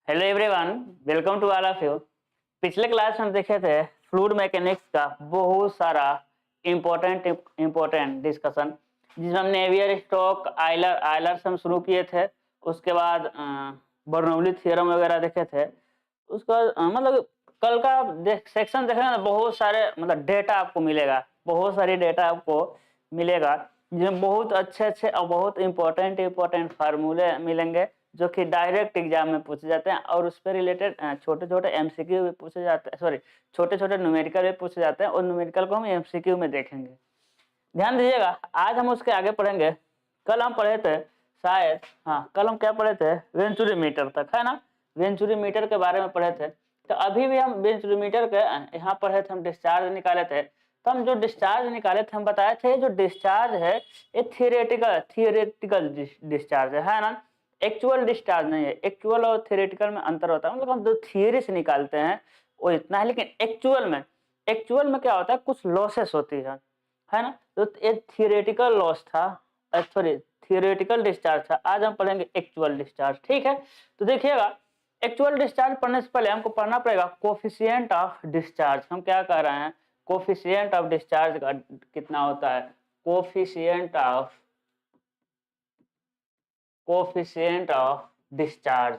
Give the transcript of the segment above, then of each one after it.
Hello everyone, welcome to all of you. पिछले class में हम देखे थे फ्लूइड मैकेनिक्स का बहुत सारा इम्पोर्टेंट डिस्कशन, जिसमें हमने एवियर स्टोक आयलर से हम शुरू किए थे। उसके बाद बर्नौली थ्योरम वगैरह देखे थे। उसका मतलब कल का सेक्शन देखेंगे ना, बहुत सारे मतलब डेटा आपको मिलेगा, बहुत सारी डेटा आपको मिलेगा, जिसमें बहुत अच्छे और बहुत इम्पोर्टेंट फार्मूले मिलेंगे जो कि डायरेक्ट एग्जाम में पूछे जाते हैं, और उस पर रिलेटेड छोटे छोटे एमसीक्यू भी पूछे जाते हैं, सॉरी छोटे छोटे न्यूमेरिकल भी पूछे जाते हैं, और न्यूमेरिकल को हम एमसीक्यू में देखेंगे। ध्यान दीजिएगा, आज हम उसके आगे पढ़ेंगे। कल हम पढ़े थे शायद, हाँ कल हम क्या पढ़े थे, वेंचुरी मीटर तक, है ना। वेंचुरी मीटर के बारे में पढ़े थे। तो अभी भी हम वेंचुरी मीटर के यहाँ पढ़े थे, हम डिस्चार्ज निकाले थे। तो हम जो डिस्चार्ज निकाले थे, हम बताए थे जो डिस्चार्ज है ये थियोरेटिकल डिस्चार्ज है ना। एक्चुअल डिस्चार्ज नहीं है। एक्चुअल और थियोरेटिकल में अंतर होता है, मतलब हम जो थियरी से निकालते हैं वो इतना है, लेकिन एक्चुअल में क्या होता है, कुछ लॉसेस होती है ना। तो एक थियोरेटिकल लॉस था, सॉरी थियोरेटिकल डिस्चार्ज था। आज हम पढ़ेंगे एक्चुअल डिस्चार्ज, ठीक है। तो देखिएगा, एक्चुअल डिस्चार्ज पढ़ने से पहले हमको पढ़ना पड़ेगा कोफिशिएंट ऑफ डिस्चार्ज। हम क्या कह रहे हैं, कोफिशिएंट ऑफ डिस्चार्ज का कितना होता है, कोफिशिएंट ऑफ डिस्चार्ज।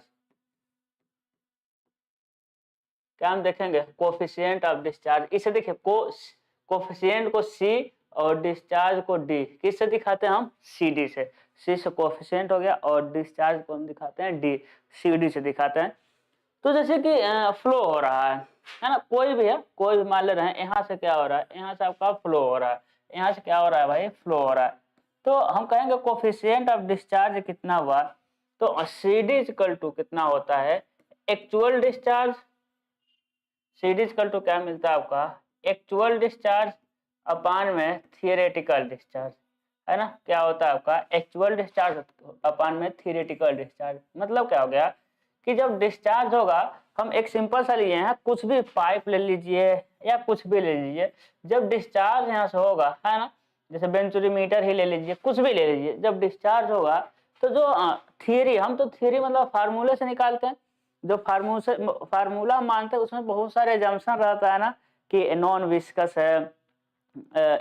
क्या हम देखेंगे, कोफिशिएंट ऑफ डिस्चार्ज। इसे देखिए, कोफिशिएंट को सी और डिस्चार्ज को डी किससे दिखाते हैं हम, सी डी से। सी से कोफिशिएंट हो गया और डिस्चार्ज को हम दिखाते हैं डी, सी डी से दिखाते हैं। तो जैसे कि फ्लो हो रहा है ना, कोई भी है, कोई भी मान ले रहे हैं, यहाँ से क्या हो रहा है, यहाँ से आपका फ्लो हो रहा है, यहाँ से क्या हो रहा है भाई, फ्लो हो रहा है। तो हम कहेंगे कोफिशिएंट ऑफ डिस्चार्ज कितना हुआ, तो सी डी इक्वल टू कितना होता है, actual discharge. C D equal to क्या मिलता है आपका, एक्चुअल डिस्चार्ज अपान में थियोरेटिकल डिस्चार्ज, है ना। क्या होता है आपका, एक्चुअल डिस्चार्ज अपान में थियोरेटिकल डिस्चार्ज। मतलब क्या हो गया कि जब डिस्चार्ज होगा, हम एक सिंपल सा लिए हैं, कुछ भी पाइप ले लीजिए या कुछ भी ले लीजिए, जब डिस्चार्ज यहाँ से होगा, है ना, जैसे वेंचुरी मीटर ही ले लीजिए, कुछ भी ले लीजिए, जब डिस्चार्ज होगा तो जो थियरी, हम तो थियरी मतलब फार्मूले से निकालते हैं, जो फार्मूला मानते हैं उसमें बहुत सारे एजम्पशन रहता है ना, कि नॉन विस्कस है,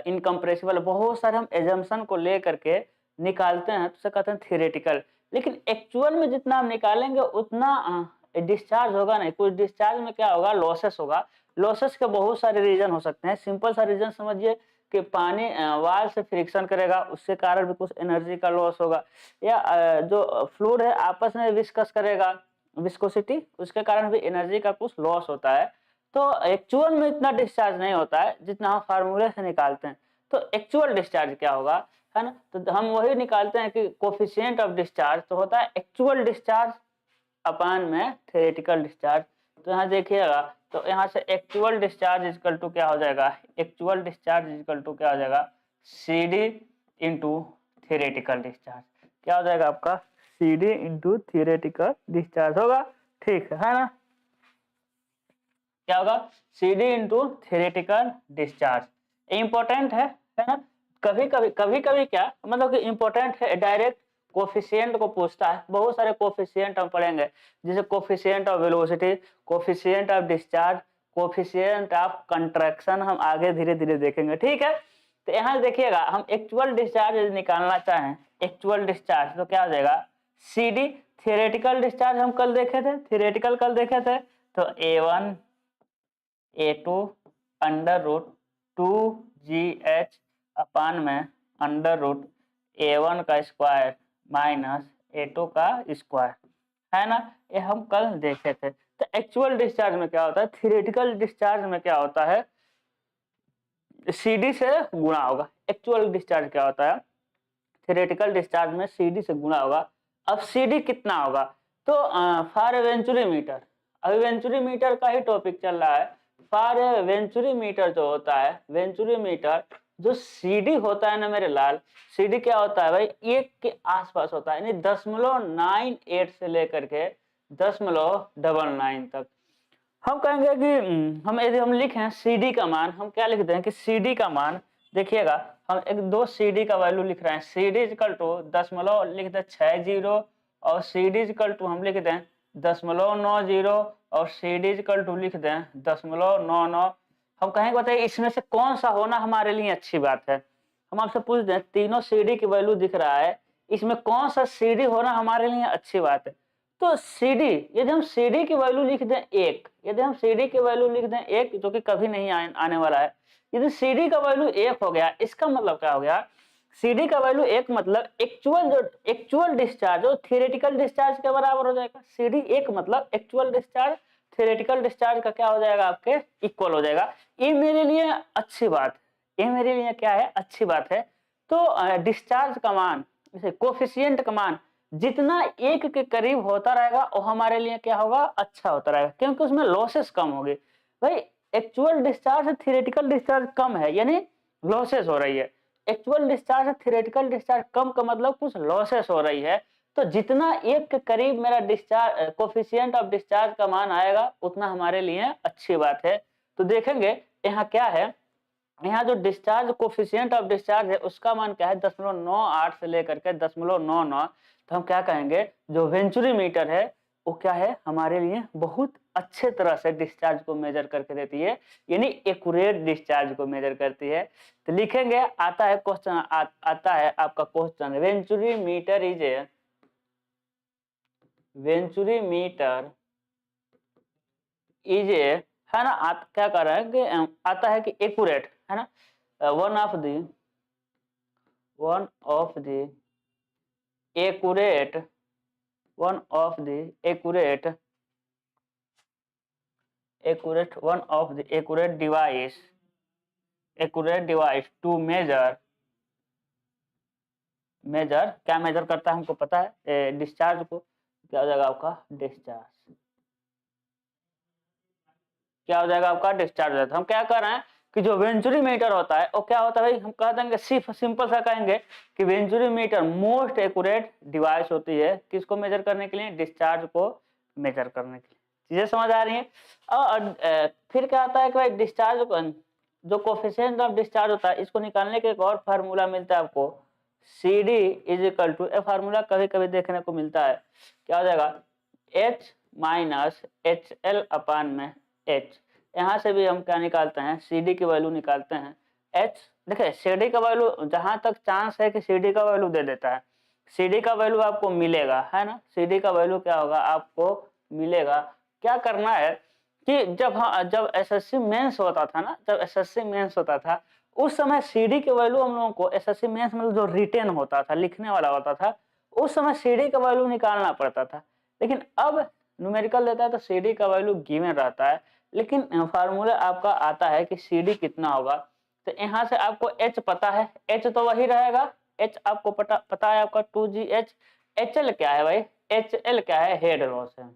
इनकम्प्रेसिबल, बहुत सारे हम एजम्पशन को ले करके निकालते हैं, तो उसे कहते हैं थियोरेटिकल। लेकिन एक्चुअल में जितना हम निकालेंगे उतना डिस्चार्ज होगा नहीं। कुछ डिस्चार्ज में क्या होगा, लॉसेस होगा। लॉसेस के बहुत सारे रीजन हो सकते हैं। सिंपल सा रीजन समझिए कि पानी वाल से फ्रिक्शन करेगा, उसके कारण भी कुछ एनर्जी का लॉस होगा, या जो फ्लूइड है आपस में विस्कस करेगा, विस्कोसिटी, उसके कारण भी एनर्जी का कुछ लॉस होता है। तो एक्चुअल में इतना डिस्चार्ज नहीं होता है जितना हम फार्मूले से निकालते हैं। तो एक्चुअल डिस्चार्ज क्या होगा, है ना, तो हम वही निकालते हैं कि कोफिशिएंट ऑफ डिस्चार्ज तो होता है एक्चुअल डिस्चार्ज अपान में थियोरेटिकल डिस्चार्ज। तो यहाँ देखिएगा, तो यहाँ से एक्चुअल डिस्चार्ज इक्वल टू क्या हो जाएगा, एक्चुअल डिस्चार्ज इक्वल टू क्या हो जाएगा, C D into theoretical discharge. क्या हो जाएगा आपका, C D into theoretical discharge होगा, ठीक है ना। क्या होगा, C D into theoretical discharge. Important है ना। कभी कभी क्या मतलब कि इंपॉर्टेंट है, डायरेक्ट कोफिशिएंट को पूछता है। बहुत सारे कोफिशिएंट हम पढ़ेंगे, जैसे coefficient of velocity, coefficient of discharge, coefficient of contraction, हम आगे धीरे धीरे देखेंगे, ठीक है। तो यहाँ देखिएगा, हम एक्चुअल डिस्चार्ज निकालना चाहें, एक्चुअल डिस्चार्ज, तो क्या हो जाएगा, सी डी। थियोरेटिकल डिस्चार्ज हम कल देखे थे, थियोरेटिकल कल देखे थे, तो A1 A2 under root 2GH अपान में अंडर रूट A1 का स्क्वायर माइनस A2 का स्क्वायर, है ना। ये हम कल देखे थे। तो एक्चुअल डिस्चार्ज में क्या होता है, थियोरेटिकल डिस्चार्ज में क्या होता है, CD से गुणा होगा। एक्चुअल डिस्चार्ज क्या होता है, थियोरेटिकल डिस्चार्ज में CD से गुणा होगा। अब CD कितना होगा, तो फॉर वेंचुरी मीटर, अभी वेंचुरी मीटर का ही टॉपिक चल रहा है। फॉर वेंचुरी मीटर जो होता है, वेंचुरी मीटर जो CD होता है ना मेरे लाल, CD क्या होता है भाई, 1 के आसपास होता है, यानी 0.98 से लेकर के 0.99 तक। हम कहेंगे कि हम यदि हम लिखें CD का मान, हम क्या लिखते हैं कि CD का मान, देखिएगा हम एक दो CD का वैल्यू लिख रहे हैं, CD इक्वल टू 0.60 और CD इक्वल टू हम लिख दें .90 और सी डी इक्वल टू लिख दें 0.99। हम कहेंगे बताइए इसमें से कौन सा होना हमारे लिए अच्छी बात है। हम आपसे पूछ दें तीनों सी डी की वैल्यू दिख रहा है, इसमें कौन सा सी डी होना हमारे लिए अच्छी बात है। तो सी डी, यदि हम सी डी की वैल्यू लिख दें 1, यदि हम सी डी की वैल्यू लिख दें 1 जो कि कभी नहीं आने वाला है, यदि सी डी का वैल्यू 1 हो गया, इसका मतलब क्या हो गया, सीडी का वैल्यू 1 मतलब एक्चुअल डिस्चार्ज जो थियोरेटिकल डिस्चार्ज के बराबर हो जाएगा। सीडी 1 मतलब एक्चुअल डिस्चार्ज थियोरेटिकल डिस्चार्ज का क्या हो जाएगा, आपके इक्वल हो जाएगा। ये मेरे लिए अच्छी बात है, ये मेरे लिए क्या है, अच्छी बात है। तो डिस्चार्ज का मान, जैसे कोफिशिएंट का मान जितना 1 के करीब होता रहेगा वो हमारे लिए क्या होगा, अच्छा होता रहेगा, क्योंकि उसमें लॉसेस कम होगी। भाई एक्चुअल डिस्चार्ज थियोरेटिकल डिस्चार्ज कम है यानी लॉसेस हो रही है, एक्चुअल डिस्चार्ज थियोरेटिकल डिस्चार्ज कम का मतलब कुछ लॉसेस हो रही है। तो जितना 1 के करीब मेरा डिस्चार्ज कोफिशिएंट ऑफ डिस्चार्ज का मान आएगा उतना हमारे लिए अच्छी बात है। तो देखेंगे यहाँ क्या है, यहाँ जो डिस्चार्ज कोफिशिएंट ऑफ डिस्चार्ज है उसका मान क्या है 0.98 से लेकर के 0.99। तो हम क्या कहेंगे, जो वेंचुरी मीटर है वो क्या है, हमारे लिए बहुत अच्छे तरह से डिस्चार्ज को मेजर करके देती है, यानी एक्यूरेट डिस्चार्ज को मेजर करती है। तो लिखेंगे, आता है क्वेश्चन, आता है आपका question, venturi meter is a, venturi meter is a, है ना, क्या कर रहा है कि आता है कि एक्यूरेट, है ना, one of the accurate, one of the accurate device to measure क्या मेजर करता है हमको पता है, डिस्चार्ज को। क्या हो जाएगा आपका डिस्चार्ज, क्या हो जाएगा आपका डिस्चार्ज हो जाता है। हम क्या कर रहे हैं कि जो वेंचुरी मीटर होता है वो क्या होता है भाई, हम कह देंगे सिंपल सा कहेंगे कि venturi meter most accurate device होती है, किसको मेजर करने के लिए, डिस्चार्ज को मेजर करने के लिए। चीजें समझ आ रही है। और फिर क्या आता है कि भाई डिस्चार्ज जो कोफिशिएंट ऑफ डिस्चार्ज होता है इसको निकालने के एक और फार्मूला मिलता है आपको, C D is equal to, ये फार्मूला कभी कभी देखने को मिलता है, क्या हो जाएगा, H minus H L upon में एच। यहाँ से भी हम क्या निकालते हैं, सी डी की वैल्यू निकालते हैं, एच। देखिए सी डी का वैल्यू जहां तक चांस है कि सी डी का वैल्यू दे देता है, सी डी का वैल्यू आपको मिलेगा, है ना, सी डी का वैल्यू क्या होगा, आपको मिलेगा। क्या करना है कि जब एसएससी मेंस होता था ना, जब एसएससी मेंस होता था उस समय सीडी के वैल्यू हम लोगों को, एसएससी मेंस मतलब जो रिटेन होता था, लिखने वाला होता था, उस समय सीडी का वैल्यू निकालना पड़ता था। लेकिन अब न्यूमेरिकल देता है तो सीडी का वैल्यू गिवन रहता है, लेकिन फार्मूला आपका आता है कि सीडी कितना होगा। तो यहाँ से आपको एच पता है, एच तो वही रहेगा, एच आपको पता है आपका 2GH। एच एल क्या है भाई, एच एल क्या है, हेड लॉस है,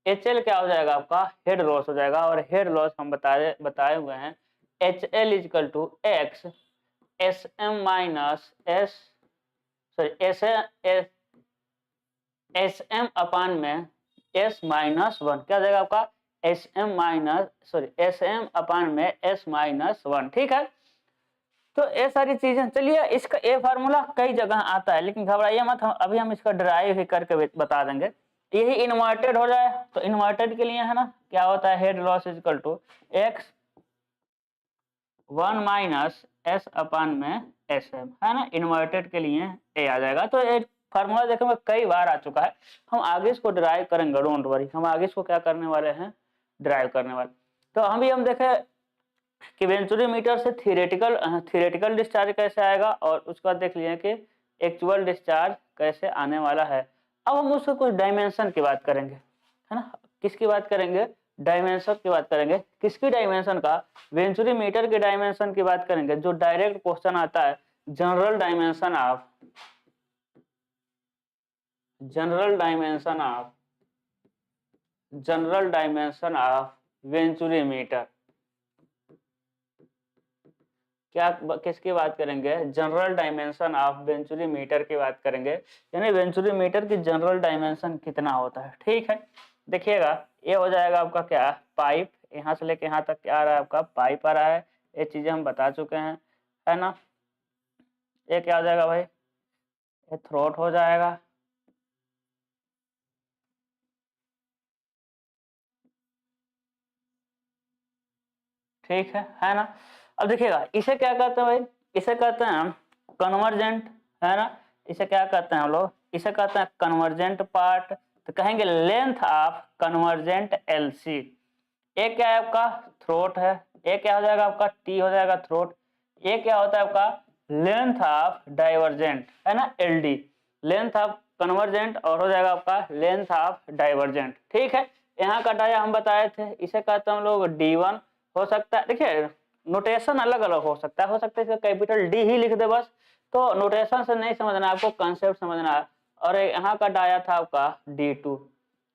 एच एल क्या हो जाएगा आपका, हेड लॉस हो जाएगा। और हेड लॉस हम बताए हुए हैं, H L equal to x s m minus s, sorry s m upon में एस माइनस वन, क्या हो जाएगा आपका, एस एम अपान में एस माइनस वन। ठीक है, तो ये सारी चीजें, चलिए इसका ये फार्मूला कई जगह आता है लेकिन घबराइए मत, अभी हम इसका ड्राइव ही करके बता देंगे। यही इन्वर्टेड हो जाए तो इन्वर्टेड के लिए है ना, क्या होता है, head loss is equal to X 1 minus S upon में एस एम, है ना, इन्वर्टेड के लिए ए आ जाएगा। तो ये फार्मूला देखेंगे कई बार आ चुका है, हम आगे इसको ड्राइव करेंगे, डोंट वरी, हम आगे इसको क्या करने वाले हैं, ड्राइव करने वाले। तो हम देखे कि वेंचुरी मीटर से थियोरेटिकल डिस्चार्ज कैसे आएगा, और उसके बाद देख लिए कि एक्चुअल डिस्चार्ज कैसे आने वाला है। अब हम उसके कुछ डायमेंशन की बात करेंगे, है ना, किसकी बात करेंगे, डायमेंशन की बात करेंगे। किसकी डायमेंशन का, वेंचुरी मीटर के डायमेंशन की बात करेंगे। जो डायरेक्ट क्वेश्चन आता है, general dimension of venturi meter, क्या किसकी बात करेंगे, general dimension of venturi meter की बात करेंगे, यानी वेंचुरी मीटर की जनरल डायमेंशन कितना होता है। ठीक है, देखिएगा ये हो जाएगा आपका क्या, पाइप, यहाँ से लेके यहाँ तक क्या आ रहा है आपका, पाइप आ रहा है, ये चीजें हम बता चुके हैं, है ना। ये क्या हो जाएगा भाई, ये थ्रोट हो जाएगा, ठीक है ना। अब देखिएगा इसे क्या कहते हैं भाई, इसे कहते हैं हम कन्वर्जेंट, है ना। इसे क्या कहते हैं हम लोग, इसे कहते हैं कन्वर्जेंट पार्ट। तो कहेंगे लेंथ ऑफ कन्वर्जेंट एलसी। एक क्या है आपका थ्रोट है, एक क्या हो जाएगा आपका टी हो जाएगा थ्रोट, एक क्या होता है आपका लेंथ ऑफ डाइवर्जेंट, है ना, एलडी, लेंथ ऑफ कन्वर्जेंट, और हो जाएगा आपका लेंथ ऑफ डाइवर्जेंट। ठीक है, यहाँ का डाया हम बताए थे, इसे कहते हैं हम लोग D1 हो सकता है। देखिए नोटेशन अलग अलग हो सकता है इसका कैपिटल डी ही लिख दे बस, तो नोटेशन से नहीं समझना, आपको कंसेप्ट समझना है। और यहाँ का डाया था आपका D2,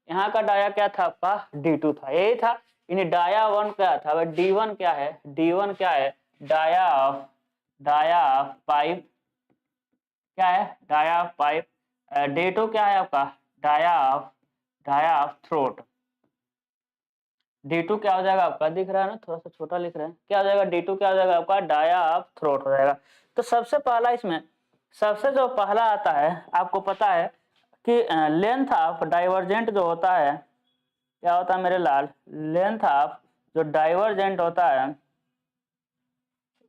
यहाँ का डाया क्या था आपका D2 था, यही था। यानी डाया 1 क्या था, D1 क्या है, D1 क्या है, डाया ऑफ पाइप, क्या है, डाया ऑफ पाइप। D2 क्या है आपका डाया ऑफ थ्रोट। D2 क्या हो जाएगा आपका, दिख रहा है ना, थोड़ा सा छोटा लिख रहे हैं, क्या हो जाएगा D2 क्या हो जाएगा आपका डाया ऑफ थ्रोट हो जाएगा। तो सबसे पहला इसमें सबसे जो पहला आता है, आपको पता है कि लेंथ ऑफ डाइवर्जेंट जो होता है, क्या होता है मेरे लाल, लेंथ ऑफ जो डाइवर्जेंट होता है,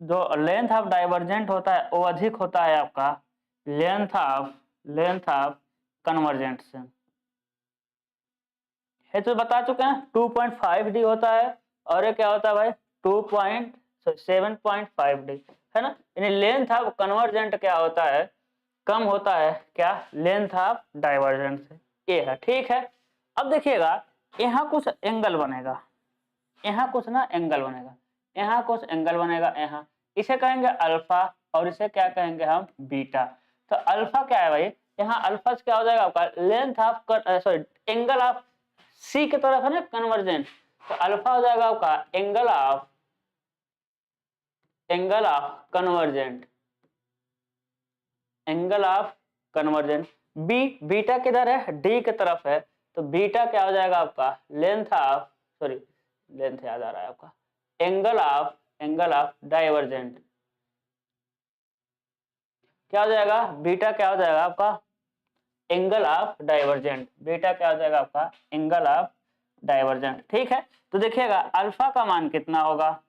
जो लेंथ ऑफ डाइवर्जेंट होता है वो अधिक होता है आपका लेंथ ऑफ कन्वर्जेंट से। ये तो बता चुके हैं 2.5D होता है, और ये क्या होता है भाई 7.5D, है ना। यानी लेंथ ऑफ कन्वर्जेंट क्या होता है, कम होता है क्या, लेंथ ऑफ डाइवर्जेंट से, ये है। ठीक है, अब देखिएगा यहाँ कुछ एंगल बनेगा, यहाँ कुछ ना एंगल बनेगा, यहाँ कुछ एंगल बनेगा, यहाँ इसे कहेंगे अल्फा और इसे क्या कहेंगे हम बीटा। तो अल्फा क्या है भाई, यहाँ अल्फा क्या हो जाएगा आपका length of sorry angle of C की तरफ है ना कन्वर्जेंट, तो अल्फा हो जाएगा आपका angle of convergent. B beta किधर है, डी की तरफ है, तो बीटा क्या हो जाएगा आपका लेंथ याद आ रहा है आपका एंगल ऑफ डाइवर्जेंट। क्या हो जाएगा बीटा, क्या हो जाएगा आपका एंगल ऑफ डाइवर्जेंट, बीटा क्या हो जाएगा आपका एंगल ऑफ डाइवर्जेंट। ठीक है, तो देखिएगा अल्फा का मान कितना होगा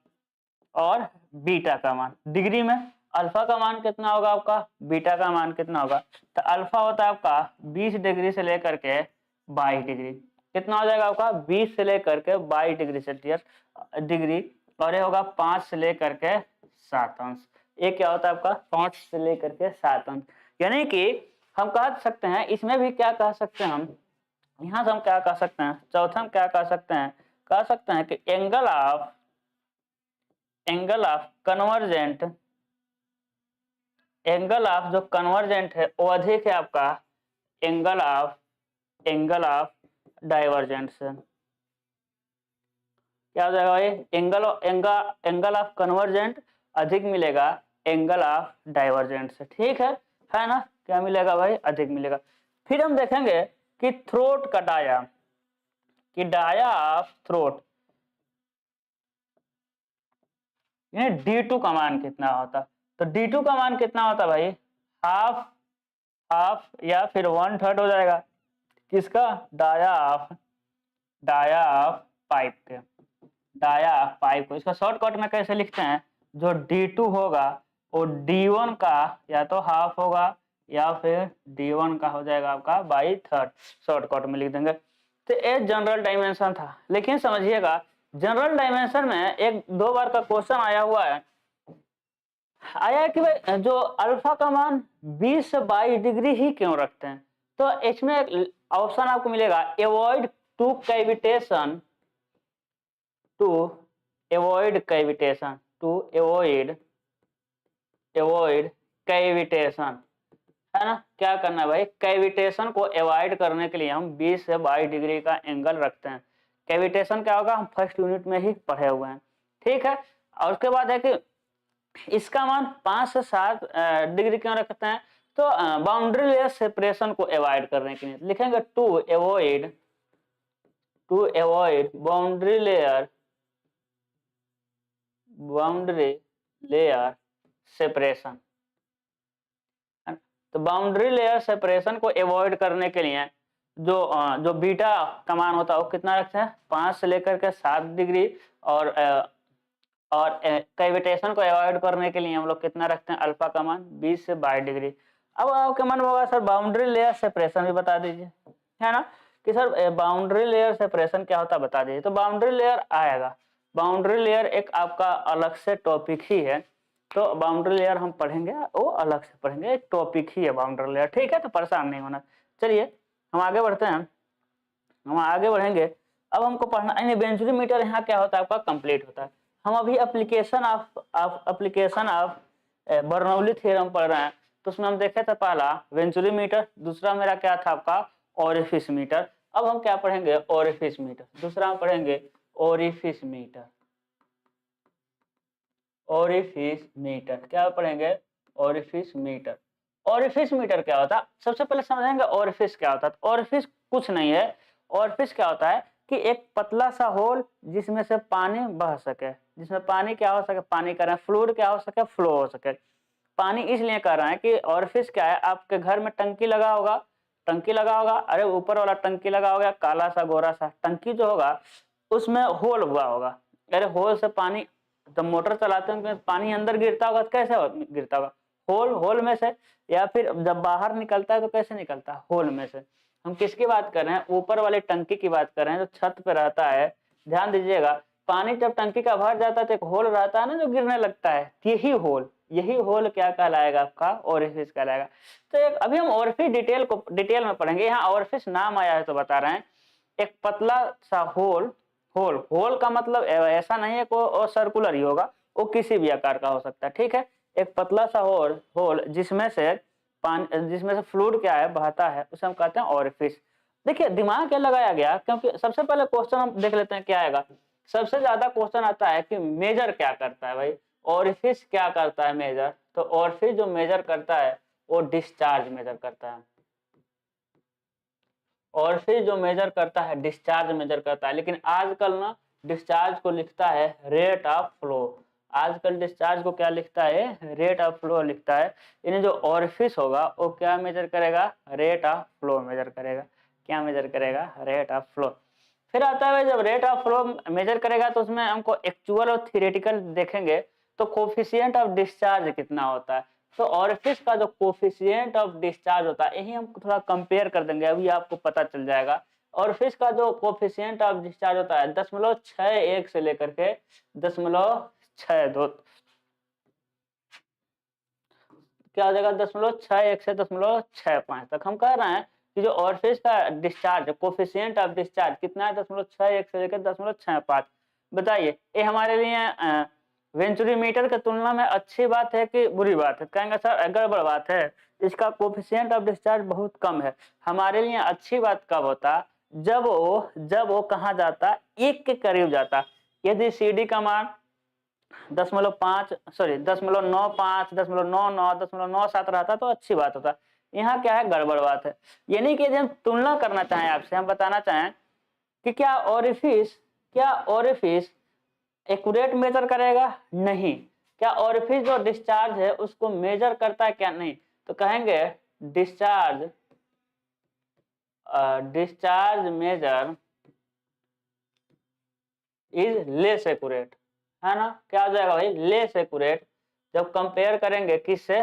और बीटा का मान डिग्री में, अल्फा का मान कितना होगा आपका, बीटा का मान कितना होगा। तो अल्फा होता है आपका 20 डिग्री से लेकर के 22 डिग्री, कितना हो जाएगा आपका 20 से लेकर के 22 डिग्री सेल्सियस डिग्री, और ये होगा 5 से लेकर के 7 अंश। ये क्या होता है आपका 5 से लेकर के 7 अंश। यानी कि हम कह सकते हैं इसमें भी क्या कह सकते हैं हम, यहाँ से हम क्या कह सकते हैं, चौथा हम क्या कह सकते हैं कि angle of convergent, angle of जो कन्वर्जेंट है वो अधिक है आपका एंगल ऑफ डाइवर्जेंट से। क्या हो जाएगा भाई एंगल ऑफ कन्वर्जेंट अधिक मिलेगा एंगल ऑफ डाइवर्जेंट से। ठीक है ना, क्या मिलेगा भाई अधिक मिलेगा। फिर हम देखेंगे कि थ्रोट का डाया, कि डाया ऑफ थ्रोट D2 का मान कितना होता, तो D2 का मान कितना होता भाई हाफ या फिर 1/3 हो जाएगा किसका, डाया ऑफ पाइप के, डाया ऑफ पाइप को। इसका शॉर्टकट में कैसे लिखते हैं, जो D2 होगा वो D1 का या तो हाफ होगा या फिर D1 का हो जाएगा आपका 1/3, शॉर्टकट में लिख देंगे। तो ये जनरल डायमेंशन था, लेकिन समझिएगा जनरल डायमेंशन में एक दो बार का क्वेश्चन आया हुआ है, कि भाई जो अल्फा का मान 20 से 22 डिग्री ही क्यों रखते हैं। तो इसमें ऑप्शन आपको मिलेगा avoid cavitation, to avoid cavitation, है ना। क्या करना है भाई, कैविटेशन को अवॉइड करने के लिए हम 20 से 22 डिग्री का एंगल रखते हैं। कैविटेशन क्या होगा हम फर्स्ट यूनिट में ही पढ़े हुए हैं। ठीक है, और उसके बाद है कि इसका मान 5 से 7 डिग्री क्यों रखते हैं, तो बाउंड्री लेयर सेपरेशन को अवॉइड करने के लिए लिखेंगे to avoid boundary layer separation. तो बाउंड्री लेयर सेपरेशन को अवॉइड करने के लिए जो बीटा का मान होता है वो कितना रखते हैं 5 से लेकर के 7 डिग्री, और और कैविटेशन को अवॉइड करने के लिए हम लोग कितना रखते हैं, अल्फा का मान 20 से 22 डिग्री। अब आपके मन में होगा सर बाउंड्री लेयर सेपरेशन भी बता दीजिए, है ना, कि सर बाउंड्री लेयर सेपरेशन क्या होता है बता दीजिए। तो बाउंड्री लेयर आएगा, बाउंड्री लेयर एक आपका अलग से टॉपिक ही है, तो बाउंड्री लेयर हम पढ़ेंगे, वो अलग से पढ़ेंगे, एक टॉपिक ही है बाउंड्री लेयर, ठीक है, तो परेशान नहीं होना। चलिए हम आगे बढ़ते हैं, हम आगे बढ़ेंगे। अब हमको पढ़ना बेंचुरी मीटर यहाँ क्या होता है आपका कंप्लीट होता है। हम अभी एप्लीकेशन ऑफ बर्नौली थ्योरम पढ़ रहे हैं, तो उसमें हम देखे थे पहला वेंचुरी मीटर, दूसरा मेरा क्या था आपका ओरिफिस मीटर। अब हम क्या पढ़ेंगे, ओरिफिस मीटर, दूसरा हम पढ़ेंगे ओरिफिस मीटर। ओरिफिस मीटर क्या पढ़ेंगे, ओरिफिस मीटर। ओरिफिस मीटर क्या होता है, सबसे पहले समझेंगे ओरिफिस क्या होता है। ओरिफिस कुछ नहीं है, ओरिफिस क्या होता है कि एक पतला सा होल जिसमें से पानी बह सके, जिसमें पानी क्या हो सके, पानी कर रहे हैं, फ्लूइड क्या हो सके, फ्लो हो सके। पानी इसलिए कर रहे हैं कि ओरिफिस क्या है, आपके घर में टंकी लगा होगा, टंकी लगा होगा, अरे ऊपर वाला टंकी लगा होगा काला सा गोरा सा, टंकी जो होगा उसमें होल हुआ होगा, अरे होल से पानी, तो मोटर चलाते हैं पानी अंदर गिरता होगा तो कैसे गिरता होगा, होल, होल में से, या फिर जब बाहर निकलता है तो कैसे निकलता है, होल में से। हम किसकी बात कर रहे हैं, ऊपर वाली टंकी की बात कर रहे हैं जो छत पे रहता है। ध्यान दीजिएगा, पानी जब टंकी का भर जाता है तो एक होल रहता है ना जो गिरने लगता है, यही होल क्या कहलाएगा आपका, ओरिफिस कहलाएगा। तो एक अभी हम ओरिफिस डिटेल में पढ़ेंगे, यहाँ ओरिफिस नाम आया है तो बता रहे हैं, एक पतला सा होल, होल का मतलब ऐसा नहीं है को सर्कुलर ही होगा, वो किसी भी आकार का हो सकता है, ठीक है। एक पतला सा होल जिसमें से पानी, जिसमें से फ्लूइड क्या है बहता है, उसे हम कहते हैं ओरिफिस। देखिए दिमाग क्या लगाया गया, क्योंकि सबसे पहले क्वेश्चन हम देख लेते हैं क्या आएगा। सबसे ज्यादा क्वेश्चन आता है कि मेजर क्या करता है भाई, ओरिफिस क्या करता है मेजर, तो ओरिफिस जो मेजर करता है वो डिस्चार्ज मेजर करता है, और फिर जो मेजर करता है डिस्चार्ज मेजर करता है। लेकिन आजकल ना डिस्चार्ज को लिखता है रेट ऑफ फ्लो, आजकल डिस्चार्ज को क्या लिखता है, रेट ऑफ फ्लो लिखता है। यानी जो ओरिफिस होगा वो क्या मेजर करेगा, रेट ऑफ फ्लो मेजर करेगा, क्या मेजर करेगा, रेट ऑफ फ्लो। फिर आता है जब रेट ऑफ फ्लो मेजर करेगा तो उसमें हमको एक्चुअल और थियोरेटिकल देखेंगे, तो कोफिशिएंट ऑफ डिस्चार्ज कितना होता है, तो ओरिफिस का जो कोफिशिएंट ऑफ डिस्चार्ज होता है, यही हम थोड़ा कंपेयर कर देंगे, अभी आपको पता चल जाएगा। ओरिफिस का जो कोफिशिएंट ऑफ डिस्चार्ज होता है 0.61 से लेकर के 0.62, क्या हो जाएगा, 0.61 से 0.65 तक। हम कह रहे हैं कि जो ओरिफिस का डिस्चार्ज कोफिशिएंट ऑफ डिस्चार्ज कितना है, 0.61 से लेकर 0.65। बताइए ये हमारे लिए वेंचुरी मीटर की तुलना में अच्छी बात है कि बुरी बात है, कहेंगे सर गड़बड़ बात है, इसका कोफिशिएंट ऑफ डिस्चार्ज बहुत कम है। हमारे लिए अच्छी बात कब होता, जब वो कहाँ जाता, 1 के करीब जाता। यदि CD का मान 0.5 सॉरी 0.95 0.99 0.97 रहता तो अच्छी बात होता। यहाँ क्या है, गड़बड़ बात है। यानी कि यदि हम तुलना करना चाहें आपसे, हम बताना चाहें कि क्या ओरिफिस एक्यूरेट मेजर करेगा, नहीं। क्या ओरिफिस जो डिस्चार्ज है उसको मेजर करता है क्या, नहीं। तो कहेंगे discharge discharge measure is less accurate, है ना, क्या हो जाएगा भाई, लेस एक्यूरेट। जब कंपेयर करेंगे किससे,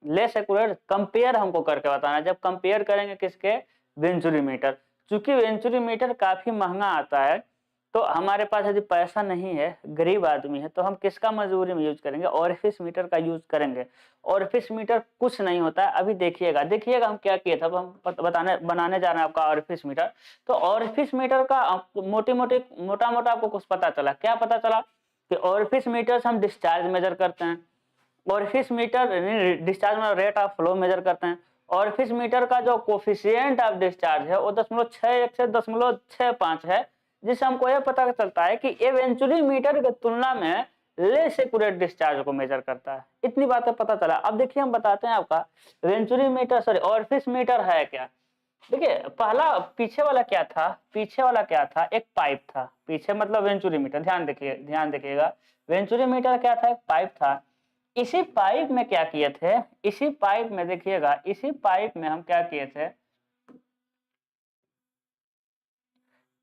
लेस एक्यूरेट कंपेयर हमको करके बताना है, जब कंपेयर करेंगे किसके, वेंचुरी मीटर। चूंकि वेंचुरी मीटर काफी महंगा आता है, तो हमारे पास यदि पैसा नहीं है, गरीब आदमी है, तो हम किसका मजबूरी में यूज करेंगे, ओरिफिस मीटर का यूज करेंगे। ओरिफिस मीटर कुछ नहीं होता है, अभी देखिएगा हम क्या किए थे, अब हम बनाने जा रहे हैं आपका ओरिफिस मीटर। तो ओरिफिस मीटर का मोटा मोटा आपको कुछ पता चला, क्या पता चला कि ओरिफिस मीटर से हम डिस्चार्ज मेजर करते हैं, ओरिफिस मीटर डिस्चार्ज में रेट ऑफ फ्लो मेजर करते हैं। ओरिफिस मीटर का जो कोफिशिएंट ऑफ डिस्चार्ज है वो 0.61 से 0.65 है, जिससे हमको यह पता चलता है कि ये वेंचुरी मीटर की तुलना में लेस एक्यूरेट डिस्चार्ज को मेजर करता है। इतनी बातें पता चला। अब देखिए हम बताते हैं आपका venturi meter sorry orifice meter है क्या। देखिए पहला पीछे वाला क्या था, एक पाइप था, पीछे मतलब वेंचुरी मीटर, ध्यान देखिएगा, वेंचुरी मीटर क्या था, एक पाइप था। इसी पाइप में क्या किए थे, इसी पाइप में देखिएगा, इसी पाइप में हम क्या किए थे,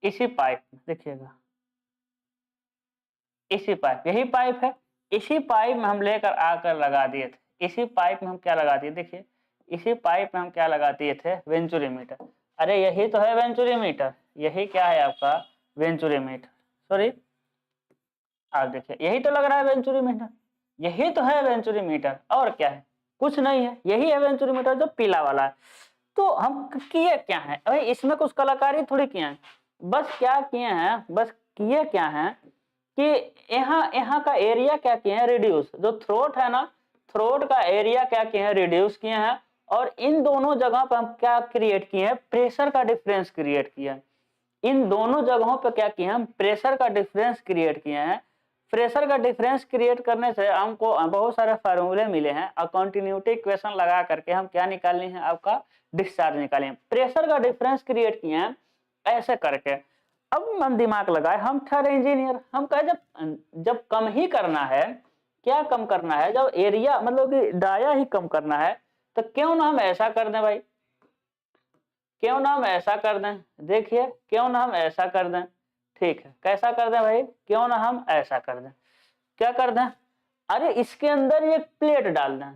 इसी पाइप में देखिएगा, इसी पाइप, यही पाइप है, इसी पाइप में हम लेकर आकर लगा दिए थे, इसी पाइप में हम क्या लगा दिए, देखिए इसी पाइप में हम क्या लगा दिए थे, वेंचुरीमीटर। अरे यही तो है वेंचुरीमीटर, यही क्या है आपका वेंचुरीमीटर, सॉरी आप देखिए यही तो लग रहा है वेंचुरीमीटर, यही तो है वेंचुरीमीटर, और क्या है, कुछ नहीं है, यही है वेंचुरीमीटर जो पीला वाला है। तो हम किए क्या है भाई, इसमें कुछ कलाकारी थोड़ी किए हैं, बस क्या किए हैं, बस किए क्या है कि यहाँ यहाँ का एरिया क्या किए हैं, रिड्यूस, जो थ्रोट है ना, थ्रोट का एरिया क्या किए हैं, रिड्यूस किए हैं, और इन दोनों जगह पर हम क्या क्रिएट किए हैं, प्रेशर का डिफरेंस क्रिएट किया है। इन दोनों जगहों पे क्या किए हम, प्रेशर का डिफरेंस क्रिएट किए हैं। प्रेशर का डिफरेंस क्रिएट करने से हमको बहुत सारे फार्मूले मिले हैं, और कंटिन्यूटी इक्वेशन लगा करके हम क्या निकालनी है, आपका डिस्चार्ज निकाले हैं। प्रेशर का डिफरेंस क्रिएट किए हैं ऐसे करके। अब हम दिमाग लगाए, हम ठहरे इंजीनियर, हम कहे जब कम ही करना है, क्या कम करना है, जब एरिया मतलब कि डाया ही कम करना है, तो क्यों ना हम ऐसा कर दें भाई, क्यों ना हम ऐसा कर दें, देखिए क्यों ना हम ऐसा कर दें, ठीक है कैसा कर दें भाई, क्यों ना हम ऐसा कर दें, क्या कर दें, अरे इसके अंदर एक प्लेट डाल दें,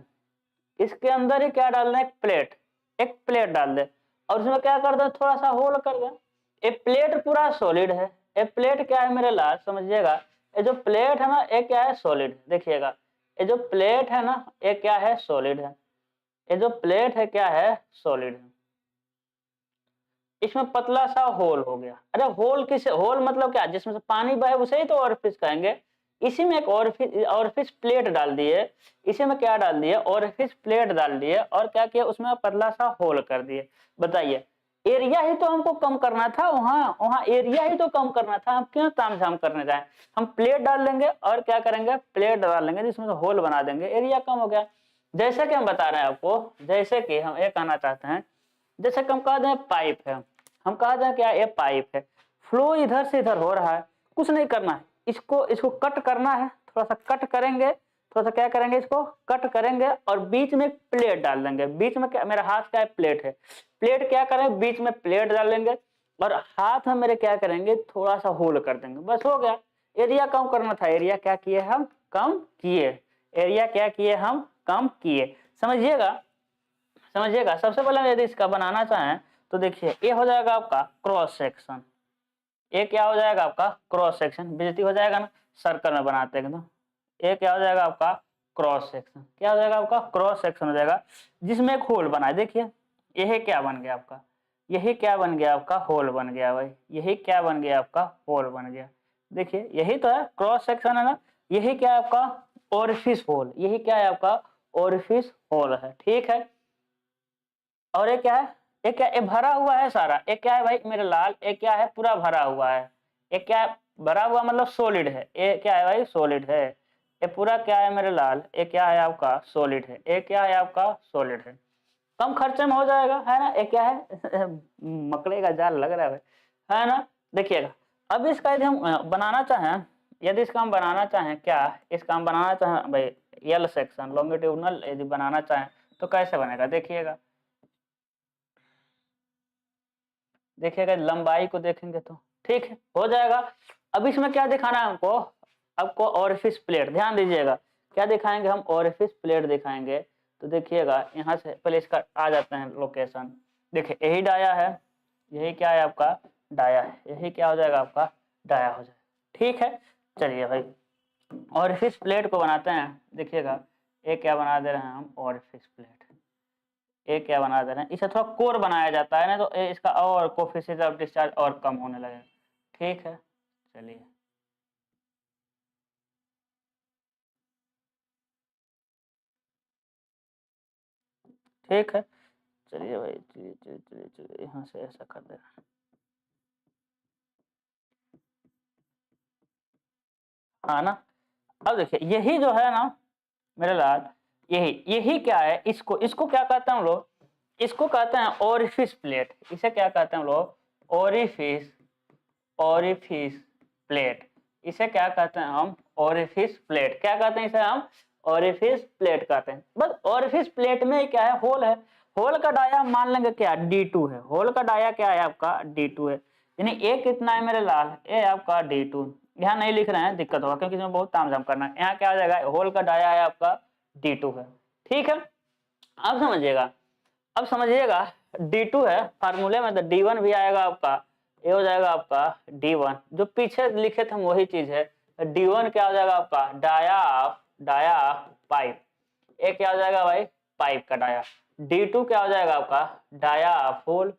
इसके अंदर ही क्या डाल दें, एक प्लेट डाल दें, और उसमें क्या कर दें, थोड़ा सा होल कर दें। ये प्लेट पूरा सॉलिड है, ये प्लेट क्या है मेरे लाल समझिएगा, ये जो प्लेट है ना ये क्या है, सॉलिड, देखिएगा ये जो प्लेट है ना ये क्या है, सॉलिड है, ये जो प्लेट है क्या है, सॉलिड है। इसमें पतला सा होल हो गया, अरे होल किसे, होल मतलब क्या, जिसमें से पानी बहे उसे ही तो ओरिफिस कहेंगे। इसी में एक ओरिफिस प्लेट डाल दिए, इसी में क्या डाल दिए, ओरिफिस प्लेट डाल दिए, और क्या किया उसमें पतला सा होल कर दिए। बताइए एरिया ही तो हमको कम करना था, वहां वहां एरिया ही तो कम करना था, हम क्यों तामझाम करने जाए, हम प्लेट डाल देंगे और क्या करेंगे, प्लेट डाल देंगे जिसमें होल बना देंगे, एरिया कम हो गया। जैसे कि हम बता रहे हैं आपको, जैसे कि हम ये कहना चाहते हैं, जैसे कि हम कह दें पाइप है, हम कह दें क्या ये पाइप है, फ्लो इधर से इधर हो रहा है, कुछ नहीं करना है, इसको कट करना है, थोड़ा सा कट करेंगे, थोड़ा सा क्या करेंगे, इसको कट करेंगे और बीच में प्लेट डाल देंगे, बीच में क्या, मेरा हाथ क्या है, प्लेट है, प्लेट क्या करें, बीच में प्लेट डाल लेंगे, और हाथ में मेरे क्या करेंगे, थोड़ा सा होल कर देंगे, बस हो गया। एरिया कम करना था, एरिया क्या किए हम, कम किए, एरिया क्या किए हम, कम किए। समझिएगा, समझिएगा, सबसे पहले यदि इसका बनाना चाहें तो देखिए ये हो जाएगा आपका क्रॉस सेक्शन, ये क्या हो जाएगा आपका क्रॉस सेक्शन, बेइज्जती हो जाएगा ना, सर्कल में बनाते हैं तो ये क्या हो जाएगा आपका क्रॉस सेक्शन, क्या हो जाएगा आपका क्रॉस सेक्शन हो जाएगा, जिसमें एक होल बना है। देखिए यही क्या बन गया आपका, यही क्या बन गया आपका, होल बन गया भाई, यही क्या बन गया आपका, होल बन गया। देखिए यही तो है क्रॉस सेक्शन है ना, यही क्या है आपका ओरिफिस होल, यही क्या है आपका ओरिफिस होल है, ठीक है। और ये क्या है, ये क्या, ये भरा हुआ है सारा, ये क्या है भाई मेरे लाल, ये क्या है पूरा भरा हुआ है, ये क्या है भरा हुआ मतलब सॉलिड है, ये क्या है भाई सॉलिड है, ये पूरा क्या है मेरे लाल, ये क्या है आपका सॉलिड है, ये क्या है आपका सॉलिड है, कम खर्चे में हो जाएगा है ना, ये क्या है मकड़े का जाल लग रहा है ना। देखिएगा अब इसका यदि हम बनाना चाहें, यदि इसका हम बनाना चाहें, क्या इसका हम बनाना चाहें भाई एल सेक्शन लॉन्गिट्यूडनल यदि बनाना चाहें तो कैसे बनेगा, देखिएगा, देखिएगा लंबाई को देखेंगे तो ठीक है हो जाएगा। अब इसमें क्या दिखाना है हमको, आपको ओरिफिस प्लेट, ध्यान दीजिएगा क्या दिखाएंगे हम, ओरिफिस प्लेट दिखाएंगे। तो देखिएगा यहाँ से पहले इसका आ जाते हैं लोकेशन, देखिए यही डाया है, यही क्या है आपका डाया है, यही क्या हो जाएगा आपका डाया हो जाएगा, ठीक है। चलिए भाई ओरिफिस प्लेट को बनाते हैं, देखिएगा ये क्या बना दे रहे हैं हम, ओरिफिस प्लेट, ये क्या बना दे रहे हैं, इसे थोड़ा कोर बनाया जाता है ना, तो इसका और कोफिशिएंट ऑफ डिस्चार्ज और कम होने लगेगा, ठीक है। चलिए ठीक है, चलिए भाई चलिए चलिए चलिए चलिए यहाँ से ऐसा कर दे रहे हैं, हाँ ना। अब देखिए यही जो है ना मेरे लाल, यही यही क्या है, इसको इसको क्या कहते हैं हम लोग, इसको कहते हैं ओरिफिस प्लेट, इसे क्या कहते हैं हम लोग, ओरिफिस, ओरिफिस प्लेट, इसे क्या कहते हैं हम, ओरिफिस प्लेट, क्या कहते हैं इसे हम, ओरिफिस प्लेट कहते हैं। बस ओरिफिस प्लेट में क्या है, होल है, होल का डाया मान लेंगे क्या D2 है, होल का डाया क्या है आपका D2 है, यानी ए कितना है मेरे लाल, ए आपका D2, यहाँ नहीं लिख रहे हैं, दिक्कत होगा क्योंकि इसमें बहुत तामझाम करना है। यहाँ क्या हो जाएगा, होल का डाया है आपका D2 है, ठीक है। अब समझिएगा, अब समझिएगा D2 है, फार्मूले में तो D1 भी आएगा आपका, ये हो जाएगा आपका D1, जो पीछे लिखे थे वही चीज है। D1 क्या हो जाएगा आपका, डाया ऑफ पाइप, एक क्या हो जाएगा भाई, पाइप का डाया। D2 क्या हो जाएगा आपका, dia of hole,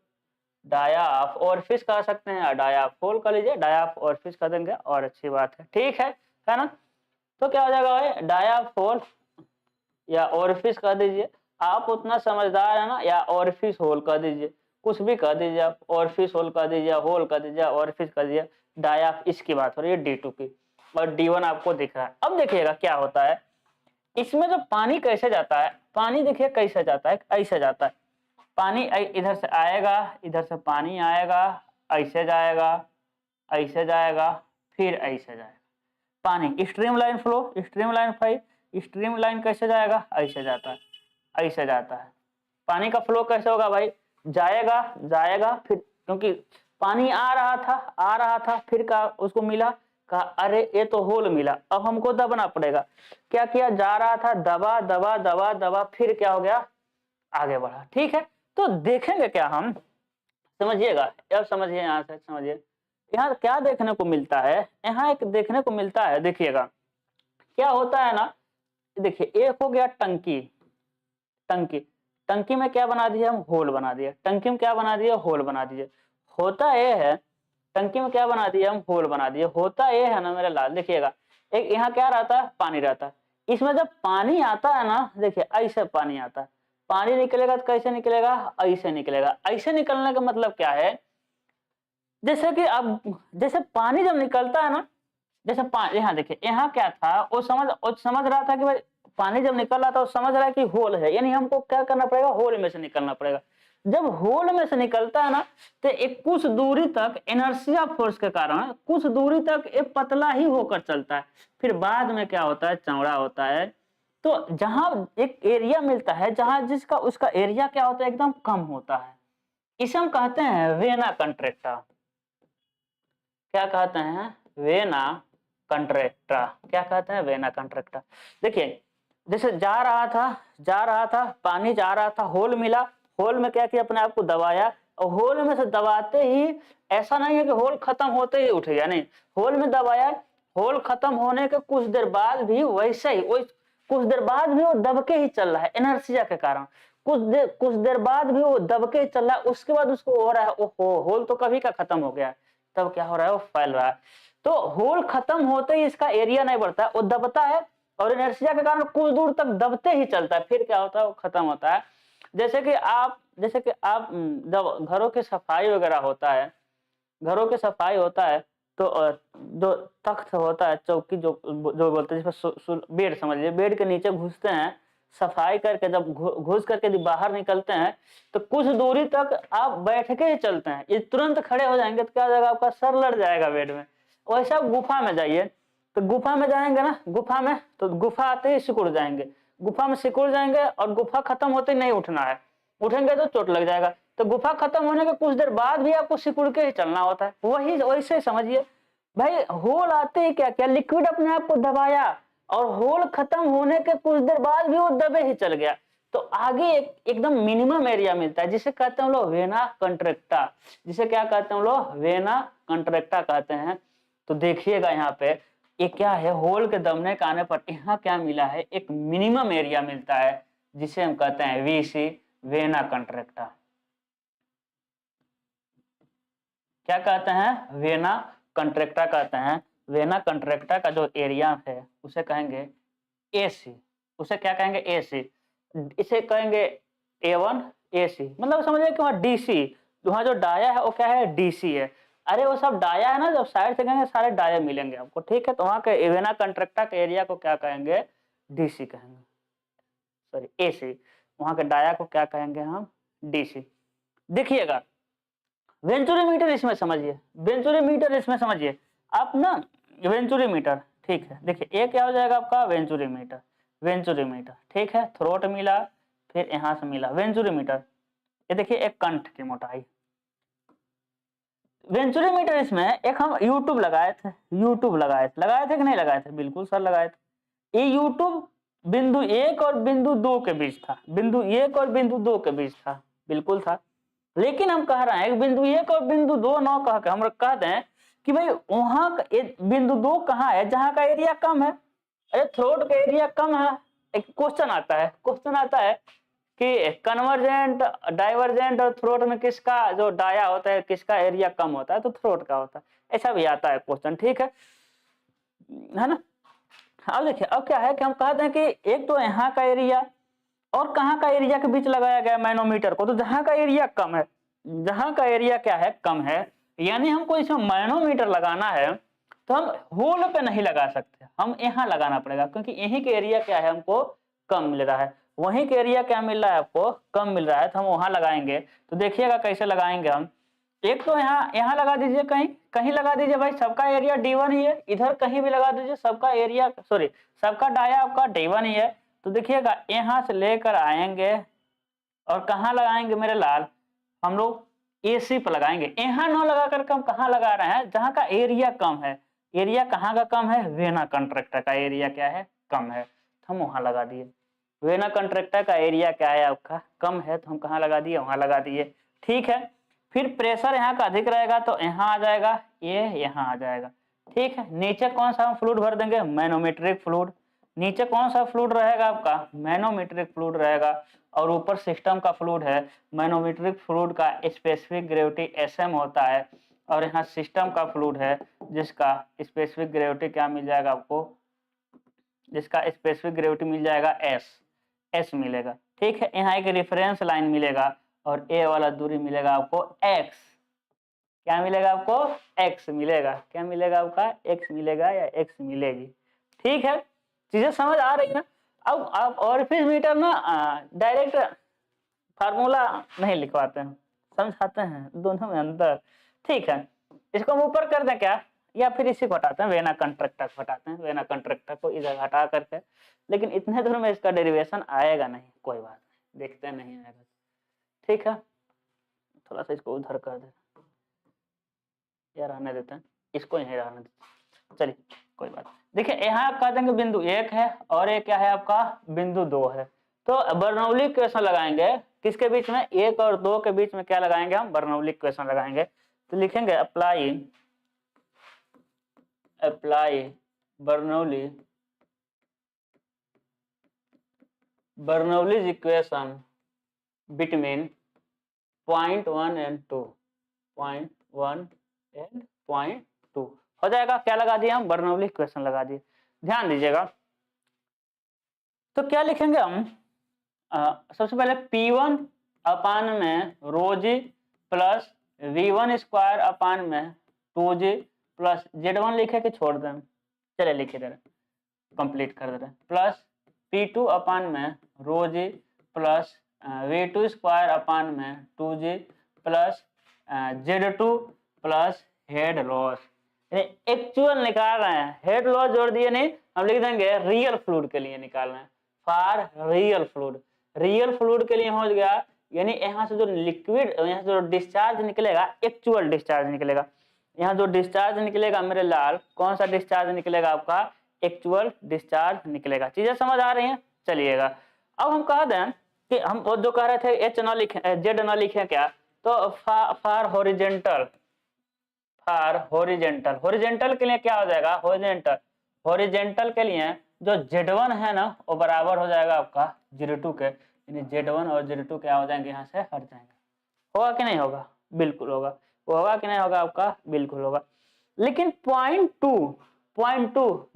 dia of orifice कह सकते हैं, डाया ऑफ होल कर लीजिए, डाया ऑफ ओरिफिस कर देंगे और अच्छी बात है, ठीक है ना। तो क्या हो जाएगा भाई, डाया ऑफ होल या ओरिफिस कह दीजिए, आप उतना समझदार है ना, या ओरिफिस होल कह दीजिए, कुछ भी कह दीजिए आप, ओरिफिस होल कह दीजिए, होल कह दीजिए, ओरिफिस कह दीजिए। डाया ऑफ इसकी बात हो रही है D2 की, और D1 आपको दिख रहा है। अब देखिएगा क्या होता है, इसमें जो पानी कैसे जाता है, पानी देखिए कैसे जाता है, ऐसे जाता है पानी, इधर से आएगा, इधर से पानी आएगा, ऐसे जाएगा, ऐसे जाएगा, फिर ऐसे जाएगा पानी, स्ट्रीमलाइन फ्लो, स्ट्रीमलाइन कैसे जाएगा, ऐसे जाता है, ऐसे जाता है। पानी का फ्लो कैसे होगा भाई, जाएगा जाएगा, फिर क्योंकि पानी आ रहा था, फिर का उसको मिला, कहा अरे ये तो होल मिला, अब हमको दबना पड़ेगा। क्या किया, जा रहा था, दबा दबा दबा दबा, फिर क्या हो गया, आगे बढ़ा, ठीक है। तो देखेंगे क्या हम, समझिएगा, अब समझिए, यहाँ से समझिए, यहाँ क्या देखने को मिलता है, यहाँ एक देखने को मिलता है, देखिएगा क्या होता है ना, देखिए एक हो गया टंकी, टंकी टंकी में क्या बना दिया हम, होल बना दिया, टंकी में क्या बना दिया, होल बना दिए। होता ये है, टंकी में क्या बना दिया हम, होल बना दिए। होता ये है ना मेरे लाल, देखिएगा एक यहाँ क्या रहता है, पानी रहता है, इसमें जब पानी आता है ना, देखिए ऐसे पानी आता है, पानी निकलेगा तो कैसे निकलेगा, ऐसे निकलेगा। ऐसे निकलने का मतलब क्या है, जैसे कि अब जैसे पानी जब निकलता है ना, जैसे पानी, यहाँ देखिए यहाँ क्या था, वो समझ रहा था कि भाई पानी जब निकल रहा था वो समझ रहा है कि होल है, यानी हमको क्या करना पड़ेगा, होल में से निकलना पड़ेगा। जब होल में से निकलता है ना, तो एक कुछ दूरी तक इनर्शिया फोर्स के कारण कुछ दूरी तक ये पतला ही होकर चलता है, फिर बाद में क्या होता है, चौड़ा होता है। तो जहां एक एरिया मिलता है, जहां जिसका उसका एरिया क्या होता है, एकदम कम होता है, इसे हम कहते हैं वेना कंट्रेक्टा। क्या कहते हैं, वेना कंट्रेक्टा, क्या कहते हैं, वेना कंट्रेक्टा। देखिए जैसे जा रहा था, पानी जा रहा था, होल मिला, होल में क्या किया, अपने आप को दबाया, और होल में से दबाते ही, ऐसा नहीं है कि होल खत्म होते ही उठ गया, नहीं, होल में दबाया, होल खत्म होने के कुछ देर बाद भी वैसे ही, कुछ देर बाद भी वो दबके ही चल रहा है इनर्शिया के कारण, कुछ देर बाद भी वो दबके ही चल रहा है, उसके बाद उसको हो रहा है, ओहो होल तो कभी का खत्म हो गया, तब क्या हो रहा है, वो फैल रहा है। तो होल खत्म होते ही इसका एरिया नहीं बढ़ता है, वो दबता है, और इनर्शिया के कारण कुछ दूर तक दबते ही चलता है, फिर क्या होता है, वो खत्म होता है। जैसे कि आप जब घरों की सफाई वगैरह होता है, घरों की सफाई होता है, तो जो तख्त होता है, चौकी जो जो बोलते हैं, जिसमें बेड समझ लीजिए, बेड के नीचे घुसते हैं, सफाई करके जब घुस करके बाहर निकलते हैं, तो कुछ दूरी तक आप बैठ के ही चलते हैं, ये तुरंत खड़े हो जाएंगे तो क्या हो जाएगा, आपका सर लड़ जाएगा बेड में। वैसा गुफा में जाइए, तो गुफा में जाएंगे ना, गुफा में तो गुफा आते ही सिकुड़ जाएंगे, गुफा में सिकुड़ जाएंगे, और गुफा खत्म होते ही नहीं उठना है, उठेंगे तो चोट लग जाएगा। तो गुफा खत्म होने के कुछ देर बाद भी आपको सिकुड़ के ही चलना होता है, वही वैसे समझिए भाई, होल आते ही क्या क्या, लिक्विड अपने आप को दबाया, और होल खत्म होने के कुछ देर बाद भी वो दबे ही चल गया, तो आगे एकदम मिनिमम एरिया मिलता है, जिसे कहते हैं लोग वेना कंट्रेक्टा, जिसे क्या कहते हैं लोग, वेना कंट्रेक्टा कहते हैं। तो देखिएगा यहाँ पे ये क्या है, होल के दबने के आने पर यहाँ क्या मिला है, एक मिनिमम एरिया मिलता है, जिसे हम कहते हैं VC, वेना कंट्रेक्टा। क्या कहते हैं, वेना कंट्रेक्टा कहते हैं। वेना कंट्रेक्टा का जो एरिया है उसे कहेंगे AC, उसे क्या कहेंगे, AC, इसे कहेंगे A1 AC, मतलब समझिए कि वहाँ DC, वहाँ जो डाया है वो क्या है, DC है। अरे वो सब डाया है ना, जब साइड से कहेंगे सारे डाया मिलेंगे आपको, ठीक है। तो वहाँ के वेना कंट्रेक्टा के एरिया को क्या कहेंगे, DC कहेंगे, सॉरी AC, वहाँ के डाया को क्या कहेंगे हम, DC। देखिएगा वेंचुरीमीटर इसमें समझिए, वेंचुरीमीटर इसमें समझिए आप ना, वेंचुरीमीटर, ठीक है। देखिए ये क्या हो जाएगा आपका, वेंचुरीमीटर, वेंचुरीमीटर, ठीक है। थ्रोट मिला, फिर यहाँ से मिला वेंचुरीमीटर। ये देखिए एक कंठ की मोटाई, वेंचुरीमीटर इसमें एक हम यूट्यूब लगाए थे, लगाए थे कि नहीं लगाए थे? बिल्कुल सर लगाए थे। ये यूट्यूब बिंदु 1 और बिंदु 2 के बीच था, बिंदु 1 और बिंदु 2 के बीच था, बिल्कुल था। लेकिन हम कह रहे हैं बिंदु 1 और बिंदु 2 न कह के हम कहते हैं कि भाई वहां बिंदु 2 कहाँ है जहां का एरिया कम है। अरे थ्रोट का एरिया कम है, एक क्वेश्चन आता है कि कन्वर्जेंट, डाइवर्जेंट और थ्रोट में किसका जो डाया होता है, किसका एरिया कम होता है? तो थ्रोट का होता है। ऐसा भी आता है क्वेश्चन, ठीक है ना। अब देखिए, अब क्या है कि हम कहते हैं कि एक तो यहाँ का एरिया और कहाँ का एरिया के बीच लगाया गया मैनोमीटर को, तो जहां का एरिया कम है, जहां का एरिया क्या है, कम है, यानी हमको इसमें मैनोमीटर लगाना है तो हम होल पे नहीं लगा सकते, हम यहाँ लगाना पड़ेगा, क्योंकि यहीं के एरिया क्या है हमको कम मिल रहा है, वहीं के एरिया क्या मिल रहा है आपको कम मिल रहा है, तो हम वहां लगाएंगे। तो देखिएगा कैसे लगाएंगे हम। एक तो यहाँ लगा दीजिए, कहीं कहीं लगा दीजिए भाई, सबका एरिया D1 ही है, इधर कहीं भी लगा दीजिए, सबका एरिया सॉरी सबका डाया आपका D1 ही है। तो देखिएगा यहाँ से लेकर आएंगे और कहाँ लगाएंगे मेरे लाल, हम लोग AC पर लगाएंगे। यहाँ न लगा करके हम कहाँ लगा रहे हैं, जहाँ का एरिया कम है। एरिया कहाँ का कम है? वेना कंट्रैक्टर का एरिया क्या है, कम है, तो हम वहां लगा दिए। वेना कंट्रैक्टर का एरिया क्या है आपका, कम है, तो हम कहाँ लगा दिए, वहां लगा दिए, ठीक है। फिर प्रेशर यहाँ का अधिक रहेगा तो यहाँ आ जाएगा, ये यहाँ आ जाएगा, ठीक है। नीचे कौन सा हम फ्लूइड भर देंगे? Manometric fluid. नीचे कौन सा फ्लूइड रहेगा आपका? मैनोमेट्रिक फ्लूइड रहेगा। और ऊपर सिस्टम का फ्लूइड है। मैनोमेट्रिक फ्लूइड का स्पेसिफिक ग्रेविटी SM होता है, और यहाँ सिस्टम का फ्लूइड है जिसका स्पेसिफिक ग्रेविटी क्या मिल जाएगा आपको, जिसका स्पेसिफिक ग्रेविटी मिल जाएगा S मिलेगा, ठीक है। यहाँ एक रेफरेंस लाइन मिलेगा और A वाला दूरी मिलेगा आपको X। क्या मिलेगा आपको? X मिलेगा। क्या मिलेगा आपका? X मिलेगा या X मिलेगी, ठीक है। चीजें समझ आ रही है ना। अब आप ऑरिफिस मीटर ना डायरेक्ट फार्मूला नहीं लिखवाते हैं, समझाते हैं दोनों में अंतर, ठीक है। इसको हम ऊपर कर दें क्या, या फिर इसी को हटाते हैं, वेना कंट्रैक्टर को हटाते हैं, वेना कंट्रैक्टर को इधर हटा करके। लेकिन इतने दूर में इसका डेरिवेशन आएगा नहीं, कोई बात नहीं, देखते नहीं आएगा, ठीक है। थोड़ा सा इसको उधर कर दे, या रहने देते हैं, इसको यहीं रहने देते हैं, चलिए कोई बात। देखिए यहाँ कह देंगे बिंदु 1 है और एक क्या है आपका, बिंदु 2 है। तो बर्नौली इक्वेशन लगाएंगे किसके बीच में, 1 और 2 के बीच में क्या लगाएंगे हम, बर्नौली इक्वेशन लगाएंगे। तो लिखेंगे apply Bernoulli's equation between point 1 and 2, point 1 and point 2 हो जाएगा। क्या लगा दिया हम, बर्नौली इक्वेशन लगा दिए, ध्यान दीजिएगा। तो क्या लिखेंगे हम, सबसे पहले P1 अपान में ρg plus V1 square upon में 2g प्लस Z1 लिखे कि छोड़ दें, चले लिखे दे रहे, कंप्लीट कर दे रहे, प्लस P2 अपान में ρg plus V2 square upon में 2g plus Z2 plus head loss. Actual निकाल रहे हैं, हेड लॉस जोड़ दिए नहीं, हम लिख देंगे रियल फ्लूइड के लिए निकाल रहे हैं, for real fluid. Real fluid के लिए हो गया, यानी यहाँ से जो लिक्विड, यहाँ से जो डिस्चार्ज निकलेगा, एक्चुअल डिस्चार्ज निकलेगा। यहाँ जो डिस्चार्ज निकलेगा मेरे लाल, कौन सा डिस्चार्ज निकलेगा आपका, एक्चुअल डिस्चार्ज निकलेगा। चीजें समझ आ रही हैं, चलिएगा। अब हम कह दें कि हम वो जो कह रहे थे H न लिखे, Z न लिखे क्या, तो फॉर हॉरिजेंटल के लिए क्या हो जाएगा, हॉरिजेंटल के लिए जो Z1 है ना वो बराबर हो जाएगा आपका Z2 के, यानी Z1 और Z2 क्या हो जाएंगे, यहाँ से हट जाएंगे। होगा कि नहीं होगा, बिल्कुल होगा। होगा कि नहीं होगा आपका, बिल्कुल होगा। लेकिन पॉइंट टू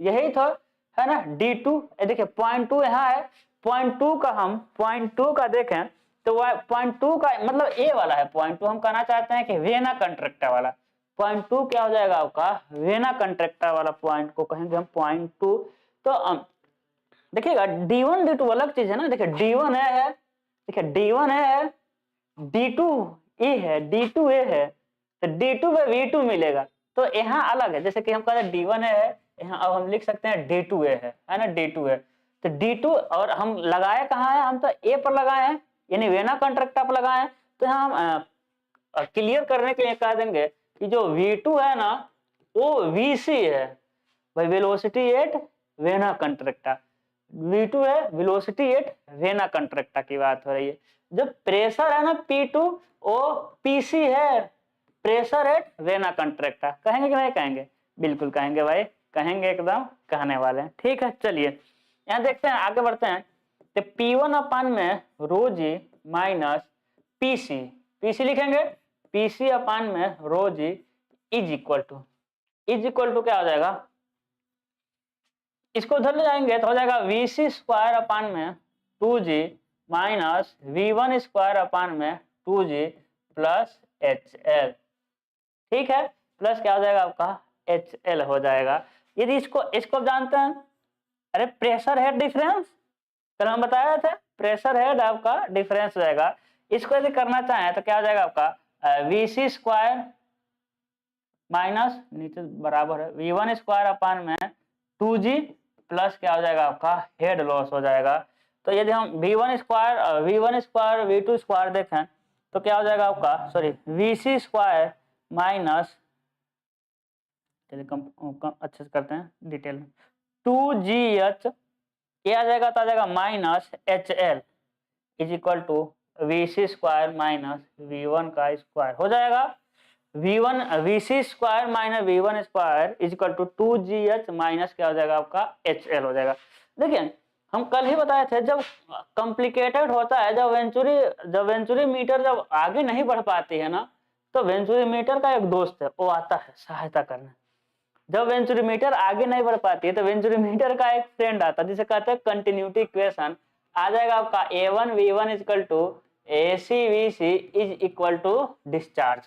यही तो है ना, D2, देखिए पॉइंट 2 यहाँ है, पॉइंट 2 का हम पॉइंट 2 का देखें तो पॉइंट 2 का मतलब A वाला है, पॉइंट 2 हम कहना चाहते हैं कि वेना कंट्रैक्टर वाला पॉइंट 2 क्या हो जाएगा आपका, वेना कंट्रैक्टर वाला पॉइंट को कहेंगे हम पॉइंट 2। तो देखिएगा D1 D2 अलग चीज है ना, देखिए D1 है, देखिए D1 है, D2 E है, D2 A है, तो D2 पे V2 मिलेगा, तो यहाँ अलग है। जैसे कि हम कहते हैं D1 है, यहाँ अब हम लिख सकते हैं D2 A है ना, D2 है, तो D2 और हम लगाए कहाँ है, हम तो A पर लगाए हैं, यानी वेना कंट्रैक्टर पर लगाए हैं। तो यहाँ हम क्लियर करने के लिए कह देंगे कि जो V2 है ना वो VC है भाई, वेलोसिटी एट वेना कंट्रैक्टा। V2 है वेलोसिटी एट वेना कंट्रैक्टा की बात हो रही है। जब प्रेशर है ना P2 वो PC है, प्रेशर एट वेना कंट्रैक्टा। कहेंगे कि नहीं कहेंगे? बिल्कुल कहेंगे भाई, कहेंगे, एकदम कहने वाले हैं। ठीक है, चलिए यहाँ देखते हैं, आगे बढ़ते हैं। तो P1 अपान में रो जी माइनस PC, PC लिखेंगे, PC अपान में rho ji is equal to क्या हो जाएगा, इसको उधर ले जाएंगे तो हो जाएगा VC स्क्वायर अपान में 2G minus V1 square upon में 2G प्लस HL। ठीक है, प्लस क्या हो जाएगा आपका HL हो जाएगा। यदि इसको जानते हैं, अरे प्रेशर हेड डिफरेंस, कल हम बताया था, प्रेशर हेड आपका डिफरेंस हो जाएगा। इसको यदि करना चाहें तो क्या हो जाएगा आपका VC स्क्वायर माइनस नीचे बराबर है V1 स्क्वायर अपान में 2G प्लस क्या हो जाएगा आपका हेड लॉस हो जाएगा। तो यदि हम V1 स्क्वायर V2 स्क्वायर देखें तो क्या हो जाएगा आपका, सॉरी VC स्क्वायर माइनस, चलिए कम अच्छे से करते हैं डिटेल में, 2GH ये आ जाएगा, तो आ जाएगा minus HL is equal to VC square minus V1 का स्क्वायर हो जाएगा। VC square minus V1 square is equal to 2GH minus क्या हो जाएगा आपका HL हो जाएगा। देखिए हम कल ही बताए थे, जब कॉम्प्लिकेटेड होता है, जब वेंचुरी मीटर जब आगे नहीं बढ़ पाती है ना, तो वेंचुरी मीटर का एक दोस्त है वो आता है सहायता करने। जब वेंचुरी मीटर आगे नहीं बढ़ पाती है तो वेंचुरी मीटर का एक फ्रेंड आता है जिसे कहते हैं कंटिन्यूटी इक्वेशन। आ जाएगा आपका A1 V1 equal to AC VC is equal to discharge,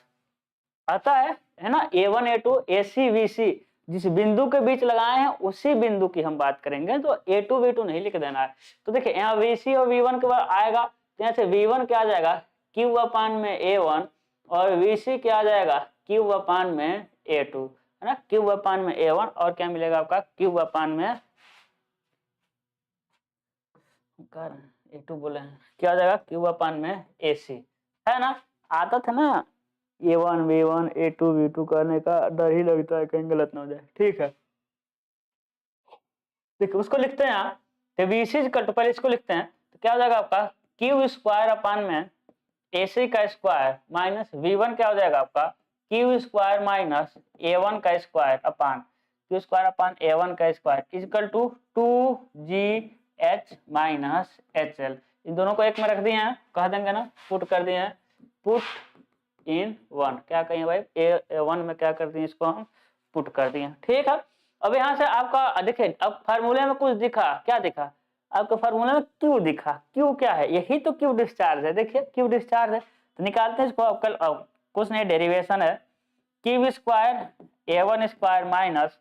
आता है ना, A1 A2 AC VC जिस बिंदु के बीच लगाए हैं उसी बिंदु की हम बात करेंगे, तो A2 V2 नहीं लिख देना है। तो देखिए यहाँ VC और V1 के बाद आएगा, तो यहाँ से V1 क्या आ जाएगा Q अपान में A1 और VC क्या आ जाएगा Q अपान में A2, है ना, Q अपान में A1 और क्या मिलेगा आपका Q अपान में A2 बोले हैं, क्या आ जाएगा Q अपान में AC, है ना। आता था ना A1 V1 A2 V2 करने का डर ही लगता है कहीं गलत ना हो जाए। ठीक है, देखिए उसको लिखते हैं यहाँ, तो VC कट पहले इसको लिखते हैं, तो क्या हो जाएगा आपका Q स्क्वायर अपान में AC का स्क्वायर माइनस V1 क्या हो जाएगा आपका Q स्क्वायर माइनस A1 का square upon Q square upon A1 का square equal to 2GH minus HL। इन दोनों को एक में रख दिए हैं, कह देंगे ना, पुट कर दिए हैं, पुट इन वन, क्या कहें भाई A1 में क्या कर दिए, इसको हम पुट कर दिए। ठीक है, अब यहाँ से आपका देखिए, अब फार्मूले में कुछ दिखा, क्या दिखा आपको फार्मूला में Q दिखा, Q क्या है, यही तो Q डिस्चार्ज है। देखिए Q डिस्चार्ज है, तो निकालते हैं इसको। अब कल कुछ नहीं, डेरिवेशन है, Q square A1 square minus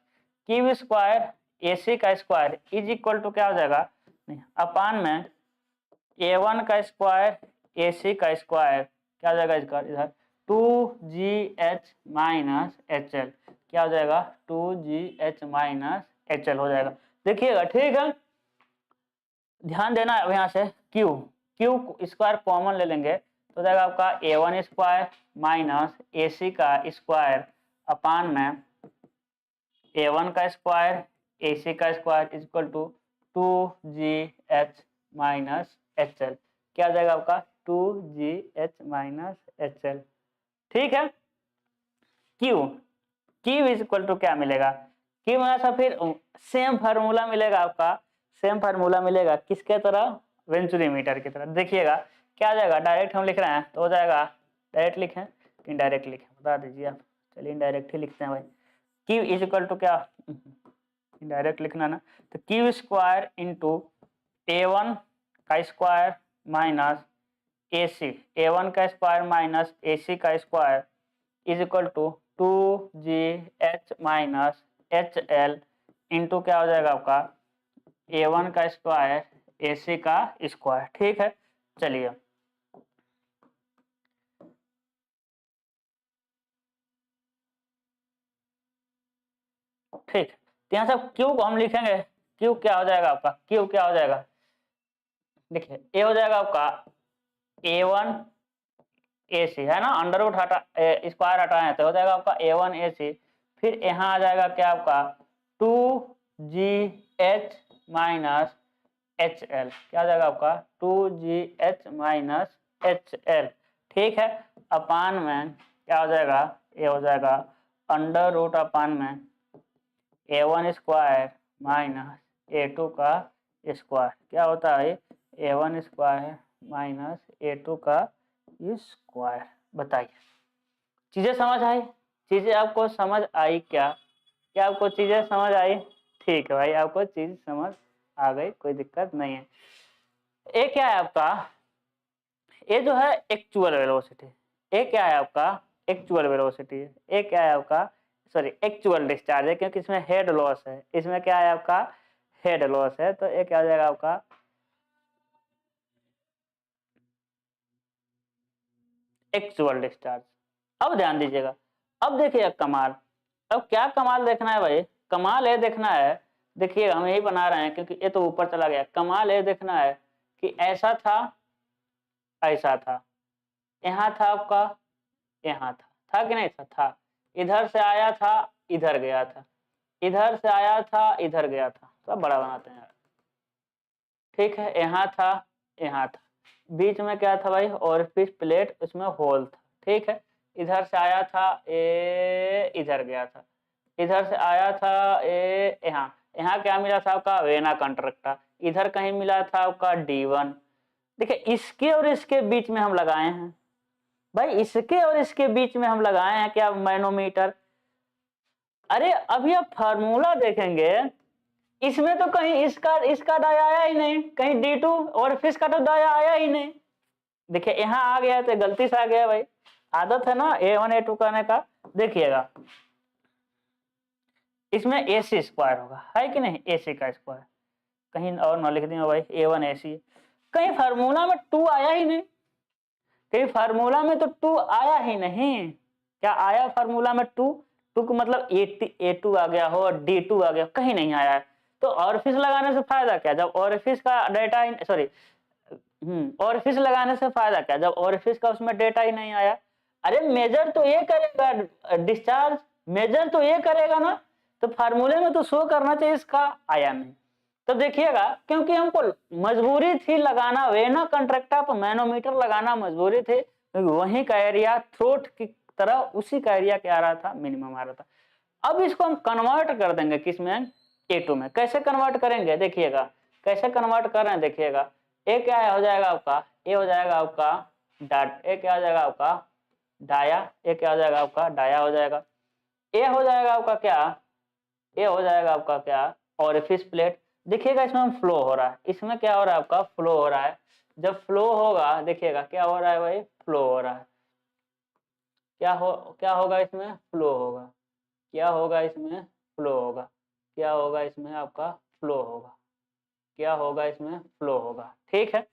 Q square AC का स्क्वायर इज इक्वल टू क्या हो जाएगा, अपान में A1 का स्क्वायर AC का स्क्वायर क्या हो जाएगा इसका इधर 2GH माइनस HL, क्या हो जाएगा 2GH माइनस HL हो जाएगा। देखिएगा, ठीक है, ध्यान देना है। यहाँ से Q स्क्वायर कॉमन ले लेंगे तो हो जाएगा आपका A1 स्क्वायर माइनस AC का स्क्वायर अपान में A1 का स्क्वायर AC का square equal to 2GH minus HL, क्या हो जाएगा आपका 2GH माइनस HL। ठीक है, Q इक्वल टू क्या मिलेगा, Q में ऐसा फिर सेम फार्मूला मिलेगा आपका, सेम फार्मूला मिलेगा किसके तरह, वेंचुरी मीटर की तरह। देखिएगा क्या आ जाएगा, डायरेक्ट हम लिख रहे हैं तो हो जाएगा, डायरेक्ट लिखें इनडायरेक्ट लिखें, बता दीजिए आप, चलिए इनडायरेक्ट ही लिखते हैं भाई। Q इक्वल टू क्या, इनडायरेक्ट लिखना ना, तो Q स्क्वायर इंटू A1 का स्क्वायर माइनस AC, A1 का स्क्वायर माइनस AC का square is equal to 2GH minus HL into क्या हो जाएगा आपका A1 का स्क्वायर AC का स्क्वायर। ठीक है, चलिए ठीक, तो यहाँ से Q को हम लिखेंगे, Q क्या हो जाएगा आपका, Q क्या हो जाएगा, देखिए A हो जाएगा आपका A1 AC है ना, अंडर रूट हटा स्क्वायर हटाए तो हो जाएगा आपका A1 AC। फिर यहाँ आ जाएगा क्या आपका 2GH माइनस HL, क्या आ जाएगा आपका 2GH माइनस HL। ठीक है, अपान में क्या हो जाएगा, ये हो जाएगा अंडर रूट अपान में A1 स्क्वायर माइनस A2 का स्क्वायर, क्या होता है A1 स्क्वायर माइनस A2 का स्क्वायर। बताइए चीजें समझ आई, चीजें आपको समझ आई क्या, क्या आपको चीजें समझ आई? ठीक है भाई, आपको चीज समझ आ गई, कोई दिक्कत नहीं है। ये क्या है आपका, ये जो है एक्चुअल वेलोसिटी, ये क्या है आपका एक्चुअल वेलोसिटी है, ये क्या है आपका सॉरी एक्चुअल डिस्चार्ज है, क्योंकि इसमें हेड लॉस है, इसमें क्या है आपका हेड लॉस है, तो ये क्या हो जाएगा आपका एक्चुअल डिस्चार्ज। अब ध्यान दीजिएगा, अब देखिए कमाल, अब क्या कमाल देखना है भाई, कमाल ये देखना है, देखिए हम यही बना रहे हैं क्योंकि ये तो ऊपर चला गया, कमाल ये देखना है कि ऐसा था ऐसा था, यहाँ था आपका यहाँ था कि नहीं था, इधर से आया था इधर गया था, इधर से आया था इधर गया था, सब बड़ा बनाते हैं। ठीक है, यहाँ था, बीच में क्या था भाई ओरिफिस प्लेट, उसमें होल था। ठीक है, इधर से आया था इधर गया था, इधर से आया था यहाँ, यहाँ क्या मिला था आपका वेना कंट्रक्टा, इधर कहीं मिला था आपका D1। देखिए इसके और इसके बीच में हम लगाए हैं भाई, इसके और इसके बीच में हम लगाए हैं क्या मैनोमीटर। अरे अभी आप फार्मूला देखेंगे, इसमें तो कहीं इसका डाया आया ही नहीं, कहीं D2 और फिश का तो डाया आया ही नहीं। देखिए यहाँ आ गया तो गलती से आ गया भाई, आदत है ना A1 A2 करने का। देखिएगा इसमें AC स्क्वायर होगा, है कि नहीं, AC का स्क्वायर, कहीं और ना लिख दिया भाई A1 AC, कहीं फार्मूला में 2 आया ही नहीं, कहीं फार्मूला में तो 2 आया ही नहीं। क्या आया फार्मूला में 2 का मतलब A2 आ गया हो और D2 आ गया, कहीं नहीं आया है। तो ऑरिफिस लगाने से फायदा क्या, जब ऑरिफिस का डेटा सॉरी ऑरिफिस लगाने से फायदा क्या, जब ऑरिफिस का उसमें डेटा ही नहीं आया। अरे मेजर तो ये करेगा डिस्चार्ज, मेजर तो ये करेगा ना, तो फार्मूले में तो शो करना चाहिए इसका आया नहीं। तो देखिएगा क्योंकि हमको मजबूरी थी लगाना वेना कंट्रक्टा पर मैनोमीटर लगाना मजबूरी थी, क्योंकि वहीं का एरिया थ्रोट की तरह उसी का एरिया क्या आ रहा था मिनिमम आ रहा था। अब इसको हम कन्वर्ट कर देंगे किसमें A2 में, कैसे कन्वर्ट करेंगे देखिएगा, कैसे कन्वर्ट कर रहे हैं देखिएगा। ए क्या हो जाएगा आपका, ए हो जाएगा आपका डाट, ए क्या हो जाएगा आपका डाया, ए क्या हो जाएगा आपका डाया हो जाएगा, ए हो जाएगा आपका क्या, ए हो जाएगा आपका क्या ऑरिफिस प्लेट। देखिएगा इसमें फ्लो हो रहा है, इसमें क्या हो रहा है आपका फ्लो हो रहा है, जब फ्लो होगा देखिएगा क्या हो रहा है भाई फ्लो हो रहा है, क्या होगा इसमें फ्लो होगा, क्या होगा इसमें फ्लो होगा, क्या होगा इसमें आपका फ्लो होगा, क्या होगा इसमें फ्लो होगा। ठीक है,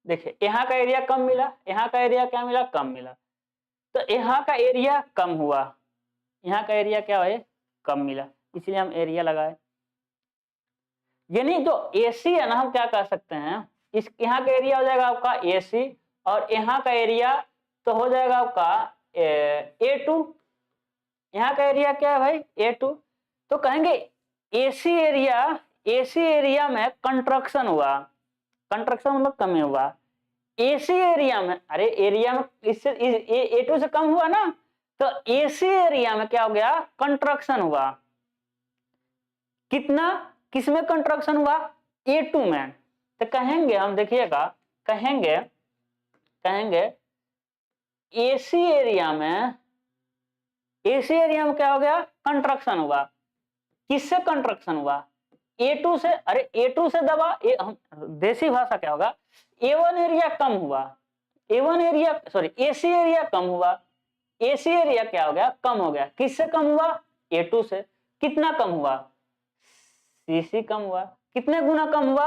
देखिए यहाँ का एरिया कम मिला, यहाँ का एरिया क्या मिला कम मिला, तो यहाँ का एरिया कम हुआ, यहाँ का एरिया क्या है कम मिला, इसलिए हम एरिया लगाए। यानी जो AC है ना, हम क्या कर सकते हैं, इस यहाँ का एरिया हो जाएगा आपका AC और यहाँ का एरिया तो हो जाएगा आपका A2, यहाँ का एरिया क्या है भाई A2, तो कहेंगे AC एरिया में कंट्रक्शन हुआ, कंट्रक्शन मतलब कमी हुआ, AC एरिया में, अरे एरिया में इससे A2 से कम हुआ ना, तो AC एरिया में क्या हो गया कंट्रक्शन हुआ, कितना किसमें कंट्रक्शन हुआ A2 में। तो कहेंगे हम देखिएगा, कहेंगे AC एरिया में क्या हो गया कंट्रक्शन हुआ, किससे कंट्रक्शन हुआ A2 से, अरे A2 से दबा हम देसी भाषा क्या होगा A1 एरिया कम हुआ, A1 area sorry AC area कम हुआ, AC एरिया क्या हो गया कम हो गया, किससे कम हुआ A2 से, कितना कम हुआ CC कम हुआ, कितने गुना कम हुआ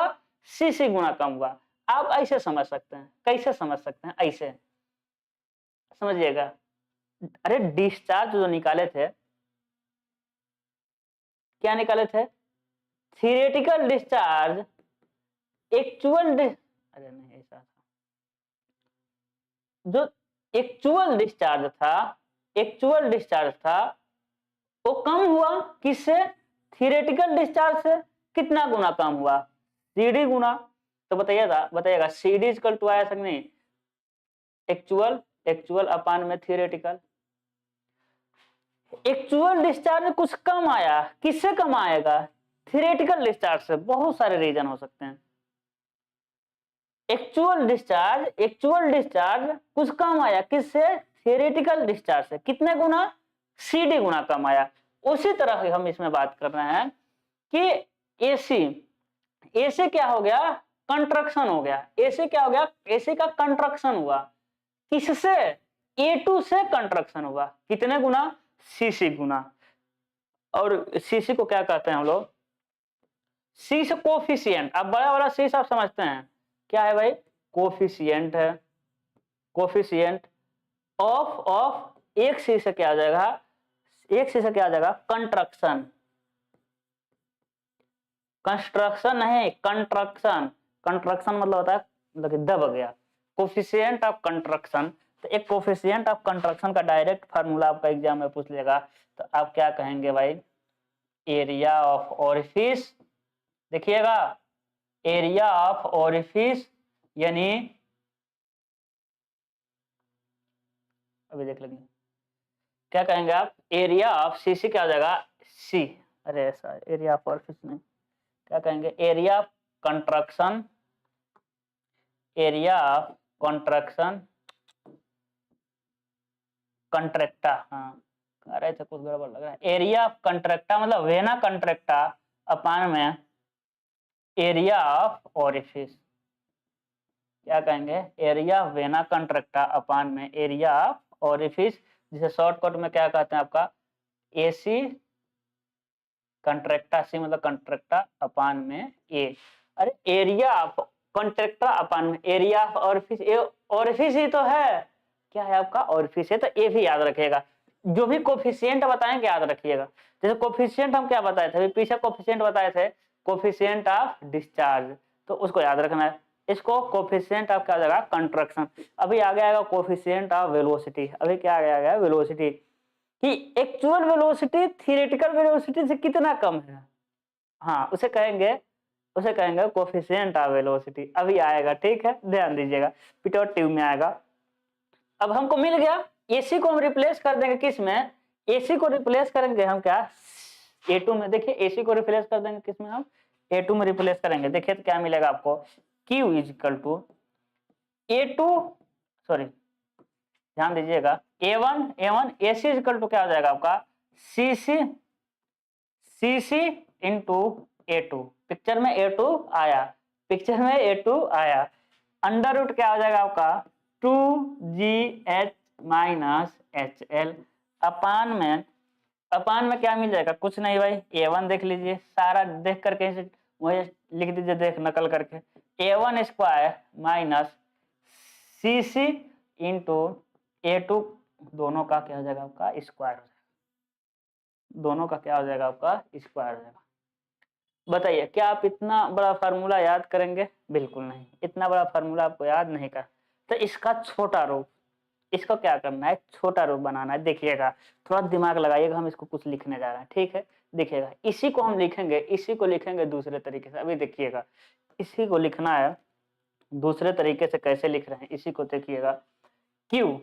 CC गुना कम हुआ। आप ऐसे समझ सकते हैं, कैसे समझ सकते हैं, ऐसे समझिएगा। अरे डिस्चार्ज जो निकाले थे, क्या निकाले थे थियोरेटिकल डिस्चार्ज, एक्चुअल अरे नहीं ऐसा था, जो एक्चुअल डिस्चार्ज था वो कम हुआ किससे, थियोरेटिकल डिस्चार्ज से। कितना गुना कम हुआ, CD गुना। तो बताइएगा CD इक्वल टू आया सक नहीं, एक्चुअल अपान में थियोरेटिकल। एक्चुअल डिस्चार्ज कुछ कम आया, किससे कम आएगा, थियोरेटिकल डिस्चार्ज से। बहुत सारे रीजन हो सकते हैं। एक्चुअल डिस्चार्ज कुछ कम आया, किससे, थियोरेटिकल डिस्चार्ज से। कितने गुना, CD गुना कम आया। उसी तरह हम इसमें बात कर रहे हैं कि AC क्या हो गया, कंट्रक्शन हो गया। AC क्या हो गया, AC का कंट्रक्शन हुआ। किससे, A2 से कंट्रक्शन हुआ। कितने गुना, CC गुना। और CC को क्या कहते हैं हम लोग, C से कोफिशिएंट। अब बड़ा वाला C आप समझते हैं क्या है भाई, कोफिशिएंट है। कोफिशिएंट ऑफ एक C से क्या आ जाएगा, एक C से क्या आ जाएगा, कंस्ट्रक्शन नहीं, कंस्ट्रक्शन मतलब होता है दब गया। कोफिशिएंट ऑफ कंस्ट्रक्शन, तो एक कोफिशिएंट ऑफ कंस्ट्रक्शन का डायरेक्ट फार्मूला आपका एग्जाम में पूछ लेगा। तो आप क्या कहेंगे भाई, एरिया ऑफ ओरिफिस। देखिएगा, एरिया ऑफ ओरिफिस यानी, अभी देख लेंगे क्या कहेंगे आप, एरिया ऑफ CC क्या हो जाएगा, C, अरे ऐसा एरिया ऑफ ओरिफिस नहीं, क्या कहेंगे, area of construction, area of construction contracta, हाँ कह रहे थे कुछ गड़बड़ लग रहा है। एरिया ऑफ कंट्रैक्टा मतलब वेना कंट्रैक्टा अपान में एरिया ऑफ ओरिफिस। क्या कहेंगे, एरिया ऑफ वेना कंट्रैक्टा अपान में एरिया ऑफ ओरिफिस, जिसे शॉर्टकट में क्या कहते हैं आपका, AC कंट्रैक्टा, C मतलब कंट्रैक्टा अपान में A। अरे एरिया ऑफ कंट्रैक्टा अपान में एरिया ऑफ ओरिफिस, ओरिफिस ही तो है, क्या है आपका, ओरिफिस है। तो A भी याद रखिएगा। जो भी कोफिशिएंट बताएंगे याद रखिएगा। जैसे कोफिशिएंट हम क्या बताए थे, पीछे कोफिशिएंट बताए थे, कोफिशिएंट ऑफ डिस्चार्ज, तो उसको याद रखना है। इसको कोफिशिएंट ऑफ क्या जाएगा, कंट्रक्शन। अभी आगे आएगा कोफिशिएंट ऑफ वेलोसिटी। अभी क्या आ गया, वेलोसिटी, कि एक्चुअल वेलोसिटी थियोरेटिकल वेलोसिटी से कितना कम है, हाँ उसे कहेंगे कोफिशिएंट ऑफ वेलोसिटी। अभी आएगा, ठीक है, ध्यान दीजिएगा, पिटोटिव में आएगा। अब हमको मिल गया, AC को हम रिप्लेस कर देंगे किस में, AC को रिप्लेस करेंगे हम क्या, A2 में। देखिए AC को रिप्लेस कर देंगे किस में, हम A2 में रिप्लेस करेंगे। देखिए तो क्या मिलेगा आपको, Q is equal to A2, sorry ध्यान दीजिएगा, A1 AC इजिकल टू क्या हो जाएगा आपका, CC इंटू A2। पिक्चर में A2 आया, अंडर रूट क्या हो जाएगा आपका, 2GH माइनस HL अपान में क्या मिल जाएगा, कुछ नहीं भाई, A1 देख लीजिए, सारा देख करके वही लिख दीजिए, देख नकल करके, A1 square minus CC into A2, दोनों का क्या हो जाएगा आपका, स्क्वायर हो जाएगा। दोनों का क्या हो जाएगा आपका, स्क्वायर हो जाएगा। बताइए क्या आप इतना बड़ा फार्मूला याद करेंगे, बिल्कुल नहीं, इतना बड़ा फार्मूला आपको याद नहीं कर। तो इसका छोटा रूप, इसको क्या करना है, छोटा रूप बनाना है। देखिएगा थोड़ा दिमाग लगाइएगा, हम इसको कुछ लिखने जा रहे हैं, ठीक है। देखिएगा इसी को हम लिखेंगे, इसी को लिखेंगे दूसरे तरीके से। अभी देखिएगा इसी को लिखना है दूसरे तरीके से, कैसे लिख रहे हैं इसी को देखिएगा। Q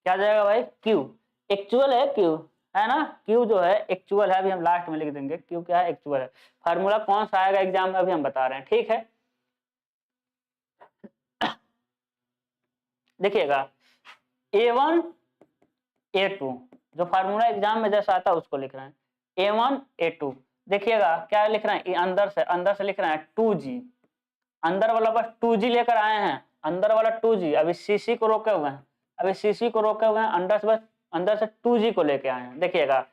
क्या जाएगा भाई, Q एक्चुअल है, Q है ना, Q जो है एक्चुअल है, अभी हम लास्ट में लिख देंगे Q क्या है, एक्चुअल है। फार्मूला कौन सा आएगा एग्जाम में अभी हम बता रहे हैं, ठीक है। देखिएगा A1 A2, जो फार्मूला एग्जाम में जैसा आता है उसको लिख रहे हैं, A1 A2। देखिएगा क्या लिख रहे हैं, अंदर से लिख रहे हैं 2G, अंदर वाला बस 2G लेकर आए हैं, अंदर वाला 2G, अभी CC को रोके हुए हैं, अंदर से 2G को लेके आए हैं। देखिएगा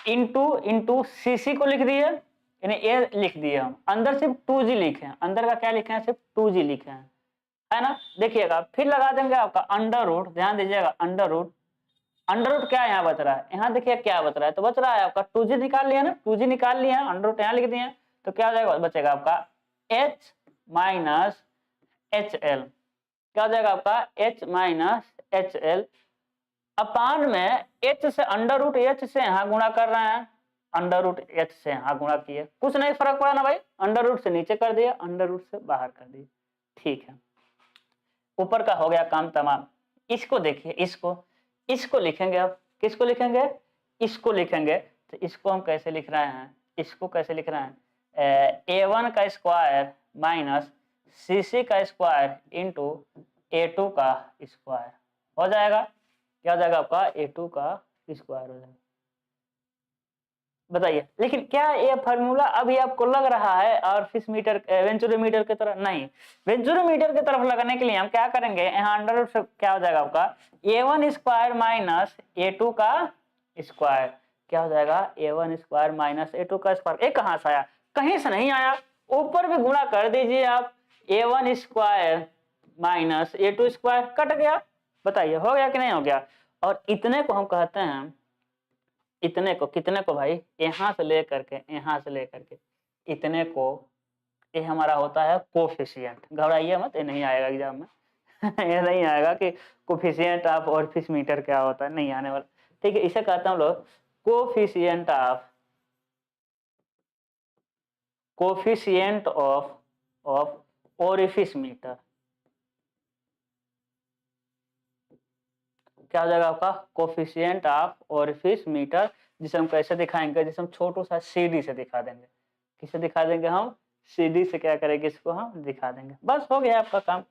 इंटू CC को लिख दिए, यानी A लिख दिए, हम अंदर सिर्फ 2G लिखे हैं, अंदर का क्या लिखे हैं, सिर्फ 2G लिखे हैं, है ना। देखिएगा फिर लगा देंगे आपका अंडर रूट, ध्यान दीजिएगा अंडर रूट क्या यहाँ बच रहा है, यहाँ देखिए क्या बच रहा है, तो बच रहा है आपका 2G निकाल लिया ना, 2G निकाल लिया, अंडर रूट यहाँ लिख दिए, तो क्या हो जाएगा, बचेगा आपका H माइनस HL। क्या हो जाएगा आपका H माइनस HL अपान में H से अंडर रूट H से यहाँ गुणा कर रहे हैं, अंडर रूट H से यहाँ गुणा किए, कुछ नहीं फर्क पड़ा ना भाई, अंडर रूट से नीचे कर दिया, अंडर रूट से बाहर कर दिया। ठीक है, ऊपर का हो गया काम तमाम। इसको देखिए, इसको लिखेंगे अब, किसको लिखेंगे, इसको लिखेंगे। तो इसको हम कैसे लिख रहे हैं, इसको कैसे लिख रहे हैं, A1 का स्क्वायर माइनस CC का स्क्वायर इंटू A2 का स्क्वायर हो जाएगा। क्या हो जाएगा आपका A2 का स्क्वायर हो जाएगा। बताइए, लेकिन क्या ये फार्मूला अभी आपको लग रहा है और फिश मीटर वेंचुरोमीटर की तरह? नहीं, वेंचुरोमीटर की तरफ लगने के लिए हम क्या करेंगे, यहाँ अंडर रूट से क्या हो जाएगा आपका A1 स्क्वायर माइनस A2 का स्क्वायर। क्या हो जाएगा A1 स्क्वायर माइनस A2 का स्क्वायर। ये कहाँ से आया, कहीं से नहीं आया, ऊपर भी गुणा कर दीजिए आप, A1 square minus A2 square cut गया। बताइए हो गया कि नहीं हो गया। और इतने को हम कहते हैं, इतने को, कितने को भाई, यहाँ से लेकर के यहाँ से लेकर के इतने को, ये हमारा होता है कोफिशिएंट। घबराइए मत, ये नहीं आएगा एग्जाम में ये नहीं आएगा कि कोफिशिएंट ऑफ ओरिफिस मीटर क्या होता है, नहीं आने वाला। ठीक है, इसे कहते हैं हम लोग कोफिशिएंट ऑफ ओरिफिस मीटर। क्या हो जाएगा आपका कोफिशिएंट ऑफ ओरिफिस मीटर, जिसे हम कैसे दिखाएंगे, जिसे हम छोटू सा CD से दिखा देंगे। किसे दिखा देंगे हम, CD से क्या करेंगे, इसको हम दिखा देंगे। बस हो गया आपका काम।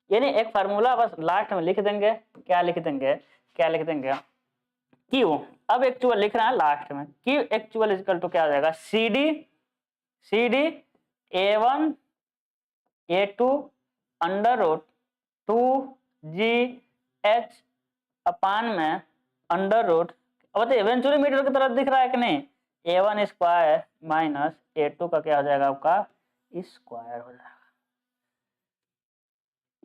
यानी एक फार्मूला बस लास्ट में लिख देंगे, क्या लिख देंगे, क्या लिख देंगे, Q। अब एक्चुअल लिख रहा है लास्ट में, Q एक्चुअल इक्वल टू क्या हो जाएगा, CD A1 A2 under root 2GH अपान में अंडर रूट, अब बताइए वेंचुरोमीटर की तरफ दिख रहा है कि नहीं, A1 स्क्वायर माइनस A2 का क्या हो जाएगा आपका स्क्वायर हो जाएगा।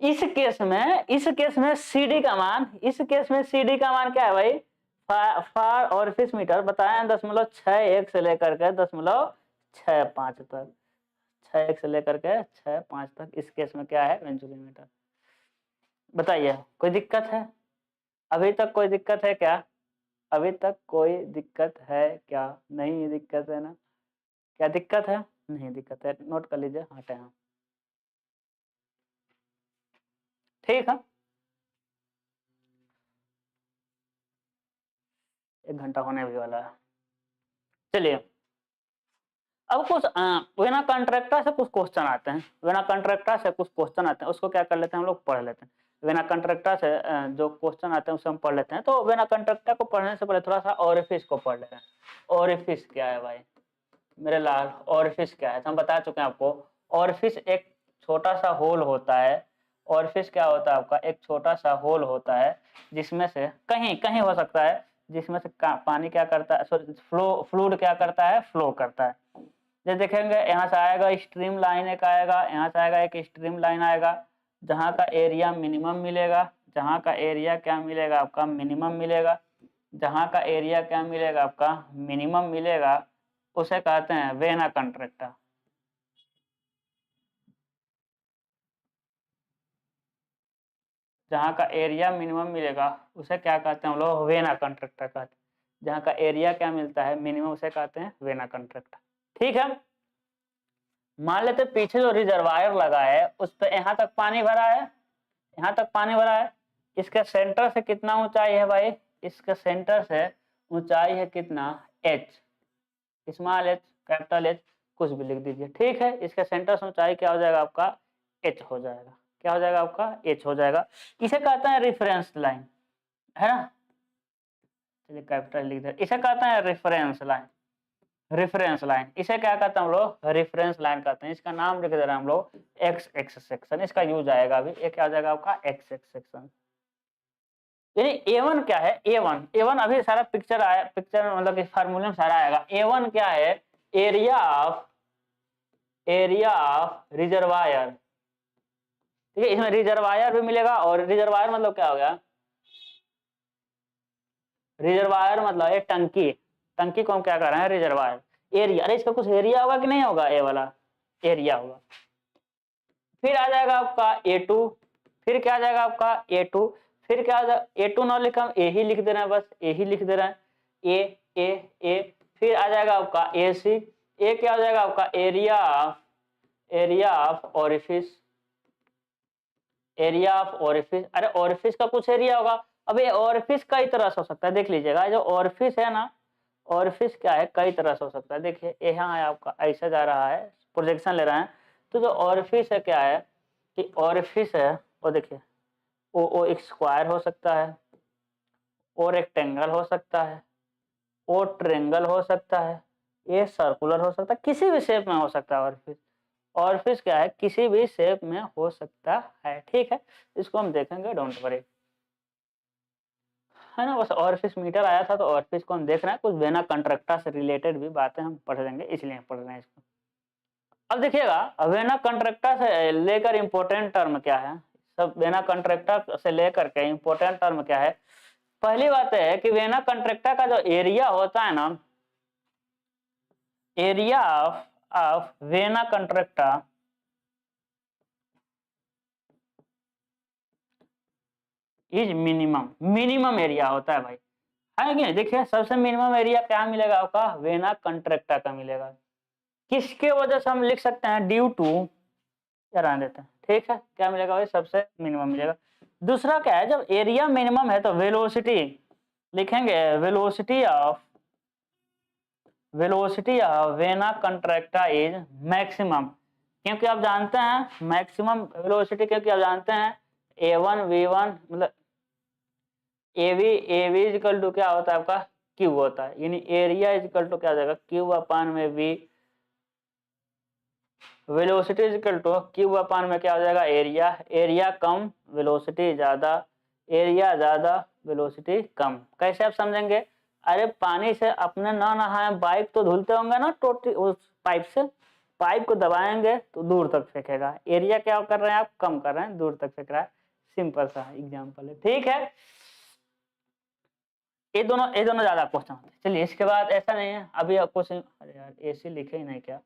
इस केस में CD का मान, इस केस में CD का मान क्या है भाई, फार ओरिफिस मीटर बताया 0.61 से लेकर के 0.65 तक, 6 से लेकर के 6.5 तक। इस केस में क्या है वेंचुरोमीटर। बताइए कोई दिक्कत है, अभी तक कोई दिक्कत है क्या, अभी तक कोई दिक्कत है क्या, नहीं दिक्कत है ना, क्या दिक्कत है, नहीं दिक्कत है, नोट कर लीजिए, हटे हम। ठीक है, 1 घंटा होने भी वाला है। चलिए अब कुछ बिना कॉन्ट्रैक्टर से कुछ क्वेश्चन आते हैं, बिना कॉन्ट्रैक्टर से कुछ क्वेश्चन आते हैं, उसको क्या कर लेते हैं हम लोग, पढ़ लेते हैं। बिना कॉन्ट्रैक्टर से जो क्वेश्चन आते हैं उसे हम पढ़ लेते हैं। तो बिना कॉन्ट्रैक्टर को पढ़ने से पहले थोड़ा सा ओरिफिस को पढ़ लेते हैं। ओरिफिस क्या है भाई मेरे लाल, ओरिफिस क्या है, तो हम बता चुके हैं आपको। ओरिफिस एक छोटा सा होल होता है, ओरिफिस क्या होता है आपका, एक छोटा सा होल होता है जिसमें से कहीं कहीं हो सकता है, जिसमें से पानी क्या करता है, सॉरी फ्लूइड क्या करता है, फ्लो करता है। जैसे देखेंगे यहाँ से आएगा स्ट्रीम लाइन एक आएगा, यहाँ से आएगा एक स्ट्रीम लाइन आएगा, जहाँ का एरिया मिनिमम मिलेगा, जहाँ का एरिया क्या मिलेगा आपका मिनिमम मिलेगा, जहाँ का एरिया क्या मिलेगा आपका मिनिमम मिलेगा, उसे कहते हैं वेना कॉन्ट्रैक्टा। जहाँ का एरिया मिनिमम मिलेगा उसे क्या कहते हैं हम लोग, वेना कॉन्ट्रैक्टा कहते हैं। जहाँ का एरिया क्या मिलता है मिनिमम, उसे कहते हैं वेना कॉन्ट्रैक्टा। ठीक है, मान लेते पीछे जो रिजर्वायर लगा है उस पर यहाँ तक पानी भरा है, यहाँ तक पानी भरा है, इसके सेंटर से कितना ऊंचाई है भाई, इसके सेंटर से ऊंचाई है कितना h, small h capital H कुछ भी लिख दीजिए। ठीक है, इसके सेंटर से ऊंचाई क्या हो जाएगा आपका h हो जाएगा, क्या हो जाएगा आपका h हो जाएगा। इसे कहते हैं रेफरेंस लाइन, है ना, चलिए कैपिटल लिख दे, इसे कहते हैं रेफरेंस लाइन, रेफरेंस लाइन, इसे क्या कहते हैं हम लोग, रेफरेंस लाइन कहते हैं। इसका नाम लिख दे रहे हैं हम लोग एक्स एक्स सेक्शन, इसका यूज आएगा अभी, ये क्या हो जाएगा आपका एक्स एक्स सेक्शन। यानी A1 क्या है, A1 अभी सारा पिक्चर आया, पिक्चर मतलब इस फार्मूले में सारा आएगा। A1 क्या है, एरिया ऑफ रिजर्वायर। ठीक है, इसमें रिजर्वायर भी मिलेगा, और रिजर्वायर मतलब क्या हो गया, रिजर्वायर मतलब ये टंकी, टंकी को हम क्या कर रहे हैं रिजर्वायर। एरिया, अरे इसका कुछ एरिया होगा कि नहीं होगा, ए वाला एरिया होगा। फिर आ जाएगा आपका A2, फिर क्या आ जाएगा आपका A2, फिर क्या आ जाएगा A2 ना लिखा, हम ए ही लिख दे रहे हैं, बस ए ही लिख दे रहे हैं, ए। फिर आ जाएगा आपका AC, ए क्या हो जाएगा आपका area of orifice, area of orifice. अरे ओरिफिस का कुछ एरिया होगा। अब ये ओरिफिस कई तरह से हो सकता है, देख लीजिएगा जो ओरिफिस है ना, ओरिफिस क्या है, कई तरह से हो सकता है। देखिए यहाँ है आपका ऐसा जा रहा है, प्रोजेक्शन ले रहे हैं, तो जो ओरिफिस है क्या है कि ओरिफिस है वो देखिए वो एक स्क्वायर हो सकता है, और रेक्टेंगल हो सकता है, और ट्रेंगल हो सकता है, ये सर्कुलर हो सकता है, किसी भी शेप में हो सकता है ओरिफिस। ओरिफिस क्या है, किसी भी शेप में हो सकता है, ठीक है, इसको हम देखेंगे, डोंट वरी, है ना। बस ओरिफिस मीटर आया था तो ओरिफिस को हम देख रहे हैं, कुछ वेना कंट्रक्टा से रिलेटेड भी बातें हम पढ़ लेंगे, इसलिए पढ़ रहे हैं इसको। अब देखिएगा वेना कंट्रक्टा से लेकर इंपॉर्टेंट टर्म क्या है, सब वेना कंट्रक्टा से लेकर के इंपॉर्टेंट टर्म क्या है। पहली बात है कि वेना कंट्रक्टा का जो एरिया होता है ना, area of vena contracta is minimum area होता है भाई, है कि नहीं। देखिए सबसे मिनिमम एरिया क्या मिलेगा आपका, वेना कंट्रक्टा का मिलेगा। किसके वजह से हम लिख सकते हैं, ड्यू टू, क्या रहने देते हैं, ठीक है, क्या मिलेगा भाई, सबसे मिनिमम मिलेगा। दूसरा क्या है, जब एरिया मिनिमम है तो वेलोसिटी लिखेंगे, velocity of vena contracta is maximum, क्योंकि आप जानते हैं मैक्सिमम वेलोसिटी, क्योंकि आप जानते हैं A1 V1 मतलब एवी इक्वल टू क्या होता है आपका, क्यू होता है, यानी एरिया इक्वल टू क्या हो जाएगा, क्यू अपान में V, velocity equal to Q upon में क्या हो जाएगा, एरिया कम वेलोसिटी ज्यादा, एरिया ज्यादा वेलोसिटी कम। कैसे आप समझेंगे, अरे पानी से अपने ना नहाए बाइक तो धुलते होंगे ना, टोटी उस पाइप से, पाइप को दबाएंगे तो दूर तक फेंकेगा, एरिया क्या कर रहे हैं आप, कम कर रहे हैं, दूर तक फेंक रहा है, सिंपल सा एग्जाम्पल है, ठीक है। ये दोनों ज्यादा क्वेश्चन होते हैं। चलिए इसके बाद ऐसा नहीं है अभी क्वेश्चन, अरे यार AC लिखे ही नहीं क्या,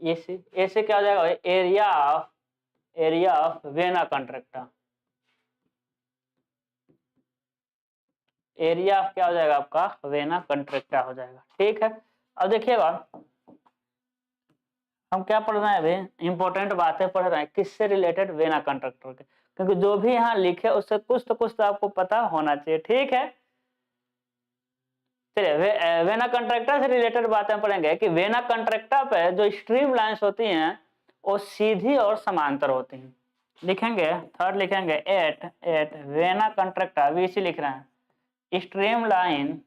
AC क्या हो जाएगा, area of vena contracta, area of क्या हो जाएगा आपका, वेना कंट्रक्टा हो जाएगा, ठीक है। अब देखिएगा हम क्या पढ़ रहे हैं, अभी इंपॉर्टेंट बातें पढ़ रहे हैं, किससे रिलेटेड, वेना कंट्रक्टर के, क्योंकि जो भी यहाँ लिखे उससे कुछ तो आपको पता होना चाहिए, ठीक है। चलिए वेना कंट्रक्टा से रिलेटेड बातें पढ़ेंगे कि वेना कंट्रक्टा पे जो स्ट्रीम लाइंस होती हैं वो सीधी और समांतर होती हैं। लिखेंगे थर्ड, लिखेंगे एट वेना कंट्रक्टा, VC लिख रहे हैं, stream line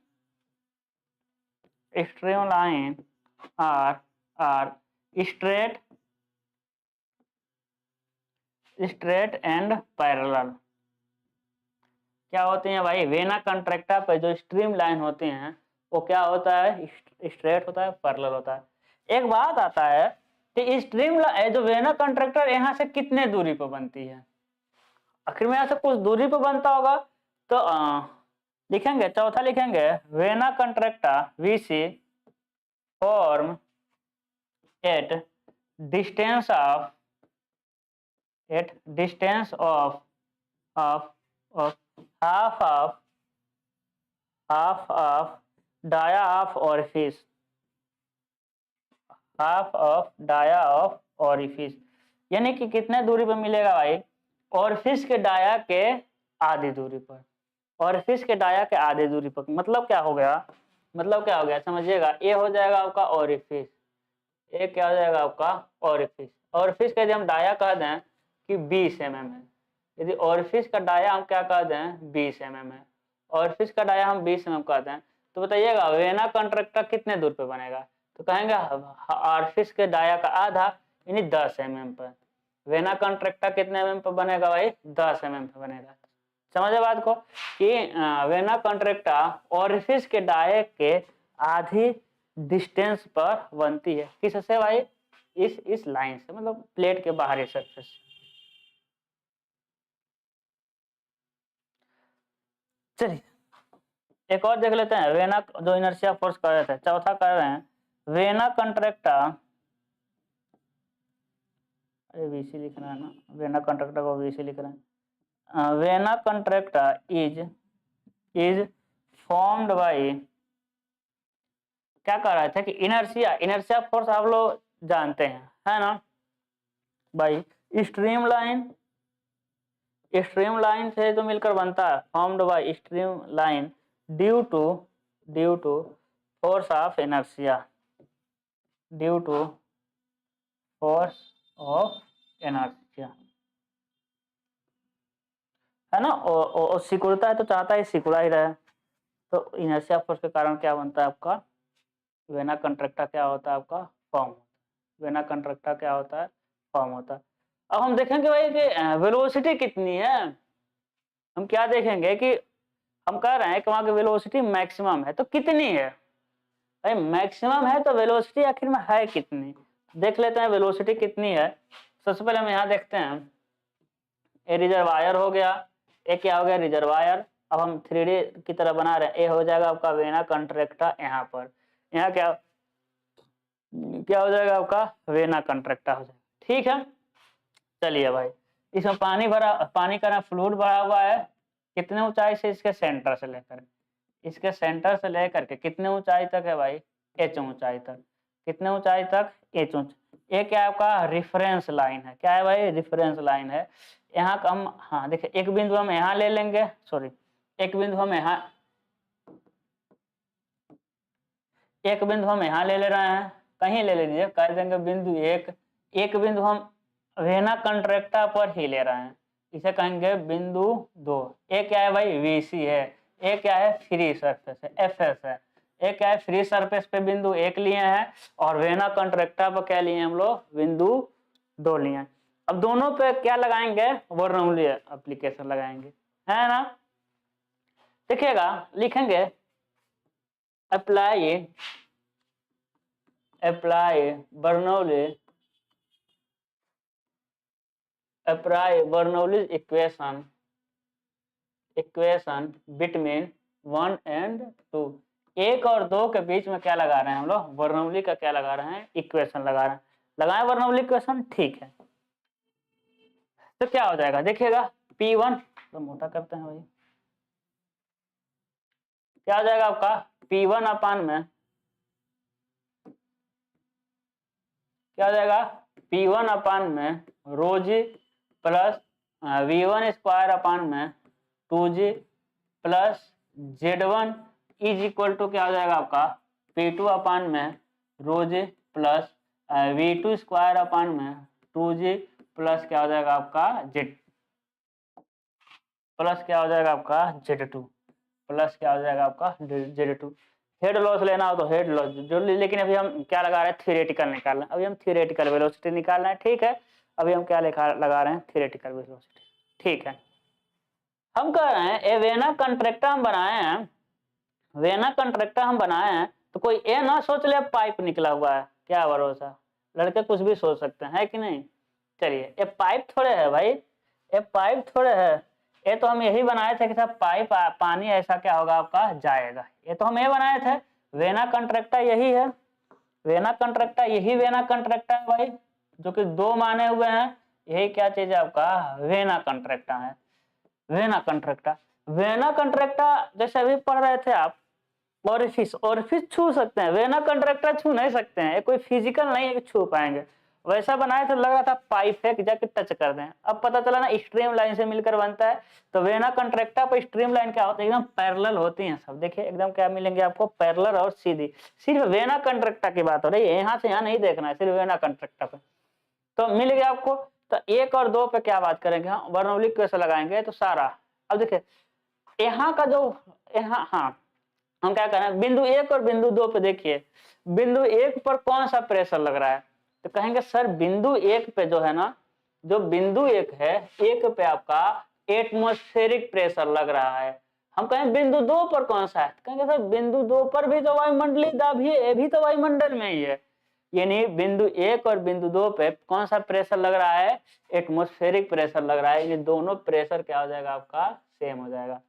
are straight and parallel. क्या होती हैं भाई, वेना कंट्रक्टा पे जो स्ट्रीम लाइन होती हैं वो क्या होता है, स्ट्रेट होता है, पैरेलल होता है। एक बात आता है कि स्ट्रीम लाइन जो वेना कंट्रक्टर यहाँ से कितने दूरी पर बनती है, आखिर में यहाँ से कुछ दूरी पर बनता होगा, तो लिखेंगे चौथा, लिखेंगे vena contracta VC form at distance of half of dia of orifice, यानी कि कितने दूरी पर मिलेगा भाई, ओरिफिस के डाया के आधी दूरी पर, ओरिफिस के डाया के आधी दूरी पर, मतलब क्या हो गया, समझिएगा, ये हो जाएगा आपका ओरिफिस, ये क्या हो जाएगा आपका ओरिफिस, ओरिफिस का यदि हम डाया कह दें कि 20 mm है, यदि ओरिफिस का डाया हम क्या कह दें 20 mm है, ओरिफिस का डाया हम 20 mm कहते हैं, तो बताइएगा वेना कंट्रक्टा कितने दूर पे बनेगा, तो कहेंगे ओरिफिस के डाया का आधा यानी 10 mm पर, वेना कंट्रक्टा कितने mm पर बनेगा भाई, 10 mm पर बनेगा। समझे बात को कि वेना कंट्रक्टा ओरिफिस के डाये के आधी डिस्टेंस पर बनती है, किससे भाई, इस लाइन से, मतलब प्लेट के बाहरी सरफेस। चलिए एक और देख लेते हैं, वेना जो इनर्शिया फोर्स कर रहे थे, चौथा कर रहे हैं, वेना कंट्रक्टा अरे VC लिखना है ना, वेना कंट्रैक्टा को VC लिख रहे हैं। वेना कंट्रैक्टा इज फॉर्म्ड बाय, क्या कह रहा था कि इनर्शिया फोर्स आप लोग जानते हैं, है ना, भाई स्ट्रीम लाइन से जो मिलकर बनता है, formed by stream line due to force of inertia, due to force of inertia, है ना। और सिकुड़ता है तो चाहता है सिकुड़ा ही रहे, तो इनर्शिया फोर्स के कारण क्या बनता है आपका, वेना कंट्रैक्टा क्या होता है आपका, फॉर्म, वेना कंट्रैक्टा क्या होता है, फॉर्म होता है। अब हम देखेंगे भाई कि वेलोसिटी कितनी है, हम क्या देखेंगे कि हम कह रहे हैं कि वहां की वेलोसिटी मैक्सिमम है, तो कितनी है भाई, मैक्सिमम है तो वेलोसिटी आखिर में है कितनी, देख लेते हैं वेलोसिटी कितनी है। सबसे पहले हम यहाँ देखते हैं, ए रिजर्वायर हो गया, ए क्या हो गया, रिजर्वायर। अब हम 3D की तरह बना रहे हैं, ए हो जाएगा आपका वेना कंट्रैक्टा, यहाँ पर, यहाँ क्या हो जाएगा आपका, वेना कंट्रैक्टा हो जाएगा, ठीक है। चलिए भाई, इसमें पानी का फ्लूइड भरा हुआ है, कितने ऊंचाई से, इसके सेंटर से लेकर के कितने ऊंचाई तक है भाई, एच ऊंचाई तक, कितने ऊंचाई तक, एच ऊंचाई। ये क्या आपका रेफरेंस लाइन है, क्या है भाई, रेफरेंस लाइन है। यहाँ का हम, हाँ देखिए, एक बिंदु हम यहाँ ले लेंगे, सॉरी, एक बिंदु हम यहाँ ले रहे हैं, कहीं ले लीजिए, कह देंगे बिंदु एक बिंदु हम वेना कंट्रैक्टा पर ही ले रहे हैं, इसे कहेंगे बिंदु 2। एक क्या है भाई, VC है, एक क्या है, फ्री सरफेस है, FS है। एक क्या है, फ्री सरफेस पे बिंदु 1 लिए हैं, और वेना कंट्रैक्टा पर क्या लिए हम लोग, बिंदु 2 लिए हैं। अब दोनों पे क्या लगाएंगे, बर्नौली एप्लीकेशन लगाएंगे, है ना। देखिएगा, लिखेंगे apply Bernoulli equation between 1 and 2, 1 और 2 के बीच में क्या लगा रहे हैं हम लोग, बर्नौली का क्या लगा रहे हैं, इक्वेशन लगा रहे हैं, लगाए बर्नौली इक्वेशन, ठीक है। तो क्या हो जाएगा, देखिएगा P1, तो मोटा करते हैं भाई, क्या हो जाएगा आपका, P1 अपान में क्या हो जाएगा, P1 अपान में ρg plus V1 square upon में 2g plus Z1 is equal to क्या हो जाएगा आपका, P2 अपान में ρg plus V2 square upon में 2g प्लस क्या हो जाएगा आपका Z, प्लस क्या हो जाएगा आपका Z2, प्लस क्या हो जाएगा आपका Z2। हेड लॉस लेना हो तो हेड लॉस जो, लेकिन अभी हम क्या लगा रहे हैं, थियोरेटिकल निकाल रहे हैं, अभी हम थियोरेटिकल वेलोसिटी निकाल रहे हैं, ठीक है। अभी हम क्या लगा रहे हैं, थियोरेटिकल वेलोसिटी, ठीक है। हम कह रहे हैं ए वेना कंट्रैक्टा हम बनाए हैं, वेना कंट्रैक्टा हम बनाए हैं, तो कोई ये ना सोच ले पाइप निकला हुआ है, क्या भरोसा, लड़के कुछ भी सोच सकते हैं, है कि नहीं। चलिए, ये पाइप थोड़े है भाई, ये पाइप थोड़े है, ये तो हम यही बनाए थे कि सब पाइप पानी ऐसा क्या होगा आपका जाएगा, ये तो हम ये बनाए थे। वेना कंट्रैक्टा यही है, वेना कंट्रैक्टा यही वेना कंट्रैक्टा है भाई, जो कि 2 माने हुए हैं, यही क्या चीज है आपका, वेना कंट्रैक्टा है, वेना कंट्रैक्टा। वेना कंट्रैक्टा जैसे अभी पढ़ रहे थे आप, ओरिफिस छू सकते हैं, वेना कंट्रैक्टा छू नहीं सकते हैं, ये कोई फिजिकल नहीं है कि छू पाएंगे। वैसा बनाए तो लग रहा था पाइप है कि जाके टच कर दें, अब पता चला ना स्ट्रीम लाइन से मिलकर बनता है। तो वेना कंट्रैक्टा पर स्ट्रीम लाइन क्या होता है, एकदम पैरेलल होती हैं सब, देखिए एकदम क्या मिलेंगे आपको, पैरेलल और सीधी। सिर्फ वेना कंट्रैक्टा की बात हो रही है, यहाँ से यहाँ नहीं देखना है, सिर्फ वेना कंट्रैक्टा पे तो मिल गया आपको। तो 1 और 2 पे क्या बात करेंगे, हाँ बर्नौली कैसे लगाएंगे, तो सारा, अब देखिए यहाँ का जो, यहाँ, हाँ हम क्या करें, बिंदु 1 और बिंदु 2 पे देखिए, बिंदु 1 पर कौन सा प्रेशर लग रहा है, तो कहेंगे सर बिंदु 1 पे जो है ना, जो बिंदु 1 है, 1 पे आपका एटमॉस्फेरिक प्रेशर लग रहा है। हम कहें बिंदु 2 पर कौन सा है, कहेंगे सर बिंदु 2 पर भी तो वायुमंडलीय दाब ही है, ये भी तो वायुमंडल में ही है। यानी बिंदु 1 और बिंदु 2 पे कौन सा प्रेशर लग रहा है, एटमॉस्फेरिक प्रेशर लग रहा है, ये दोनों प्रेशर क्या हो जाएगा आपका, सेम हो जाएगा।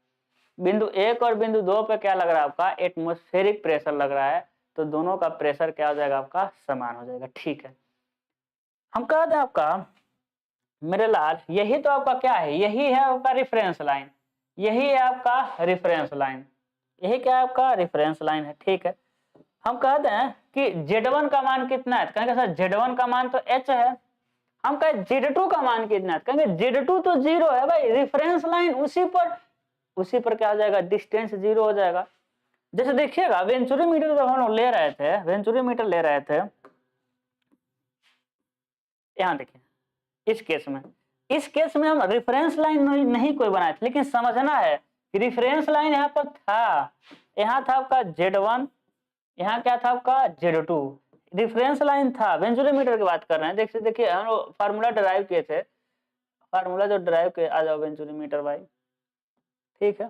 बिंदु 1 और बिंदु 2 पे क्या लग रहा है आपका, एटमॉस्फेरिक प्रेशर लग रहा है, तो दोनों का प्रेशर क्या हो जाएगा आपका, समान हो जाएगा, ठीक है। हम कहते हैं आपका मेरे लाल यही तो आपका क्या है, यही है आपका रेफरेंस लाइन, यही है आपका रेफरेंस लाइन, यही क्या है आपका रेफरेंस लाइन है। ठीक है, हम कहते हैं कि Z1 का मान कितना है, कहेंगे सर Z1 का मान तो h है। हम कहे Z2 का मान कितना है, कहेंगे Z2 तो 0 है भाई, रेफरेंस लाइन उसी पर क्या हो जाएगा, डिस्टेंस 0 हो जाएगा। जैसे देखिएगा वेंचुरी मीटर जब हम लोग ले रहे थे, वेंचुरी मीटर ले रहे थे, यहाँ देखिए इस केस में हम रेफरेंस लाइन नहीं कोई बनाए थे, लेकिन समझना है कि रेफरेंस लाइन यहाँ पर था, यहाँ था आपका Z1, यहाँ क्या था आपका Z2, रेफरेंस लाइन था। वेंचुरीमीटर की बात कर रहे हैं, देखिए हम लोग फार्मूला ड्राइव किए थे, फार्मूला जो ड्राइव किए, आ जाओ वेंचुरीमीटर भाई, ठीक है।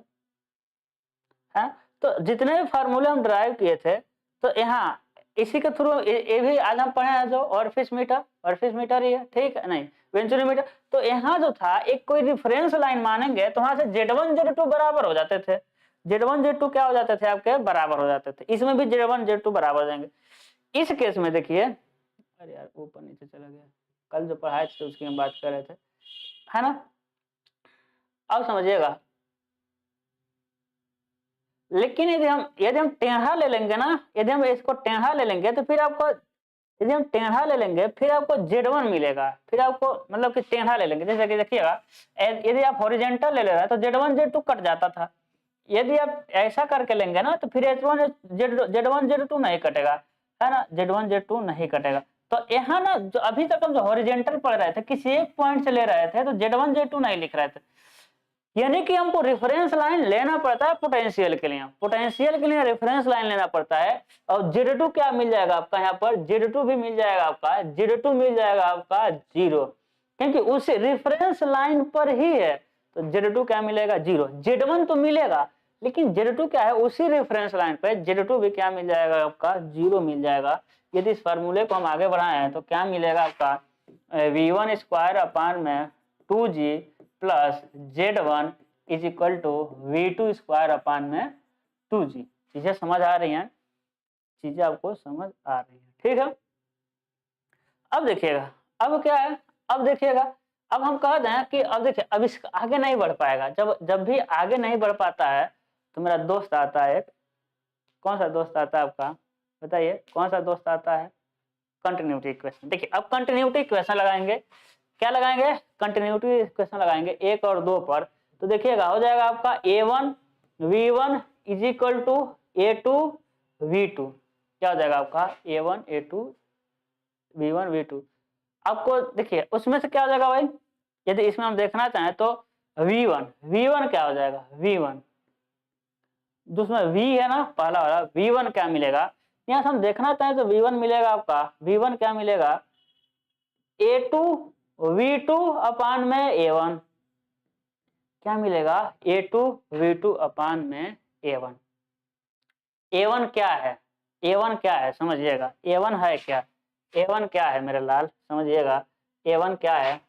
तो जितने भी फार्मूले हम ड्राइव किए थे, तो यहाँ इसी के थ्रू ये भी आज हम पढ़े हैं, जो ऑरिफिस मीटर ही है, ठीक है, नहीं वेंचुरीमीटर। तो यहाँ जो था एक कोई रेफरेंस लाइन मानेंगे तो वहां से Z1 Z2 बराबर हो जाते थे, Z1 Z2 क्या हो जाते थे आपके, बराबर हो जाते थे। इसमें भी Z1 Z2 बराबर हो जाएंगे। इस केस में देखिए, अरे यार ऊपर नीचे चला गया, कल जो पढ़ाए थे उसकी हम बात कर रहे थे, है ना। अब समझिएगा, लेकिन यदि हम टेढ़ा ले लेंगे ना, यदि हम इसको टेढ़ा ले लेंगे तो फिर आपको, यदि हम टेढ़ा ले लेंगे फिर आपको Z1 मिलेगा, फिर आपको मतलब कि टेढ़ा ले लेंगे, जैसे कि देखिएगा यदि आप हॉरिजॉन्टल ले रहे हैं तो Z1 Z2 कट जाता था, यदि आप ऐसा करके लेंगे ना तो फिर Z1 Z2 नहीं कटेगा, है ना, Z1 Z2 नहीं कटेगा। तो यहाँ ना जो अभी तक हम जो हॉरिजॉन्टल पढ़ रहे थे, किसी एक पॉइंट से ले रहे थे, तो Z1 Z2 नहीं लिख रहे थे, यानी कि हमको रेफरेंस लाइन लेना पड़ता है पोटेंशियल के लिए, पोटेंशियल के लिए रेफरेंस लाइन लेना पड़ता है। और Z2 क्या मिल जाएगा आपका, यहाँ पर Z2 भी मिल जाएगा आपका, Z2 मिल जाएगा आपका 0, क्योंकि उस रेफरेंस लाइन पर ही है, तो Z2 क्या मिलेगा 0। Z1 तो मिलेगा, लेकिन Z2 क्या है, उसी रेफरेंस लाइन पे Z2 भी क्या मिल जाएगा आपका 0 मिल जाएगा। यदि इस फार्मूले को हम आगे बढ़ाए हैं तो क्या मिलेगा आपका, V1 स्क्वायर अपान में 2G plus Z1 is equal to V2 square upon में 2G। चीजें समझ आ रही हैं, चीजें आपको समझ आ रही हैं, ठीक है। अब देखिएगा, अब क्या है, अब देखिएगा, अब हम कह दें कि अब देखिए अब इसका आगे नहीं बढ़ पाएगा, जब भी आगे नहीं बढ़ पाता है तो मेरा दोस्त आता है एक, कौन सा दोस्त आता है आपका, बताइए कौन सा दोस्त आता है, कंटिन्यूटी इक्वेशन। देखिए अब कंटिन्यूटी इक्वेशन लगाएंगे, क्या लगाएंगे, कंटिन्यूटी इक्वेशन लगाएंगे 1 और 2 पर। तो देखिएगा हो जाएगा आपका A1 V1 is equal to A2 V2, क्या हो जाएगा आपका A1 A2 V1 V2। आपको देखिए उसमें से क्या हो जाएगा भाई, यदि इसमें हम देखना चाहें तो V1 क्या हो जाएगा, V1 जिसमें V है ना पहला वाला, V1 क्या मिलेगा, यहाँ से हम देखना चाहें तो V1 मिलेगा आपका, V1 क्या मिलेगा A2 V2 अपान में A1, क्या मिलेगा A2 V2 अपान में A1। A1 क्या है, A1 क्या है समझिएगा, A1 है क्या, A1 क्या है मेरे लाल समझिएगा, A1 क्या है,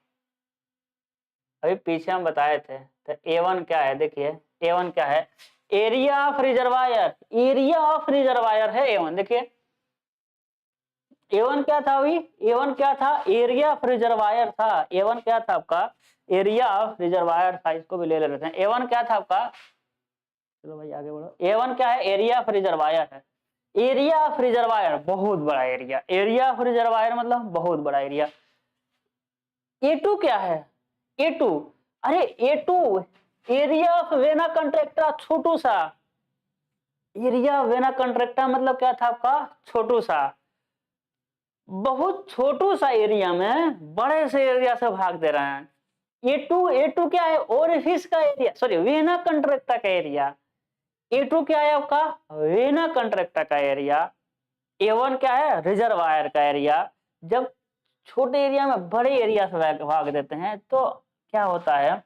अभी पीछे हम बताए थे। तो A1 क्या है, देखिए A1 क्या है, area of reservoir, area of reservoir है A1। देखिए A1 क्या था अभी, A1 क्या था, एरिया ऑफ रिजर्वायर था, A1 क्या था आपका, एरिया ऑफ रिजर्वायर था, इसको भी ले लेते हैं। A1 क्या था आपका, चलो भाई आगे बढ़ो, A1 क्या है, एरिया ऑफ रिजर्वायर है, एरिया ऑफ रिजर्वायर बहुत बड़ा एरिया, एरिया ऑफ रिजर्वायर मतलब बहुत बड़ा एरिया। A2 क्या है, A2, अरे A2 एरिया ऑफ वेना कंट्रैक्टा, छोटू सा एरिया वेना कंट्रैक्टा मतलब क्या था आपका, छोटू सा, बहुत छोटू सा एरिया में बड़े से एरिया से भाग दे रहे हैं। A2 क्या है, ओरिफिस का एरिया, सॉरी वेना कंट्रैक्टा का एरिया। A2 क्या है आपका, वेना कंट्रैक्टा का एरिया। A1 क्या है, रिजर्वायर का एरिया। जब छोटे एरिया में बड़े एरिया से भाग देते हैं तो क्या होता है,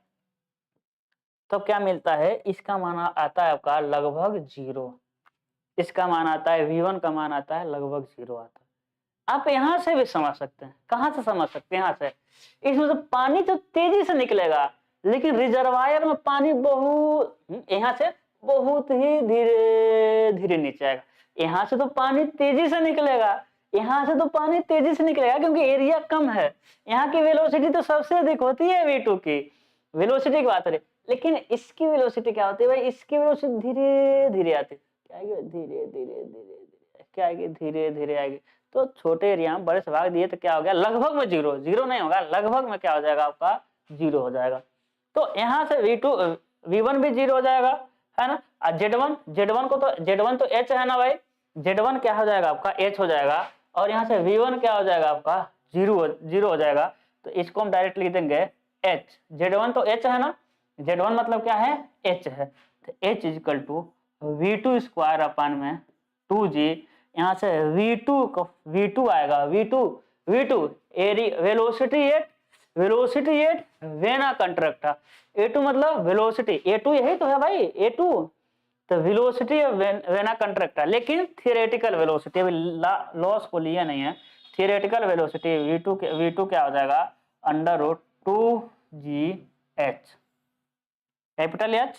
तो क्या मिलता है, इसका मान आता है आपका लगभग 0, इसका मान आता है V1 का मान आता है लगभग 0 आता है। आप यहां से भी समझ सकते हैं, कहां से समझ सकते हैं, यहाँ से, इसमें तो पानी तो तेजी से निकलेगा, लेकिन रिजर्वायर में पानी बहुत, यहाँ से बहुत ही धीरे धीरे नीचे आएगा, यहाँ से तो पानी तेजी से निकलेगा, यहाँ से तो पानी तेजी से निकलेगा क्योंकि एरिया कम है। यहाँ की वेलोसिटी तो सबसे अधिक होती है v2 की, वेलोसिटी की बात करें। लेकिन इसकी वेलोसिटी क्या होती है भाई, इसकी वेलोसिटी धीरे धीरे आती है, क्या आएगी, धीरे धीरे धीरे धीरे क्या आएगी, धीरे धीरे आएगी। तो छोटे एरिया में बड़े से भाग दिए तो क्या हो गया, लगभग में जीरो, जीरो नहीं होगा, लगभग में क्या हो जाएगा आपका, जीरो हो जाएगा। तो यहाँ से v1 भी जीरो हो जाएगा, है ना। Z1 को तो Z1 तो h है ना भाई, Z1 क्या हो जाएगा आपका, h हो जाएगा। और यहाँ से v1 क्या हो जाएगा आपका, जीरो हो जाएगा। तो इसको हम डायरेक्ट लिख देंगे h, Z1 तो h है ना, Z1 मतलब क्या है, h है। तो h equal to v2 square upon में 2g, यहाँ से v2 आएगा, v2 velocity at vena कंट्रैक्टा, A2 मतलब वेलोसिटी, A2 यही तो है भाई, A2 तो वेलोसिटी वेना कंट्रैक्टा। लेकिन थियोरेटिकल वेलोसिटी, अभी लॉस को लिया नहीं है, थियोरेटिकल वेलोसिटी v2 क्या हो जाएगा, under root 2gh, capital H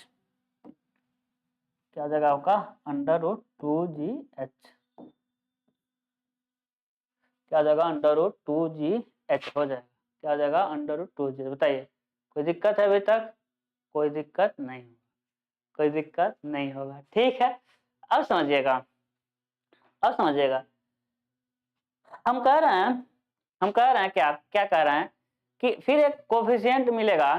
क्या हो जाएगा आपका, अंडर रूट 2gh, क्या हो जाएगा, अंडर रूट 2gh हो जाएगा, क्या हो जाएगा, अंडर रूट 2g। बताइए कोई दिक्कत है अभी तक, कोई दिक्कत नहीं, कोई दिक्कत नहीं होगा, ठीक है। अब समझिएगा, अब समझिएगा, हम कह रहे हैं क्या कह रहे हैं कि फिर एक कोफिशिएंट मिलेगा,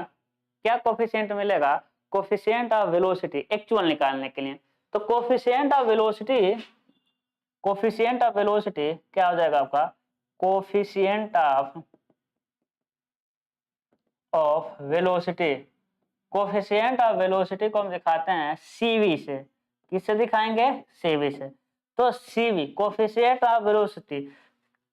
क्या कोफिशिएंट मिलेगा, कोफिशिएंट ऑफ वेलोसिटी एक्चुअल निकालने के लिए। तो कोफिशिएंट ऑफ वेलोसिटी क्या हो जाएगा आपका, coefficient of velocity, coefficient of velocity को हम दिखाते हैं CV से, किससे दिखाएंगे, CV से। तो CV कोफिशिएंट ऑफ वेलोसिटी,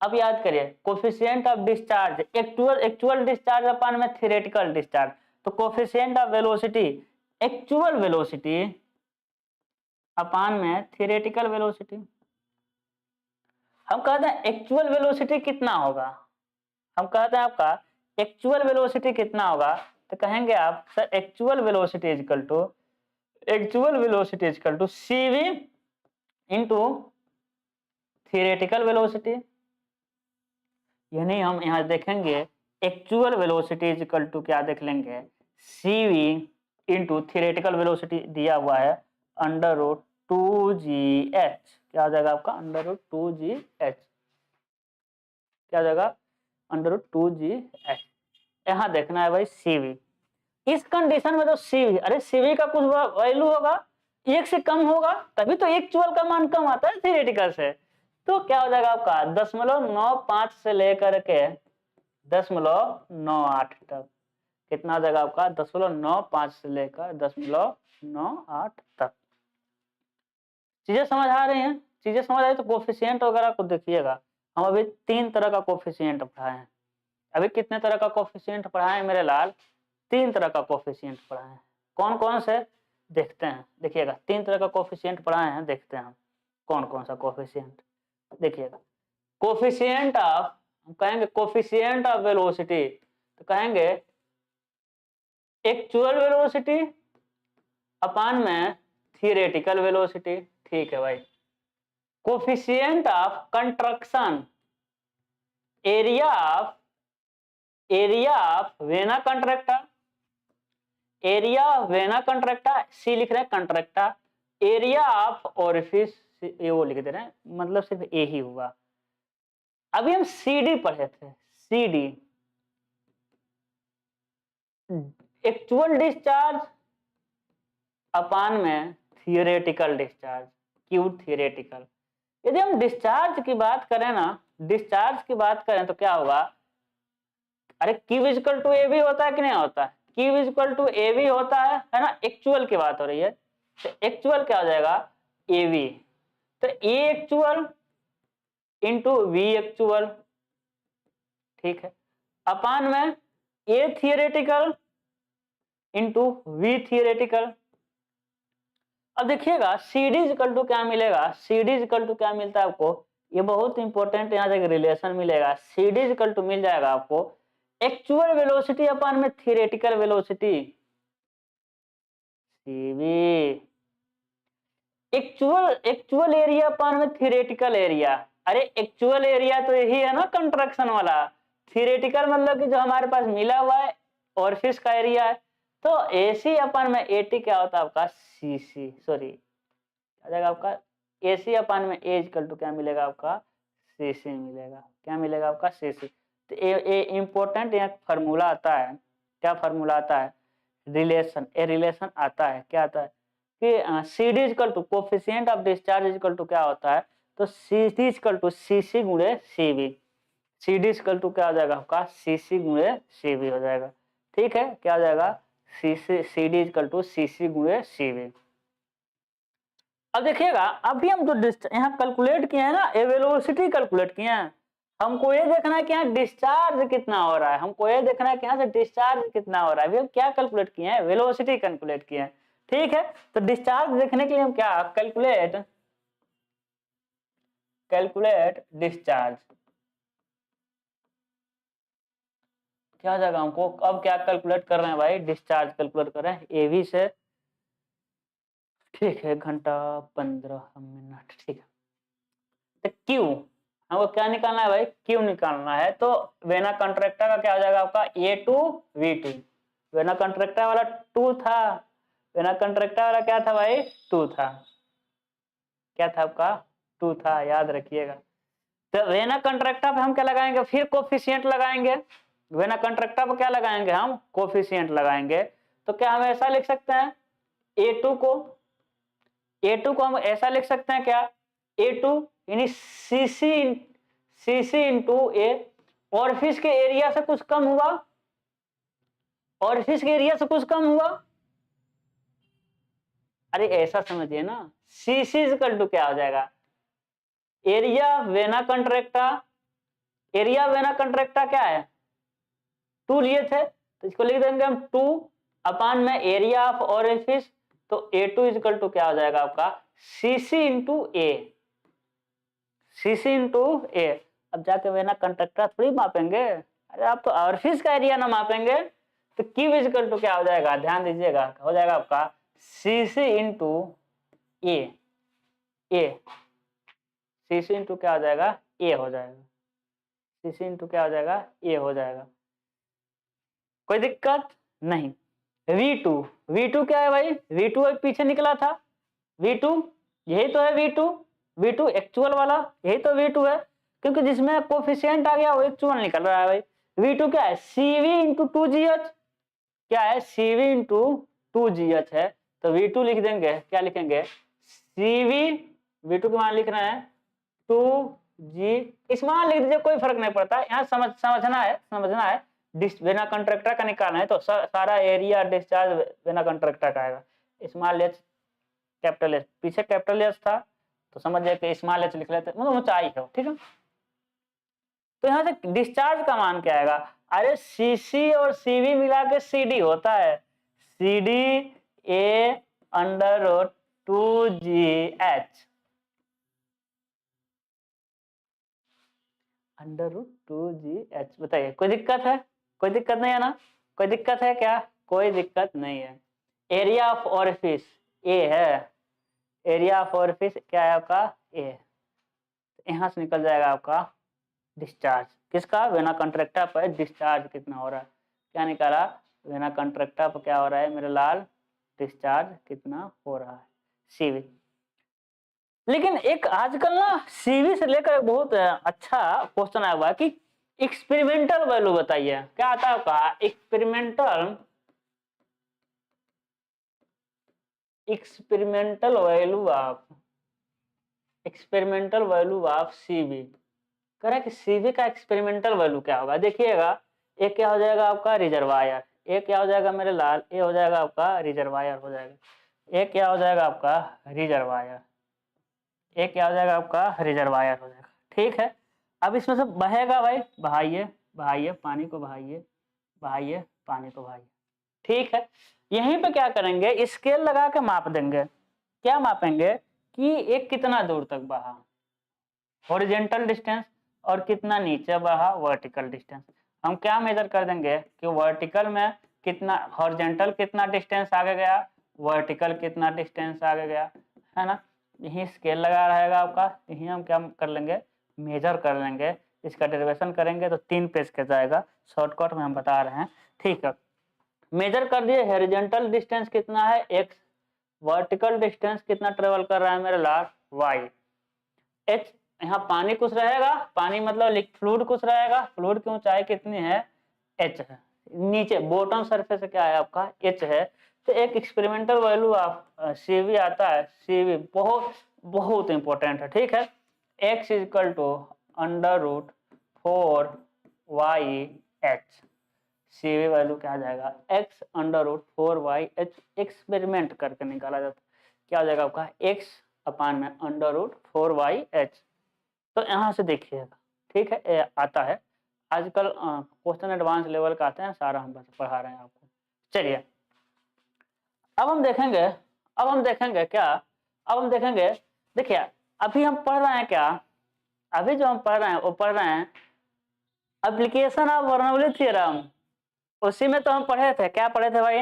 अब याद करिए coefficient of discharge, actual discharge upon में थियोरेटिकल डिस्चार्ज, तो coefficient of velocity actual velocity upon में थियोरेटिकल वेलोसिटी। हम कहते हैं एक्चुअल वेलोसिटी कितना होगा, हम कहते हैं आपका एक्चुअल वेलोसिटी कितना होगा, तो कहेंगे आप sir actual velocity equal to CV into theoretical velocity. यानी हम यहाँ देखेंगे एक्चुअल वेलोसिटी इक्वल टू क्या देख लेंगे, CV इंटू थियोरेटिकल वेलोसिटी दिया हुआ है अंडर रूट 2gh, क्या आ जाएगा आपका, अंडर रूट 2gh, क्या आ जाएगा, अंडर रूट 2gh। यहाँ देखना है भाई CV, इस कंडीशन में तो CV, अरे CV का कुछ वैल्यू होगा, 1 से कम होगा तभी तो एक्चुअल का मान कम आता है थियोरेटिकल से। तो क्या हो जाएगा आपका 0.95 से लेकर के 0.98 तक, कितना हो जाएगा आपका 0.95 से लेकर 0.98 तक। चीजें समझ आ रही हैं, चीजें समझ आ रही तो कोफिशिएंट वगैरह को देखिएगा। हम अभी 3 तरह का कोफिशिएंट पढ़ाए हैं, अभी कितने तरह का कोफिशिएंट पढ़ाए हैं मेरे लाल, 3 तरह का कोफिशिएंट पढ़ाए हैं। कौन कौन से देखते हैं, देखिएगा 3 तरह का कोफिशिएंट पढ़ाए हैं, देखते हैं हम कौन कौन सा कोफिशिएंट। देखिएगा कोफिशिएंट ऑफ, हम कहेंगे कोफिशिएंट ऑफ वेलोसिटी, तो कहेंगे एक्चुअल वेलोसिटी अपान में थियोरेटिकल वेलोसिटी, ठीक है भाई। Coefficient of contraction, area of vena contracta, area of vena contracta, C लिख रहे हैं कंट्रैक्टा, एरिया ऑफ ओरिफिस, ये वो लिख दे रहे हैं, मतलब सिर्फ ए ही हुआ। अभी हम CD पढ़े थे, CD एक्चुअल डिस्चार्ज अपान में थियोरेटिकल डिस्चार्ज, क्यू थियोरेटिकल। यदि हम डिस्चार्ज की बात करें ना, डिस्चार्ज की बात करें तो क्या होगा, अरे Q इक्वल टू AB होता है कि नहीं होता है, Q इक्वल टू AB होता है ना, एक्चुअल की बात हो रही है। तो एक्चुअल क्या हो जाएगा, AB, तो A actual into V actual, ठीक है, अपान में A theoretical into V theoretical. अब देखिएगा CD इक्वल टू क्या मिलेगा, CD इक्वल टू क्या मिलता है आपको, ये बहुत इंपॉर्टेंट यहाँ से रिलेशन मिलेगा। CD इक्वल टू मिल जाएगा आपको एक्चुअल वेलोसिटी अपान में theoretical velocity, CV actual area upon में थियोरेटिकल एरिया। अरे एक्चुअल एरिया तो यही है ना कंट्रक्शन वाला, थियोरेटिकल मतलब कि जो हमारे पास मिला हुआ है ऑरिफिस का एरिया है। तो AC अपन में AT क्या होता है आपका CC, सॉरी आ जाएगा आपका AC अपन में A इक्वल टू क्या मिलेगा आपका CC मिलेगा। क्या मिलेगा आपका CC। तो ये इम्पोर्टेंट यहाँ फार्मूला आता है। क्या फार्मूला आता है, रिलेशन, ए रिलेशन आता है। क्या आता है कि CD equal to coefficient of discharge equal to क्या होता है, तो CD इक्वल टू CC गुणे CV। CD इक्वल टू क्या हो जाएगा आपका CC गुणे CV हो जाएगा। ठीक है, क्या हो जाएगा CD इक्वल टू CC गुणे CV। अब देखिएगा अभी हम जो यहाँ कैलकुलेट किए हैं ना, ये वेलोसिटी कैलकुलेट किए हैं। हमको ये देखना है कि यहाँ डिस्चार्ज कितना हो रहा है, हमको ये देखना है कि यहाँ से डिस्चार्ज कितना हो रहा है। अभी हम क्या कैलकुलेट किए हैं, वेलोसिटी कैलकुलेट किए हैं। ठीक है, तो डिस्चार्ज देखने के लिए हम क्या कैलकुलेट डिस्चार्ज क्या हो जाएगा हमको। अब क्या कैलकुलेट कर रहे हैं भाई, डिस्चार्ज कैलकुलेट कर रहे हैं AV से। ठीक है, 1 घंटा 15 मिनट। ठीक है, तो Q हमको क्या निकालना है भाई, Q निकालना है। तो वेना कंट्रैक्टा का क्या हो जाएगा आपका A2V2। वेना कंट्रैक्टा वाला 2 था, वेना कंट्रैक्टा वाला क्या था भाई 2 था। क्या था आपका 2 था, याद रखिएगा। तो वेना कंट्रैक्टा पे हम क्या लगाएंगे, फिर कोफिशिएंट लगाएंगे। वेना कंट्रैक्टा पे क्या लगाएंगे हम, कोफिशिएंट लगाएंगे। तो क्या हम ऐसा लिख सकते हैं A2 को हम ऐसा लिख सकते हैं क्या, A2 यानी CC इंटू A। ऑरिफिस के एरिया से कुछ कम हुआ, ऑरिफिस के एरिया से कुछ कम हुआ। अरे ऐसा समझिए ना, CC इक्वल टू क्या हो जाएगा, area vena contracta. Area vena कंट्रैक्टा क्या है 2 लिए थे, तो इसको लिख देंगे हम 2 अपान में एरिया ऑफ ऑरिफिस। तो A2 इक्वल टू क्या हो जाएगा आपका CC into A। CC into A। अब जाके वेना कंट्रैक्टर थोड़ी मापेंगे, अरे आप तो ऑरिफिस का एरिया ना मापेंगे। तो Q इक्वल टू क्या हो जाएगा, ध्यान दीजिएगा, हो जाएगा आपका CC into A। CC into क्या हो जाएगा A हो जाएगा। CC इंटू क्या हो जाएगा A हो जाएगा। कोई दिक्कत नहीं। V2 क्या है भाई, V2 पीछे निकला था, V2 यही तो है V2 एक्चुअल वाला, यही तो V2 है। क्योंकि जिसमें कोफिशिएंट आ गया वो एक्चुअल निकल रहा है भाई। V2 क्या है CV इंटू 2GH। क्या है CV इंटू 2GH है। तो V2 लिख देंगे, क्या लिखेंगे CV, V2 के मान लिख रहे हैं 2G। इस मान लिख दीजिए, कोई फर्क नहीं पड़ता, यहाँ समझना है। वेना कंट्रैक्टर का निकालना है तो सारा एरिया डिस्चार्ज वेना कंट्रैक्टर का आएगा। स्मॉल एच कैपिटल एच, पीछे कैपिटल एच था तो समझिए कि स्मॉल एच लिख लेते, मतलब ऊंचाई है, ठीक है। तो यहाँ से डिस्चार्ज का मान क्या आएगा, अरे CC और CV मिला के CD होता है, CD A under 2GH under 2GH। बताइए कोई दिक्कत है, कोई दिक्कत नहीं है ना, कोई दिक्कत है क्या, कोई दिक्कत नहीं है। एरिया ऑफ ऑरिफिस A है, एरिया ऑफ ऑरिफिस क्या है आपका A। यहाँ से निकल जाएगा आपका डिस्चार्ज किसका, वेना कंट्रैक्टा पर डिस्चार्ज कितना हो रहा है। क्या निकाला, वेना कंट्रैक्टा पर क्या हो रहा है मेरे लाल, डिस्चार्ज कितना हो रहा है CV। लेकिन एक आजकल ना CV से लेकर बहुत अच्छा क्वेश्चन आया हुआ है कि एक्सपेरिमेंटल वैल्यू बताइए। क्या आता है आपका एक्सपेरिमेंटल वैल्यू ऑफ CV। कह रहा है कि CV का एक्सपेरिमेंटल वैल्यू क्या होगा। देखिएगा एक क्या हो जाएगा आपका रिजर्वायर, एक क्या हो जाएगा मेरे लाल, ये हो जाएगा आपका रिजर्वायर हो जाएगा, एक क्या हो जाएगा आपका रिजर्वायर, एक क्या हो जाएगा आपका रिजर्वायर हो जाएगा। ठीक है, अब इसमें से बहेगा भाई, बहाइए पानी को, बहाइए पानी को बहाइए। ठीक है, यहीं पे क्या करेंगे स्केल लगा के माप देंगे। क्या मापेंगे कि एक कितना दूर तक बहा, हॉरिजॉन्टल डिस्टेंस, और कितना नीचे बहा वर्टिकल डिस्टेंस। हम क्या मेजर कर देंगे कि वर्टिकल में कितना, हॉरिजॉन्टल कितना डिस्टेंस आगे गया, वर्टिकल कितना डिस्टेंस आगे गया, है ना। यही स्केल लगा रहेगा आपका, यही हम क्या कर लेंगे मेजर कर लेंगे, इसका डेरिवेशन करेंगे तो 3 पेज का जाएगा, शॉर्टकट में हम बता रहे हैं, ठीक है। मेजर कर दिए, हॉरिजॉन्टल डिस्टेंस कितना है x, वर्टिकल डिस्टेंस कितना ट्रेवल कर रहा है मेरे लाल y, h यहाँ पानी कुछ रहेगा, पानी मतलब फ्लूइड कुछ रहेगा, फ्लूइड की ऊंचाई कितनी है h है, नीचे बॉटम सरफेस क्या है आपका h है। तो एक एक्सपेरिमेंटल वैल्यू आप CV आता है, CV बहुत बहुत इंपॉर्टेंट है, ठीक है। x equal to √4yh, CV value क्या आ जाएगा x √4yh, एक्सपेरिमेंट करके निकाला जाता है, क्या हो जाएगा आपका x अपान में √4yh। तो यहाँ से देखिएगा, ठीक है, ये आता है आजकल क्वेश्चन एडवांस लेवल का आते हैं, सारा हम बस पढ़ा रहे हैं आपको। चलिए अब हम देखेंगे क्या, अब हम देखेंगे, देखिए अभी हम पढ़ रहे हैं क्या, अभी जो हम पढ़ रहे हैं वो पढ़ रहे हैं एप्लीकेशन ऑफ बर्नौली थ्योरम, उसी में तो हम पढ़े थे, क्या पढ़े थे भाई,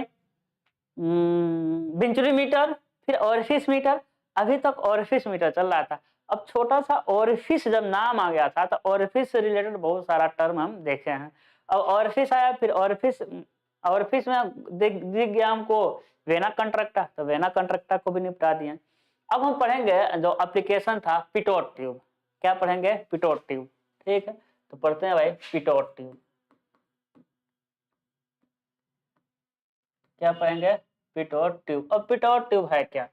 वेंचुरी मीटर, फिर ओरिफिस मीटर, अभी तक ओरिफिस मीटर चल रहा था। अब छोटा सा ओरिफिस जब नाम आ गया था तो ओरिफिस से रिलेटेड बहुत सारा टर्म हम देखे हैं। अब ओरिफिस आया, फिर ओरिफिस में दिख गया हमको वेना कंट्रक्टा, तो वेना कंट्रक्टा को भी निपटा दिए। अब हम पढ़ेंगे जो एप्लीकेशन था पिटोट ट्यूब, क्या पढ़ेंगे पिटोट ट्यूब, ठीक है। तो पढ़ते हैं भाई पिटोट ट्यूब, क्या पढ़ेंगे पिटोट ट्यूब। अब पिटोट ट्यूब है क्या,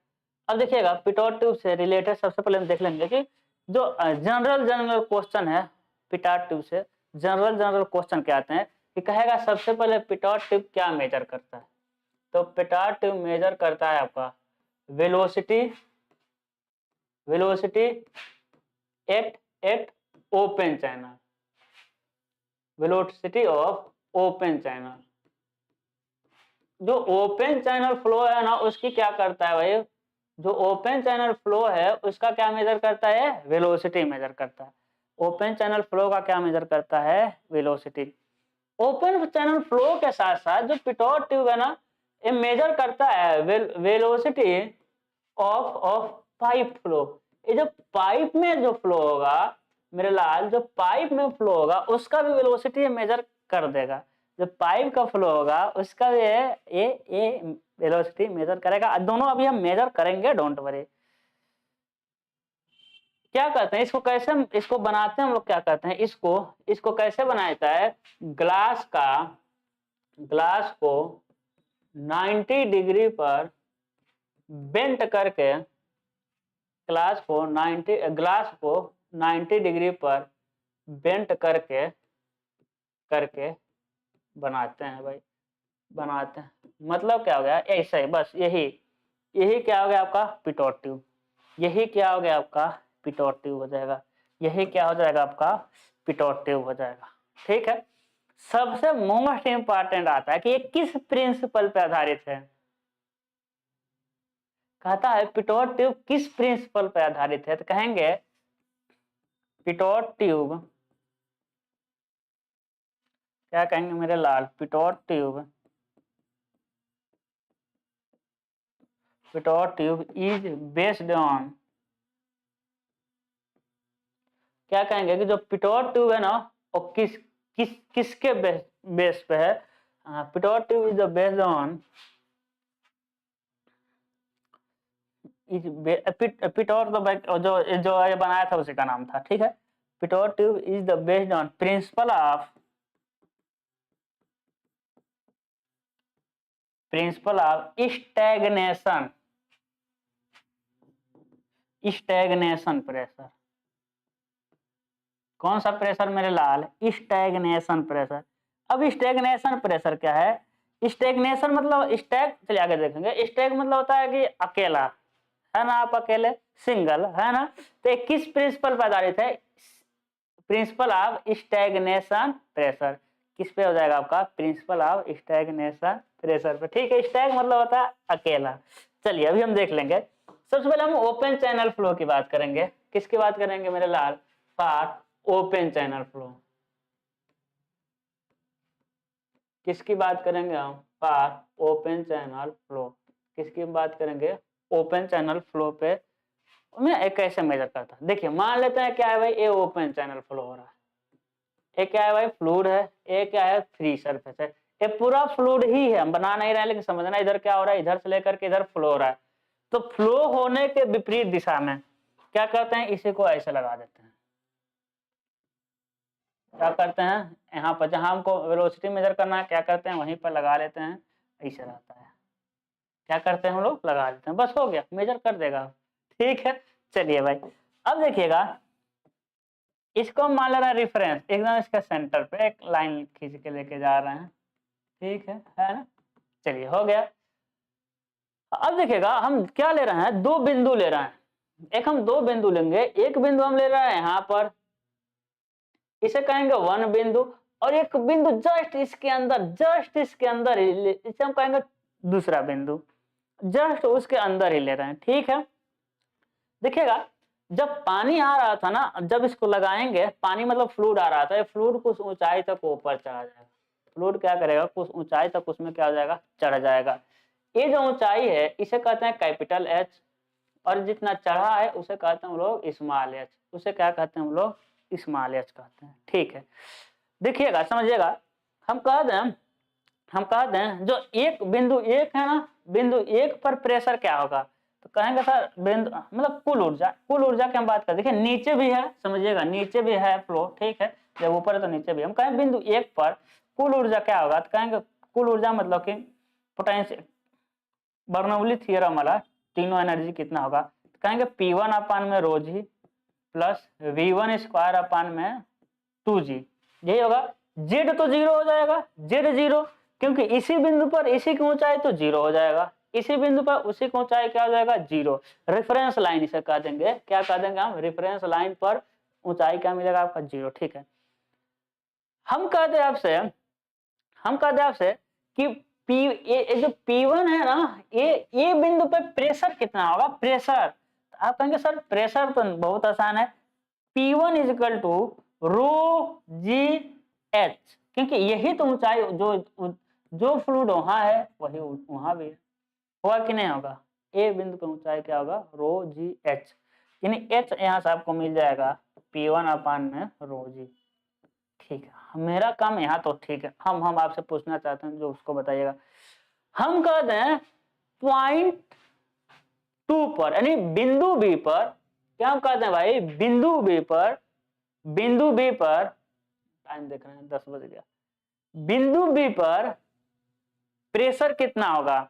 अब देखिएगा पिटोट ट्यूब से रिलेटेड सबसे पहले हम देख लेंगे कि जो जनरल क्वेश्चन है पिटोट ट्यूब से, जनरल क्वेश्चन क्या आते हैं कि कहेगा सबसे पहले पिटोट ट्यूब क्या मेजर करता है, तो पिटोट ट्यूब मेजर करता है आपका velocity at open channel, velocity of open channel. जो ओपन चैनल फ्लो है ना उसकी क्या करता है भाई, जो ओपन चैनल फ्लो है उसका क्या मेजर करता है, वेलोसिटी मेजर करता है। ओपन चैनल फ्लो का क्या मेजर करता है, वेलोसिटी। ओपन चैनल फ्लो के साथ साथ जो पिटोट ट्यूब है ना ये मेजर करता है वेलोसिटी ऑफ पाइप फ्लो। ये जो पाइप में जो फ्लो होगा मेरे लाल, जो पाइप में फ्लो होगा उसका भी वेलोसिटी मेजर कर देगा, जो पाइप का फ्लो होगा उसका भी ये वेलोसिटी मेजर करेगा। दोनों अभी हम मेजर करेंगे, डोंट वरी। क्या करते हैं इसको, कैसे इसको बनाते हैं हम लोग, क्या करते हैं इसको कैसे बनाया जाता है, ग्लास को 90 डिग्री पर बेंट करके, ग्लास को 90 डिग्री पर बेंट करके बनाते हैं भाई, बनाते हैं। मतलब क्या हो गया ऐसा ही, बस यही क्या हो गया आपका पिटोट ट्यूब, यही क्या हो गया आपका पिटोट ट्यूब हो जाएगा, यही क्या हो जाएगा आपका पिटोट ट्यूब हो जाएगा, ठीक है। सबसे मोस्ट इंपॉर्टेंट आता है कि ये किस प्रिंसिपल पे आधारित है, कहता है पिटोट ट्यूब किस प्रिंसिपल पे आधारित है, तो कहेंगे पिटोट ट्यूब, क्या कहेंगे मेरे लाल, pitot tube is based on, क्या कहेंगे कि जो पिटोट ट्यूब है ना वो किसके बेस पे है, Pitot tube is based on Pitot तो जो ये बनाया था उसी का नाम था, ठीक है। Pitot tube is the based on principle of stagnation pressure. कौन सा प्रेशर मेरे लाल, स्टैग्नेशन प्रेशर। अब स्टैग्नेशन प्रेशर क्या है, स्टैग्नेशन मतलब चलिए आगे देखेंगे। स्टैग मतलब होता है कि अकेला, है ना, आप अकेले सिंगल, है ना। तो किस प्रिंसिपल पर आधारित है, प्रिंसिपल ऑफ स्टैग्नेशन प्रेशर, किस पे हो जाएगा आपका, प्रिंसिपल ऑफ स्टैग्नेशन प्रेशर पे, ठीक है। स्टैग मतलब होता है अकेला। चलिए अभी हम देख लेंगे, सबसे पहले हम ओपन चैनल फ्लो की बात करेंगे, किसकी बात करेंगे मेरे लाल, फॉर ओपन चैनल फ्लो, किसकी बात करेंगे हम, फॉर ओपन चैनल फ्लो, किसकी बात करेंगे, ओपन चैनल फ्लो पे मैं एक कैसे मेजर करता हूँ, देखिए मान लेते हैं क्या है भाई, ये ओपन चैनल फ्लो हो रहा है, ये क्या है भाई फ्लूइड है, ये क्या है फ्री सरफेस है, ये पूरा फ्लूइड ही है, हम बना नहीं रहे हैं, लेकिन समझना इधर क्या हो रहा है, इधर से लेकर के इधर फ्लो हो रहा है। तो फ्लो होने के विपरीत दिशा में क्या करते हैं, इसी को ऐसे लगा देते हैं, क्या करते हैं यहाँ पर जहां हमको वेलोसिटी मेजर करना है क्या करते हैं वहीं पर लगा लेते हैं, ऐसे रहता है, क्या करते हैं हम लोग लगा लेते हैं, बस हो गया, मेजर कर देगा। ठीक है, चलिए भाई अब देखिएगा, इसको मान ले रहा है रेफरेंस, एकदम इसके सेंटर पे एक लाइन खींच के लेके जा रहे हैं, ठीक है ना, चलिए हो गया। अब देखिएगा हम क्या ले रहे हैं, दो बिंदु ले रहे हैं, एक हम दो बिंदु लेंगे, एक बिंदु हम ले रहे हैं यहाँ पर, इसे कहेंगे वन बिंदु, और एक बिंदु जस्ट इसके अंदर ही इसे हम कहेंगे दूसरा बिंदु, जस्ट उसके अंदर ही ले रहे हैं। ठीक है, देखिएगा जब पानी आ रहा था ना, जब इसको लगाएंगे, पानी मतलब फ्लूइड आ रहा था, ये फ्लूइड कुछ ऊंचाई तक ऊपर चढ़ा जाएगा, फ्लूइड क्या करेगा कुछ ऊंचाई तक उसमें क्या हो जाएगा, चढ़ जाएगा। ये जो ऊंचाई है इसे कहते हैं कैपिटल एच, और जितना चढ़ा है उसे कहते हैं हम लोग स्मॉल एच, उसे क्या कहते हैं हम लोग स्मॉल एच कहते हैं। ठीक है, देखिएगा समझिएगा, हम कह दें जो एक बिंदु एक है ना, बिंदु एक पर प्रेशर क्या होगा, तो कहेंगे सर बिंदु मतलब कुल ऊर्जा की हम बात करें, देखिए नीचे भी है, समझिएगा नीचे भी है फ्लो, ठीक है, जब ऊपर है तो नीचे भी, हम कहें बिंदु एक पर कुल ऊर्जा क्या होगा, तो कहेंगे कुल ऊर्जा मतलब कि पोटेंशियल बर्नौली थ्योरम वाला तीनों एनर्जी कितना होगा, तो कहेंगे P1 अपान में रो जी प्लस V1 स्क्वायर अपान में 2G, यही होगा। Z तो जीरो हो जाएगा, Z जीरो, क्योंकि इसी बिंदु पर इसी की ऊंचाई तो जीरो हो जाएगा, इसी बिंदु पर उसी की ऊंचाई क्या हो जाएगा, जीरो। रेफरेंस लाइन इसे कह देंगे, क्या कह देंगे हम, रेफरेंस लाइन पर ऊंचाई क्या मिलेगा आपका, जीरो। ठीक है, हम कहते हैं आपसे कि जो P1 है ना, ये बिंदु पे प्रेशर कितना होगा, प्रेशर, तो आप कहेंगे सर प्रेशर तो बहुत आसान है, P1 is equal to rho G H, क्योंकि यही तो ऊंचाई जो फ्लूइड वहां है वही वहां भी है, होगा कि नहीं होगा, ए बिंदु पे ऊंचाई क्या होगा, रो जी एच, यानी एच यहाँ से आपको मिल जाएगा P1 अपान में रो जी। ठीक है, मेरा काम यहाँ तो ठीक है, हम आपसे पूछना चाहते हैं जो उसको बताइएगा। हम कहते हैं पॉइंट 2 पर, यानी बिंदु बी पर, क्या हम कहते हैं भाई, बिंदु बी पर टाइम देख रहे हैं 10 बज गया, बिंदु बी पर प्रेशर कितना होगा,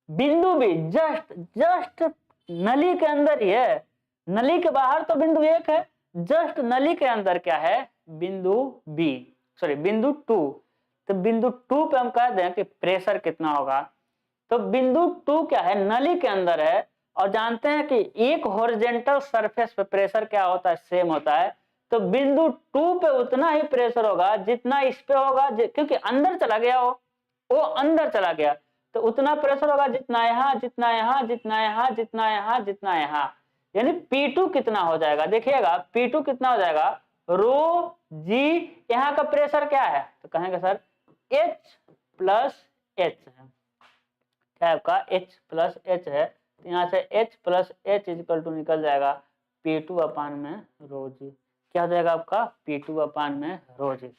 बिंदु बी जस्ट नली के अंदर ही है, नली के बाहर तो बिंदु एक है, जस्ट नली के अंदर क्या है, बिंदु बी, सॉरी बिंदु 2, तो बिंदु 2 पे हम कह दें कि प्रेशर कितना होगा, तो बिंदु 2 क्या है, नली के अंदर है, और जानते हैं कि एक हॉरिजॉन्टल सरफेस पे प्रेशर क्या होता है, सेम होता है, तो बिंदु 2 पे उतना ही प्रेशर होगा जितना इस पे होगा, क्योंकि अंदर चला गया, वो अंदर चला गया, तो उतना प्रेशर होगा जितना यहाँ, जितना यहाँ, जितना यहाँ, जितना यहाँ, जितना यहाँ, यानी P2 कितना हो जाएगा, देखिएगा P2 कितना हो जाएगा, रो जी, यहाँ का प्रेशर क्या है, तो कहेंगे सर H प्लस एच है, क्या आपका H प्लस एच है, तो यहाँ से H plus H is equal to निकल जाएगा P2 अपान में रो जी, क्या हो जाएगा आपका P2 अपान में रो जी।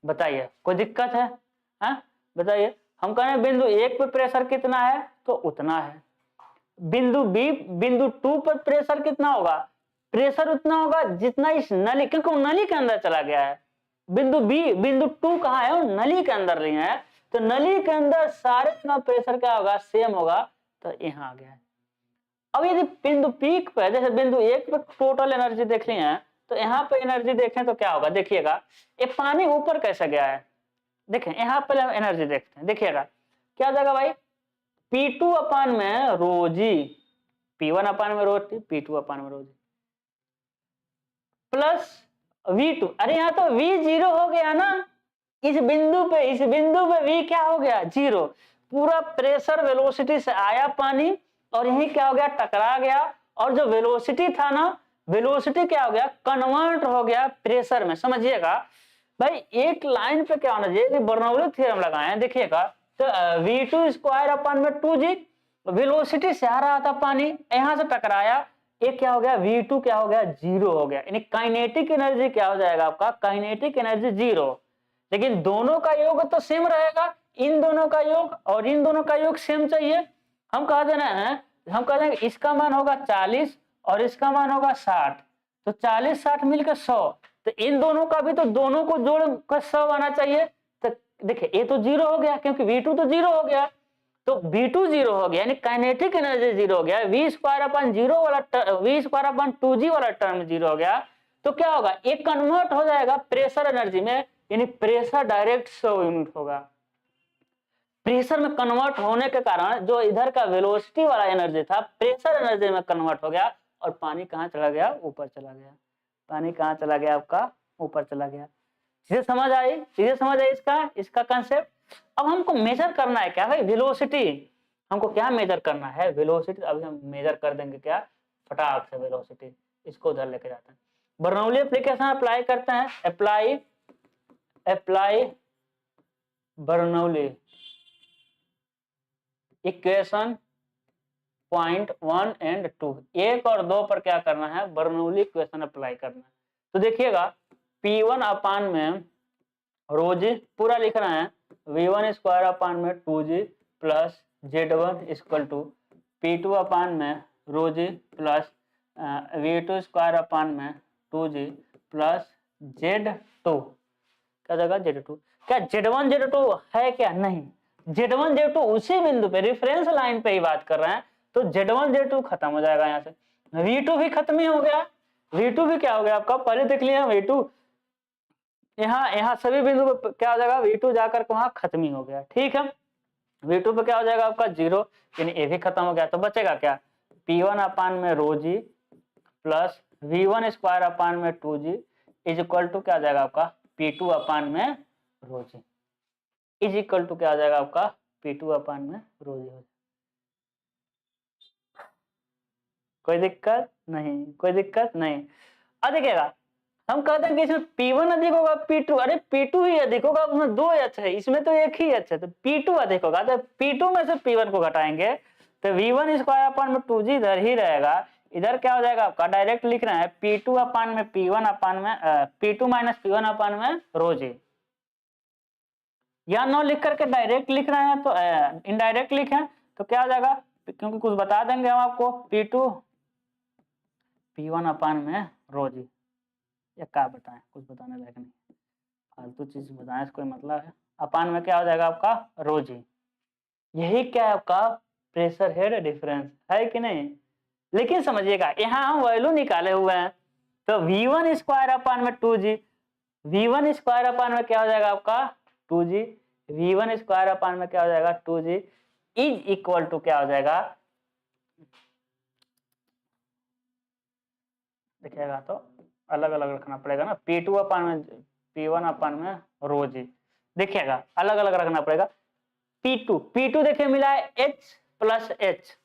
बताइए कोई दिक्कत है, बताइए, हम कह रहे हैं बिंदु एक पे प्रेशर कितना है, तो उतना है, बिंदु 2 पर प्रेशर कितना होगा, प्रेशर उतना होगा जितना इस नली, क्योंकि वो नली के अंदर चला गया है, बिंदु 2 कहाँ है, वो नली के अंदर नहीं है, तो नली के अंदर सारे इतना प्रेशर क्या होगा, सेम होगा, तो यहाँ आ गया है। अब यदि बिंदु पीक पे, जैसे बिंदु एक पे टोटल एनर्जी देख ली है, तो यहाँ पे एनर्जी देखें तो क्या होगा, देखिएगा ये पानी ऊपर कैसे गया है, देखें यहाँ पे एनर्जी देखते हैं, देखिएगा क्या जाएगा भाई, P2 अपान में रो जी, P1 अपान में रो टी, P2 अपान में रो जी प्लस V2, अरे यहाँ तो V जीरो हो गया ना, इस बिंदु पे V क्या हो गया, जीरो, पूरा प्रेशर वेलोसिटी से आया पानी और यही क्या हो गया, टकरा गया, और जो वेलोसिटी था ना, वेलोसिटी क्या हो गया, कन्वर्ट हो गया प्रेशर में। समझिएगा भाई, एक लाइन पे क्या होना चाहिए, बर्नौली थ्योरम लगाए, देखिएगा तो V2 स्क्वायर अपान में 2G, वेलोसिटी से आ रहा था पानी, यहां से टकराया, ये क्या हो गया, V2 क्या हो गया, 0 हो गया, यानी काइनेटिक एनर्जी क्या हो जाएगा आपका, काइनेटिक एनर्जी 0। लेकिन दोनों का योग तो सेम रहेगा, इन दोनों का योग और इन दोनों का योग सेम चाहिए। हम कह देना है, हम कह देंगे इसका मान होगा 40 और इसका मान होगा 60, तो 40 60 मिलकर 100, तो इन दोनों का भी तो दोनों को जोड़ कर 100 आना चाहिए। तो देखिए ये तो 0 हो गया क्योंकि V2 तो 0 हो गया, तो V2 0 हो गया, यानी काइनेटिक एनर्जी 0 हो गया, V²/0 वाला V²/2g वाला टर्म 0 हो गया। तो क्या होगा, एक कन्वर्ट हो जाएगा प्रेशर एनर्जी में, यानी प्रेशर डायरेक्ट 100 यूनिट होगा। प्रेशर में कन्वर्ट होने के कारण जो इधर का वेलोसिटी वाला एनर्जी था प्रेशर एनर्जी में कन्वर्ट हो गया, और पानी कहाँ चला गया, ऊपर चला गया। पानी कहाँ चला गया आपका, ऊपर चला गया। चीजें समझ आई, चीजें समझ आई इसका कंसेप्ट। अब हमको मेजर करना है क्या भाई, वेलोसिटी। हमको क्या मेजर करना है, वेलोसिटी। अभी हम मेजर कर देंगे क्या, फटाक से वेलोसिटी। इसको उधर लेके जाते हैं, बर्नौली एप्लीकेशन अप्लाई करते हैं। अप्लाई बर्नौली इक्वेशन पॉइंट 1 और 2, 1 और 2 पर क्या करना है, बर्नौली इक्वेशन अप्लाई करना है। तो देखिएगा P1 में ρg पूरा लिख रहे हैं, V1² 2g plus Z1 equal to P2 में ρg plus V2² 2g plus Z2, क्या जगह Z2, क्या Z1 Z2 है क्या, नहीं। Z1 Z2 उसी बिंदु पे रेफरेंस लाइन पे ही बात कर रहे हैं, तो Z1 Z2 खत्म हो जाएगा, यहाँ से V2 भी खत्म ही हो गया। V2 भी क्या हो गया आपका, पहले देख लिया V2, यहाँ सभी बिंदु पे क्या हो जाएगा, V2 जाकर के वहां खत्म ही हो गया, ठीक है। V2 पे क्या हो जाएगा आपका 0, यानी ये भी खत्म हो गया। तो बचेगा क्या, P1 में ρg plus V1² 2g is equal to क्या आ जाएगा आपका, P2 में ρg इज इक्वल टू क्या आ जाएगा आपका, P2 में ρg। कोई दिक्कत नहीं, कोई दिक्कत नहीं। अब देखिएगा, हम कहते हैं कि इसमें P1 अधिक होगा P2, अरे P2 ही अधिक होगा, उसमें 2 H है, इसमें तो एक ही H है, तो P2 अधिक होगा। तो P2 में से P1 को घटाएंगे तो V1² में 2g इधर ही रहेगा, इधर क्या हो जाएगा आपका, डायरेक्ट लिख रहे हैं P2 में P1 में P2 माइनस P1 में ρg, या न लिख करके डायरेक्ट लिख रहे हैं तो इनडायरेक्ट लिखें तो क्या हो जाएगा, क्योंकि कुछ बता देंगे हम आपको, P2 P1 में ρg, या क्या बताएं, कुछ बताने लायक नहीं, फालतू चीज बताएं, कोई मतलब है। अपान में क्या हो जाएगा आपका, ρg, यही क्या है आपका प्रेशर हेड डिफरेंस, है कि नहीं। लेकिन समझिएगा यहाँ हम वैल्यू निकाले हुए हैं, तो V1² में 2g, V1² में क्या हो जाएगा आपका 2g, V1² में क्या हो जाएगा 2g इज इक्वल टू क्या हो जाएगा, देखिएगा तो अलग अलग रखना पड़ेगा ना, P2 में P1 में ρg, देखिएगा अलग अलग रखना पड़ेगा। P2 देखिए मिला है H प्लस H,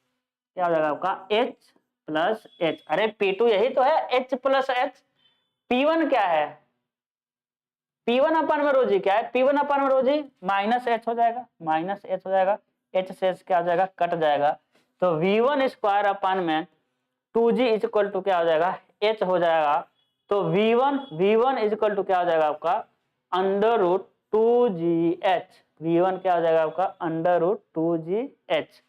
क्या हो जाएगा आपका H प्लस H, अरे P2 यही तो है H प्लस H। P1 क्या है, P1 में ρg क्या है, P1 में ρg माइनस H हो जाएगा, माइनस H हो जाएगा, H से H क्या हो जाएगा, कट जाएगा, तो V1² में 2g इज इक्वल टू क्या हो जाएगा, H हो जाएगा। तो V1 इज इक्वल टू क्या हो जाएगा आपका √2gh, V1 क्या हो जाएगा आपका √2gh।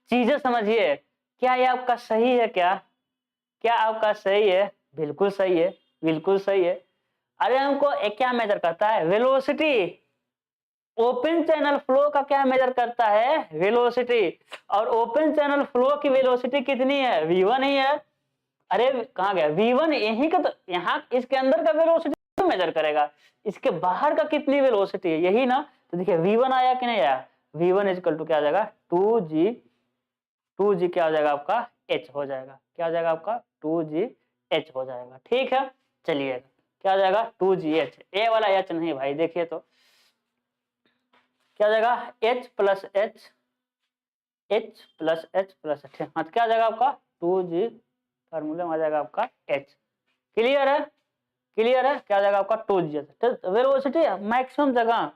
चीजें समझिए, क्या ये आपका सही है, क्या आपका सही है, बिल्कुल सही है, बिल्कुल सही है। अरे हमको क्या मेजर करता है, वेलोसिटी। ओपन चैनल फ्लो का क्या मेजर करता है, वेलोसिटी, और ओपन चैनल फ्लो की वेलोसिटी कितनी है, V1 ही है। अरे कहाँ गया V1, यही का, तो यहाँ इसके अंदर का वेलोसिटी मेजर करेगा, इसके बाहर का कितनी वेलोसिटी है, यही ना। तो देखिए V1 आया कि नहीं आया, V1 इज इक्वल टू क्या आ जाएगा 2g क्या हो जाएगा आपका h हो जाएगा, क्या हो जाएगा आपका 2gh हो जाएगा, ठीक है। चलिए क्या हो जाएगा 2gh, ए वाला h नहीं भाई, देखिए तो क्या हो जाएगा h plus h plus h, क्या हो जाएगा आपका 2g, फार्मूले में आ जाएगा आपका h। क्लियर है, क्लियर है, क्या हो जाएगा आपका 2g। तो वेलोसिटी मैक्सिमम जगह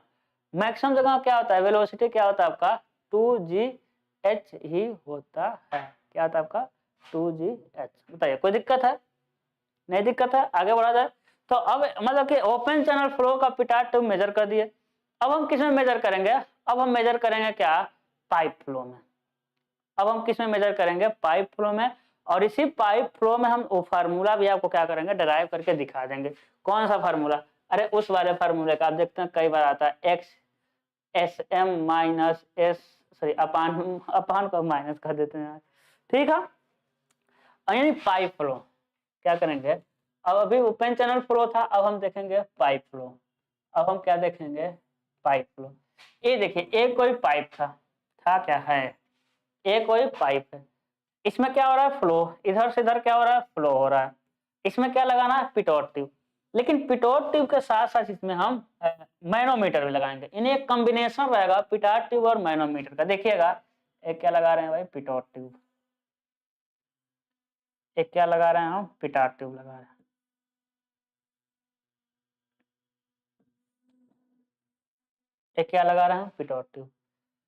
क्या होता है, वेलोसिटी क्या होता है आपका 2gh ही होता है, क्या होता है आपका 2GH। बताइए कोई दिक्कत है? नहीं दिक्कत है, आगे बढ़ा जाए। तो अब मतलब कि ओपन चैनल फ्लो का पिटाट ट्यूब मेजर कर दिए। अब हम किस में मेजर करेंगे? अब हम मेजर करेंगे क्या? पाइप फ्लो में। अब हम किस में मेजर करेंगे? पाइप फ्लो में। और इसी पाइप फ्लो में हम वो फार्मूला भी आपको क्या करेंगे? डिराइव करके दिखा देंगे। कौन सा फार्मूला? अरे उस वाले फार्मूले का आप देखते हैं कई बार आता है, x s m minus s, sorry upon, upon को माइनस कर देते हैं, ठीक है। यानी पाइप फ्लो क्या करेंगे? अब अभी ओपन चैनल फ्लो था, अब हम देखेंगे पाइप फ्लो। अब हम क्या देखेंगे? Pipe flow. ये देखिए एक कोई पाइप था क्या है? एक कोई पाइप है, इसमें क्या हो रहा है? फ्लो। इधर से इधर क्या हो रहा है? फ्लो हो रहा है। इसमें क्या लगाना है? Pitot tube. लेकिन पिटोट ट्यूब के साथ साथ इसमें हम मैनोमीटर भी लगाएंगे। इन्हें एक कॉम्बिनेशन रहेगा पिटोट ट्यूब और मैनोमीटर का। देखिएगा एक क्या लगा रहे हैं भाई? Pitot tube. एक क्या लगा रहे हैं हम? पिटोट ट्यूब लगा रहे हैं। एक क्या लगा रहे हैं? Pitot tube.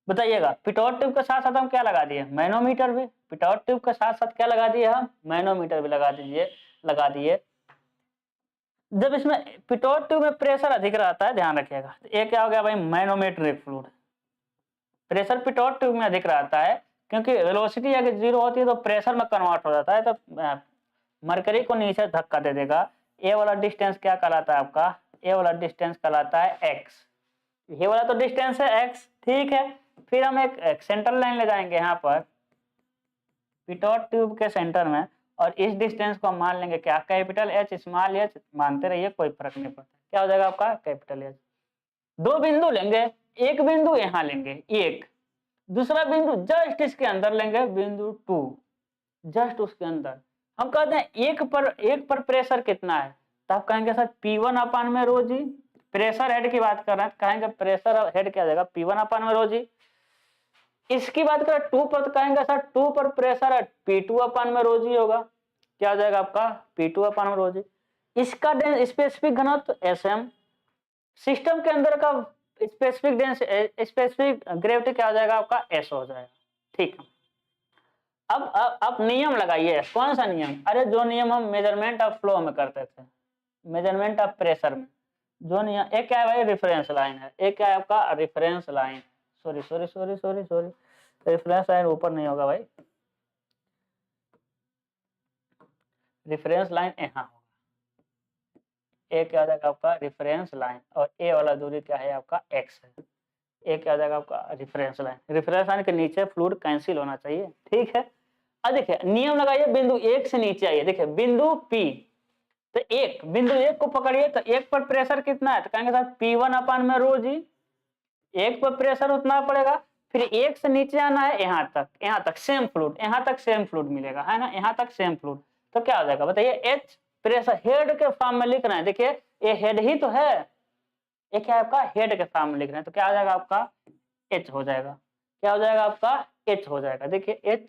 बताइएगा पिटोट ट्यूब के साथ साथ हम क्या लगा दिए? मैनोमीटर भी। पिटोट ट्यूब के साथ साथ क्या लगा दिए हम? मैनोमीटर भी लगा दीजिए, लगा दिए। जब इसमें पिटोट ट्यूब में प्रेशर अधिक रहता है, ध्यान रखिएगा, ये क्या हो गया भाई? Manometric fluid. Pressure Pitot tube में अधिक रहता है क्योंकि वेलोसिटी अगर जीरो होती है तो प्रेशर में कन्वर्ट हो जाता है, तो मरकरी को नीचे धक्का दे देगा। ये वाला डिस्टेंस क्या कहलाता है आपका? ये वाला डिस्टेंस कहलाता है एक्स। ये वाला तो डिस्टेंस है एक्स, ठीक है। फिर हम एक सेंटर लाइन ले जाएंगे यहाँ पर पिटोट ट्यूब के सेंटर में, और इस डिस्टेंस को हम मान लेंगे क्या? कैपिटल एच, स्मॉल एच मानते रहिए, कोई फर्क नहीं पड़ता। क्या हो जाएगा आपका? Capital H. दो बिंदु लेंगे, एक बिंदु यहाँ लेंगे एक, दूसरा बिंदु जस्ट इसके अंदर लेंगे, बिंदु 2 जस्ट उसके अंदर। हम कहते हैं एक पर प्रेशर कितना है? तो आप कहेंगे सर P1 अपान में रो जी। प्रेशर हेड की बात कर रहे हैं, कहेंगे प्रेशर हेड क्या जाएगा? P1 अपान में रो जी। इसकी बात करें 2 पर तो कहेंगे सर 2 पर प्रेशर है, P2 अपान में रो जी होगा। क्या हो जाएगा आपका? P2 अपान में रो जी। इसका स्पेसिफिक घनत्व Sm। सिस्टम के अंदर का स्पेसिफिक ग्रेविटी क्या हो जाएगा आपका? S हो जाएगा, ठीक है। अब नियम लगाइए। कौन सा नियम? अरे जो नियम हम मेजरमेंट ऑफ फ्लो में करते थे, मेजरमेंट ऑफ प्रेशर में जो नियम, एक क्या है भाई? रेफरेंस लाइन है। एक क्या है आपका? Reference line. Sorry sorry sorry sorry sorry, reference line ऊपर नहीं होगा भाई, रेफरेंस लाइन यहाँ होगा। ए क्या हो जाएगा आपका? Reference line. और ए वाला दूरी क्या है आपका? एक्स है। ए क्या हो जाएगा आपका? Reference line. रेफरेंस लाइन के नीचे फ्लूइड कैंसिल होना चाहिए, ठीक है। अब देखिए नियम लगाइए, बिंदु एक से नीचे आइए। देखिए बिंदु पी, तो एक बिंदु एक को पकड़िए, तो एक पर प्रेशर कितना है? तो कहेंगे सर P1 अपान में रो जी। एक पर प्रेशर उतना पड़ेगा। फिर एक से नीचे आना है यहाँ तक सेम फ्लूइड, यहाँ तक सेम फ्लूइड मिलेगा, है ना, यहाँ तक सेम फ्लूइड। तो क्या हो जाएगा बताइए? एच प्रेशर हेड के फॉर्म में लिख रहे हैं। देखिए ये हेड ही तो है, ये क्या है आपका? हेड के फॉर्म में लिख रहे हैं, तो क्या हो जाएगा आपका? एच हो जाएगा। क्या हो जाएगा आपका? एच हो जाएगा। देखिए एच,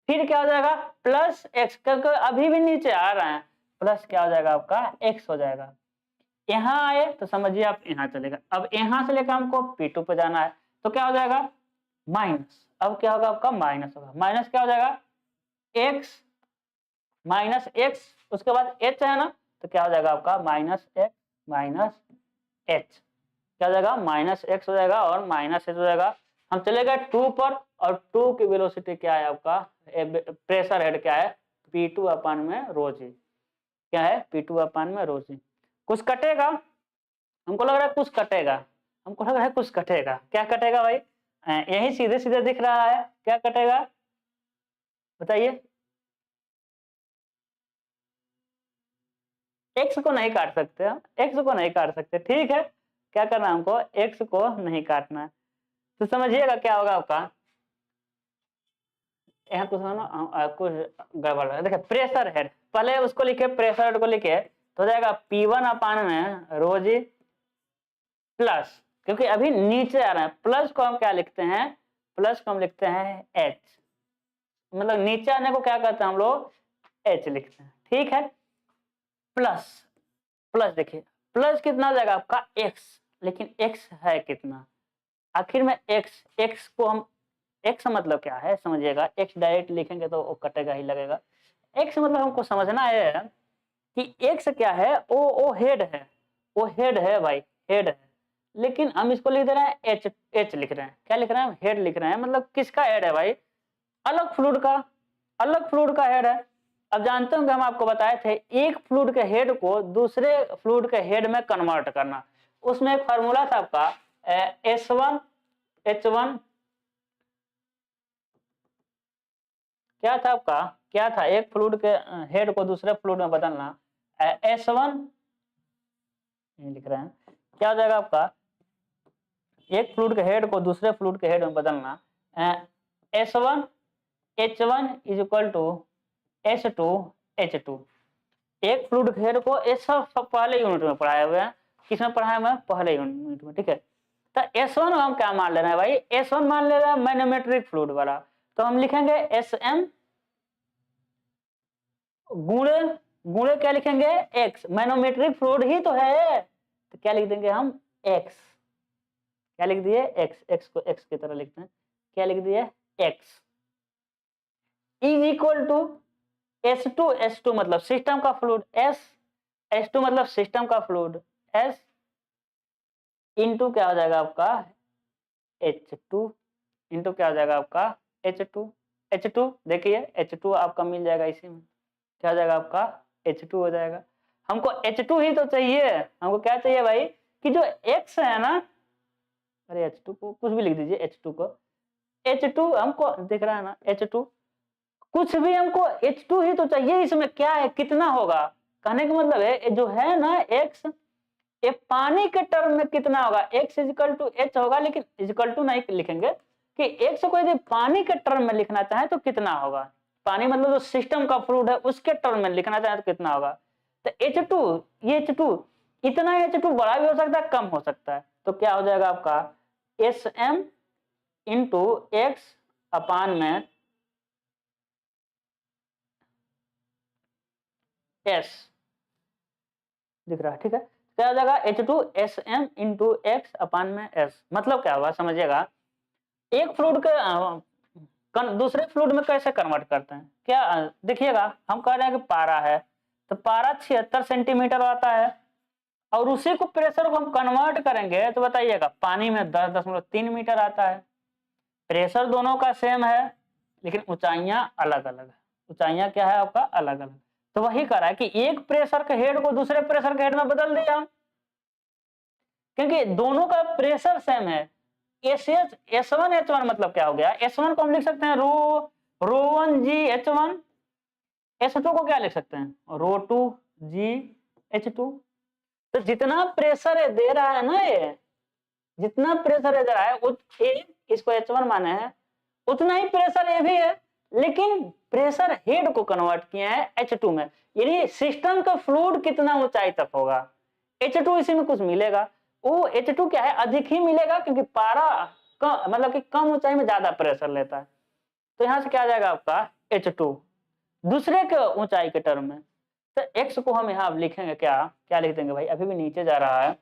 फिर क्या हो जाएगा? प्लस एक्स, क्योंकि अभी भी नीचे आ रहा है, प्लस क्या हो जाएगा आपका? एक्स हो जाएगा। यहाँ आए तो समझिए आप यहाँ चलेगा। अब यहाँ से लेकर हमको P2 पे जाना है, तो क्या हो जाएगा? माइनस। अब क्या होगा आपका? माइनस होगा। माइनस क्या हो जाएगा? एक्स माइनस एक्स, उसके बाद एच है ना, तो क्या हो जाएगा आपका? Minus X minus H. क्या हो जाएगा? माइनस एक्स हो जाएगा और माइनस एच हो जाएगा। हम चले गए 2 पर, और 2 की वेलोसिटी क्या है आपका? प्रेशर हेड क्या है? P2 अपान में रो जी। क्या है? P2 अपान में रो जी। कुछ कटेगा, हमको लग रहा है कुछ कटेगा, हमको लग रहा है कुछ कटेगा। क्या कटेगा भाई? यही सीधे सीधे दिख रहा है, क्या कटेगा बताइए? एक्स को नहीं काट सकते हम, एक्स को नहीं काट सकते, ठीक है। क्या करना है हमको? एक्स को नहीं काटना है। तो समझिएगा क्या होगा आपका? यहाँ कुछ ना कुछ गड़बड़ है। देखिए प्रेशर हेड, पहले उसको लिखे, प्रेशर हेड को लिखे, तो हो जाएगा P1 अपान में रो जी प्लस, क्योंकि अभी नीचे आ रहा है, प्लस को हम क्या लिखते हैं? प्लस को हम लिखते हैं एच, मतलब नीचे आने को क्या कहते हैं हम लोग? एच लिखते हैं, ठीक है। प्लस प्लस, देखिए प्लस कितना हो जाएगा आपका? एक्स, लेकिन एक्स है कितना? आखिर में एक्स, एक्स को हम एक्स मतलब क्या है समझिएगा, एक्स डायरेक्ट लिखेंगे तो वो कटेगा ही लगेगा। एक्स मतलब हमको समझना है कि एक्स क्या है, ओ हेड है, वो हेड है भाई, हेड है। लेकिन हम इसको लिख दे रहे हैं एच, एच लिख रहे हैं, क्या लिख रहे हैं, हेड लिख रहे हैं। मतलब किसका हेड है भाई, अलग फ्लूइड का, अलग फ्लूइड का हेड है। अब जानते होंगे हम आपको बताए थे एक फ्लूइड के हेड को दूसरे फ्लूइड के हेड में कन्वर्ट करना, उसमें एक फार्मूला था आपका S1 H1, क्या था आपका, क्या था, एक फ्लूइड के हेड को दूसरे फ्लूइड में बदलना, S1 लिख रहे हैं, क्या हो जाएगा आपका, एक फ्लूइड के हेड को दूसरे फ्लूइड के हेड में बदलना, S1 H1 is equal to S2 H2। एक फ्लूइड के हेड को ये सब पहले यूनिट में पढ़ाए हुए हैं, किसमें पढ़ाया हुआ है, पहले यूनिट में, ठीक है। तो S1 हम क्या मान ले रहे हैं भाई, S1 मान ले रहे हैं मैनोमेट्रिक फ्लूइड वाला, तो हम लिखेंगे SM गुणे, गुणे क्या लिखेंगे, X, मैनोमेट्रिक फ्लूइड ही तो है, तो क्या लिख देंगे हम X, क्या लिख दिए X, X को X की तरह लिखते हैं, क्या लिख दिए X is equal to S2, S2 मतलब सिस्टम का फ्लूइड, S, S2 मतलब सिस्टम का फ्लूइड, S इंटू क्या हो जाएगा आपका H2, इंटू क्या हो जाएगा आपका H2, H2 देखिए H2 आपका मिल जाएगा इसी में, क्या हो जाएगा आपका H2 हो जाएगा। हमको H2 ही तो चाहिए, हमको क्या चाहिए भाई कि जो X है ना, अरे H2 को कुछ भी लिख दीजिए, H2 को, H2 हमको दिख रहा है ना H2, कुछ भी हमको H2 ही तो चाहिए, इसमें क्या है कितना होगा, कहने का मतलब है जो है ना X, ये पानी के टर्म में कितना होगा, X इजिकल टू H होगा, लेकिन इजिकल टू नहीं लिखेंगे कि X को यदि पानी के टर्म में लिखना चाहे तो कितना होगा, पानी मतलब जो सिस्टम का फ्लूइड है उसके टर्म में लिखना चाहे तो कितना होगा, तो H2, ये H2 इतना, H2 बड़ा भी हो सकता है कम हो सकता है, तो क्या हो जाएगा आपका SM इंटू X अपान में S दिख रहा है, ठीक है। क्या हो जाएगा H2SM इंटू X अपान में S, मतलब क्या हुआ समझिएगा, एक फ्लूइड के दूसरे फ्लूइड में कैसे कन्वर्ट करते हैं, क्या देखिएगा, हम कह रहे हैं कि पारा है, तो पारा 76 सेंटीमीटर आता है, और उसी को प्रेशर को हम कन्वर्ट करेंगे तो बताइएगा पानी में 10.3 मीटर आता है। प्रेशर दोनों का सेम है लेकिन ऊंचाइयां अलग अलग है, ऊंचाइयां क्या है आपका अलग अलग, तो वही कह रहा है कि एक प्रेशर के हेड को दूसरे प्रेशर के हेड में बदल दिया, क्योंकि दोनों का प्रेशर सेम है। S1 H1 मतलब क्या हो गया, S1 को हम लिख सकते हैं रो 1 G H1, S2 को क्या लिख सकते हैं रो 2 G H2। तो जितना प्रेशर है दे रहा है ना, ये जितना प्रेशर दे रहा है इसको H1 माने हैं, उतना ही प्रेशर ये भी है, लेकिन प्रेशर हेड को कन्वर्ट किया है H2 में, यानी सिस्टम का फ्लूइड कितना ऊंचाई तक होगा, H2 इसी में कुछ मिलेगा, वो H2 क्या है अधिक ही मिलेगा, क्योंकि पारा मतलब कि कम ऊंचाई में ज्यादा प्रेशर लेता है, तो यहां से क्या आ जाएगा आपका H2 दूसरे के ऊंचाई के टर्म में। तो X को हम यहाँ लिखेंगे, क्या क्या लिख देंगे भाई, अभी भी नीचे जा रहा है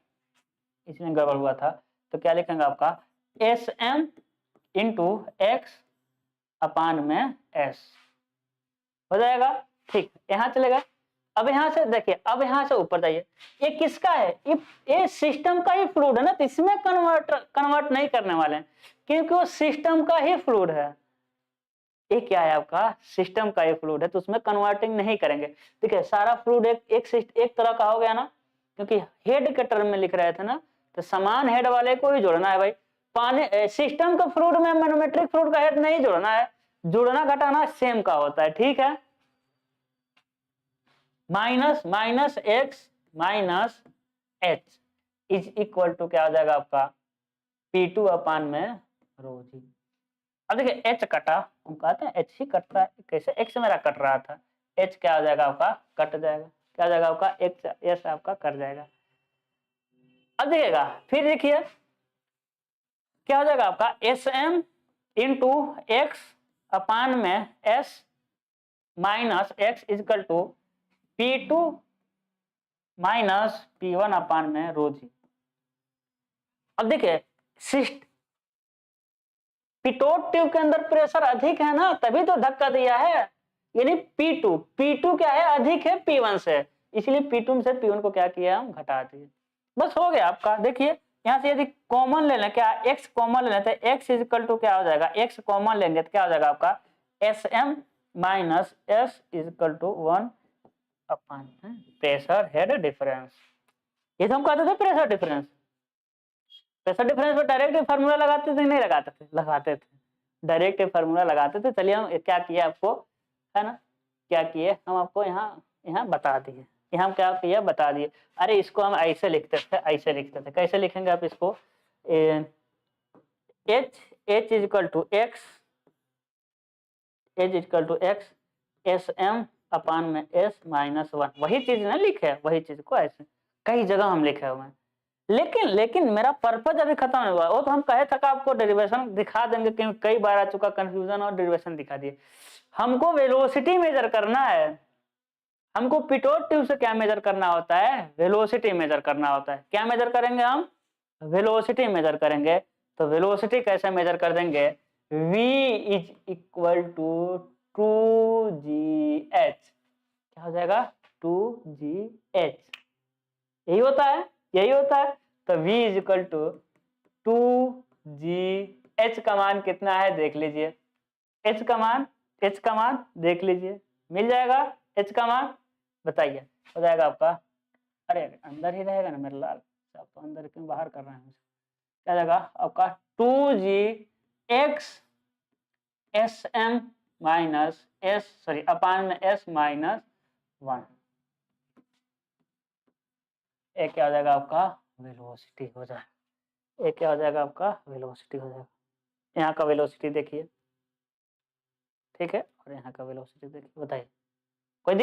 इसमें गड़बड़ हुआ था, तो क्या लिखेंगे आपका SM इंटू X अपान में S हो जाएगा, ठीक, यहाँ चलेगा। अब यहाँ से देखिए, अब यहाँ से ऊपर जाइए, ये किसका है, ये सिस्टम का ही फ्लूइड है ना, तो इसमें कन्वर्ट नहीं करने वाले हैं, क्योंकि वो सिस्टम का ही फ्लूइड है, ये क्या है आपका सिस्टम का ही फ्लूइड है, तो उसमें कन्वर्टिंग नहीं करेंगे। ठीक है, सारा फ्लूइड एक तरह का हो गया ना, क्योंकि हेड के टर्म में लिख रहे थे ना, तो समान हेड वाले को ही जोड़ना है भाई, पानी सिस्टम का फ्लूइड में मैनोमेट्रिक फ्लूइड का हेड नहीं जोड़ना है, जुड़ना घटाना सेम का होता है, ठीक है। Minus minus X minus H is equal to क्या हो जाएगा आपका P2 अपान में रो जी। अब देखिए H कटा, हम कहते हैं H ही कट रहा है, कैसे X मेरा कट रहा था, H क्या हो जाएगा आपका कट जाएगा, क्या हो जाएगा आपका X आपका कट जाएगा। अब देखिएगा फिर देखिए क्या हो जाएगा आपका SM इंटू एक्स अपान में S minus X is equal to P2 minus P1 upon में रो जी। अब देखिए पिटोट ट्यूब के अंदर प्रेशर अधिक है ना, तभी तो धक्का दिया है, यानी P2 क्या है, अधिक है P1 से, इसलिए P2 से P1 को क्या किया हम, घटा दिए। बस हो गया आपका। देखिए यहाँ से यदि कॉमन ले लें, क्या x कॉमन ले लें, तो x इक्वल टू क्या हो जाएगा, x कॉमन लेंगे तो क्या हो जाएगा आपका Sm minus S equal to 1 upon pressure head difference. ये तो हम कहते थे प्रेशर डिफरेंस। प्रेशर डिफरेंस में डायरेक्ट फार्मूला लगाते थे, नहीं लगाते थे, लगाते थे, डायरेक्ट फार्मूला लगाते थे। चलिए हम क्या किए आपको, है ना, क्या किए हम आपको यहाँ बता दिए, यहाँ हम क्या किया बता दिए। अरे इसको हम ऐसे लिखते थे, ऐसे लिखते थे, कैसे लिखेंगे आप इसको, H equal to x, H equal to x s m upon में S माइनस 1, वही चीज ना लिखे, वही चीज को ऐसे कई जगह हम लिखे हुए हैं। लेकिन मेरा पर्पज अभी खत्म नहीं हुआ। वो तो हम कहे तक आपको डेरिवेशन दिखा देंगे, क्योंकि कई बार आ चुका कंफ्यूजन और डेरिवेशन दिखा दिए। हमको वेलोसिटी मेजर करना है, हमको पिटोट ट्यूब से क्या मेजर करना होता है, वेलोसिटी मेजर करना होता है। क्या मेजर करेंगे हम, वेलोसिटी मेजर करेंगे। तो वेलोसिटी कैसे मेजर कर देंगे, v is equal to 2gh, क्या हो जाएगा 2gh, यही होता है, यही होता है। तो v is equal to 2gh का मान कितना है देख लीजिए, h का मान देख लीजिए, मिल जाएगा h का मान, बताइए हो जाएगा आपका, अरे अंदर ही रहेगा ना मेरा लाल, आप तो अंदर क्यों बाहर कर रहे हैं, क्या जाएगा आपका 2gx sm minus s sorry upon में s माइनस 1, एक क्या हो जाएगा आपका वेलोसिटी हो जाएगा, एक क्या हो जाएगा आपका वेलोसिटी हो जाएगा। यहाँ का वेलोसिटी देखिए, ठीक है, और यहाँ का वेलोसिटी देखिए, बताइए कोई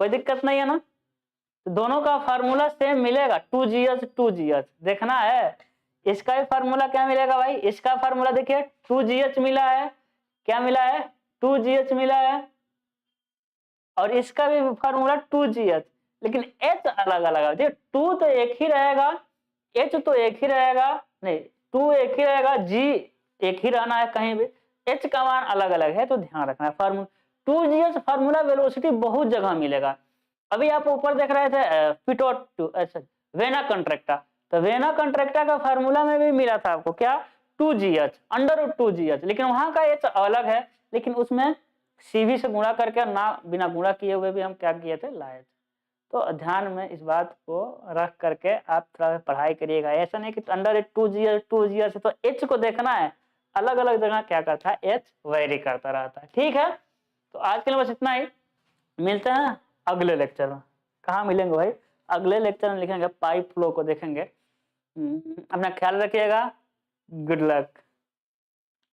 दिक्कत नहीं है ना। तो दोनों का फार्मूला सेम मिलेगा, 2gh देखना है। इसका भी फार्मूला क्या मिलेगा भाई, इसका फार्मूला देखिए 2gh मिला है, क्या मिला है 2gh मिला है, और इसका भी फार्मूला 2gh, लेकिन h अलग अलग है। 2 तो एक ही रहेगा, h तो एक ही रहेगा, नहीं 2 एक ही रहेगा, g एक ही रहना है कहीं भी, h का मान अलग अलग है, तो ध्यान रखना है। फार्मूला 2gh फार्मूला वेलोसिटी बहुत जगह मिलेगा। अभी आप ऊपर देख रहे थे पिटोट टू, अच्छा वेना कंट्रैक्टा, तो वेना कंट्रैक्टा का फार्मूला में भी मिला था आपको क्या 2gh अंडर 2gh, लेकिन वहां का h अलग है, लेकिन उसमें CV से गुणा करके, ना बिना गुणा किए हुए भी हम क्या किए थे, लाए थे। तो ध्यान में इस बात को रख करके आप थोड़ा पढ़ाई करिएगा। ऐसा नहीं कि अंडर 2gh तो h को देखना है, अलग अलग जगह क्या करता है h वेरी करता रहता है। ठीक है, तो आज के लिए बस इतना ही, मिलते हैं अगले लेक्चर में। कहाँ मिलेंगे भाई, अगले लेक्चर में लिखेंगे पाइप फ्लो को देखेंगे। अपना ख्याल रखिएगा, गुड लक।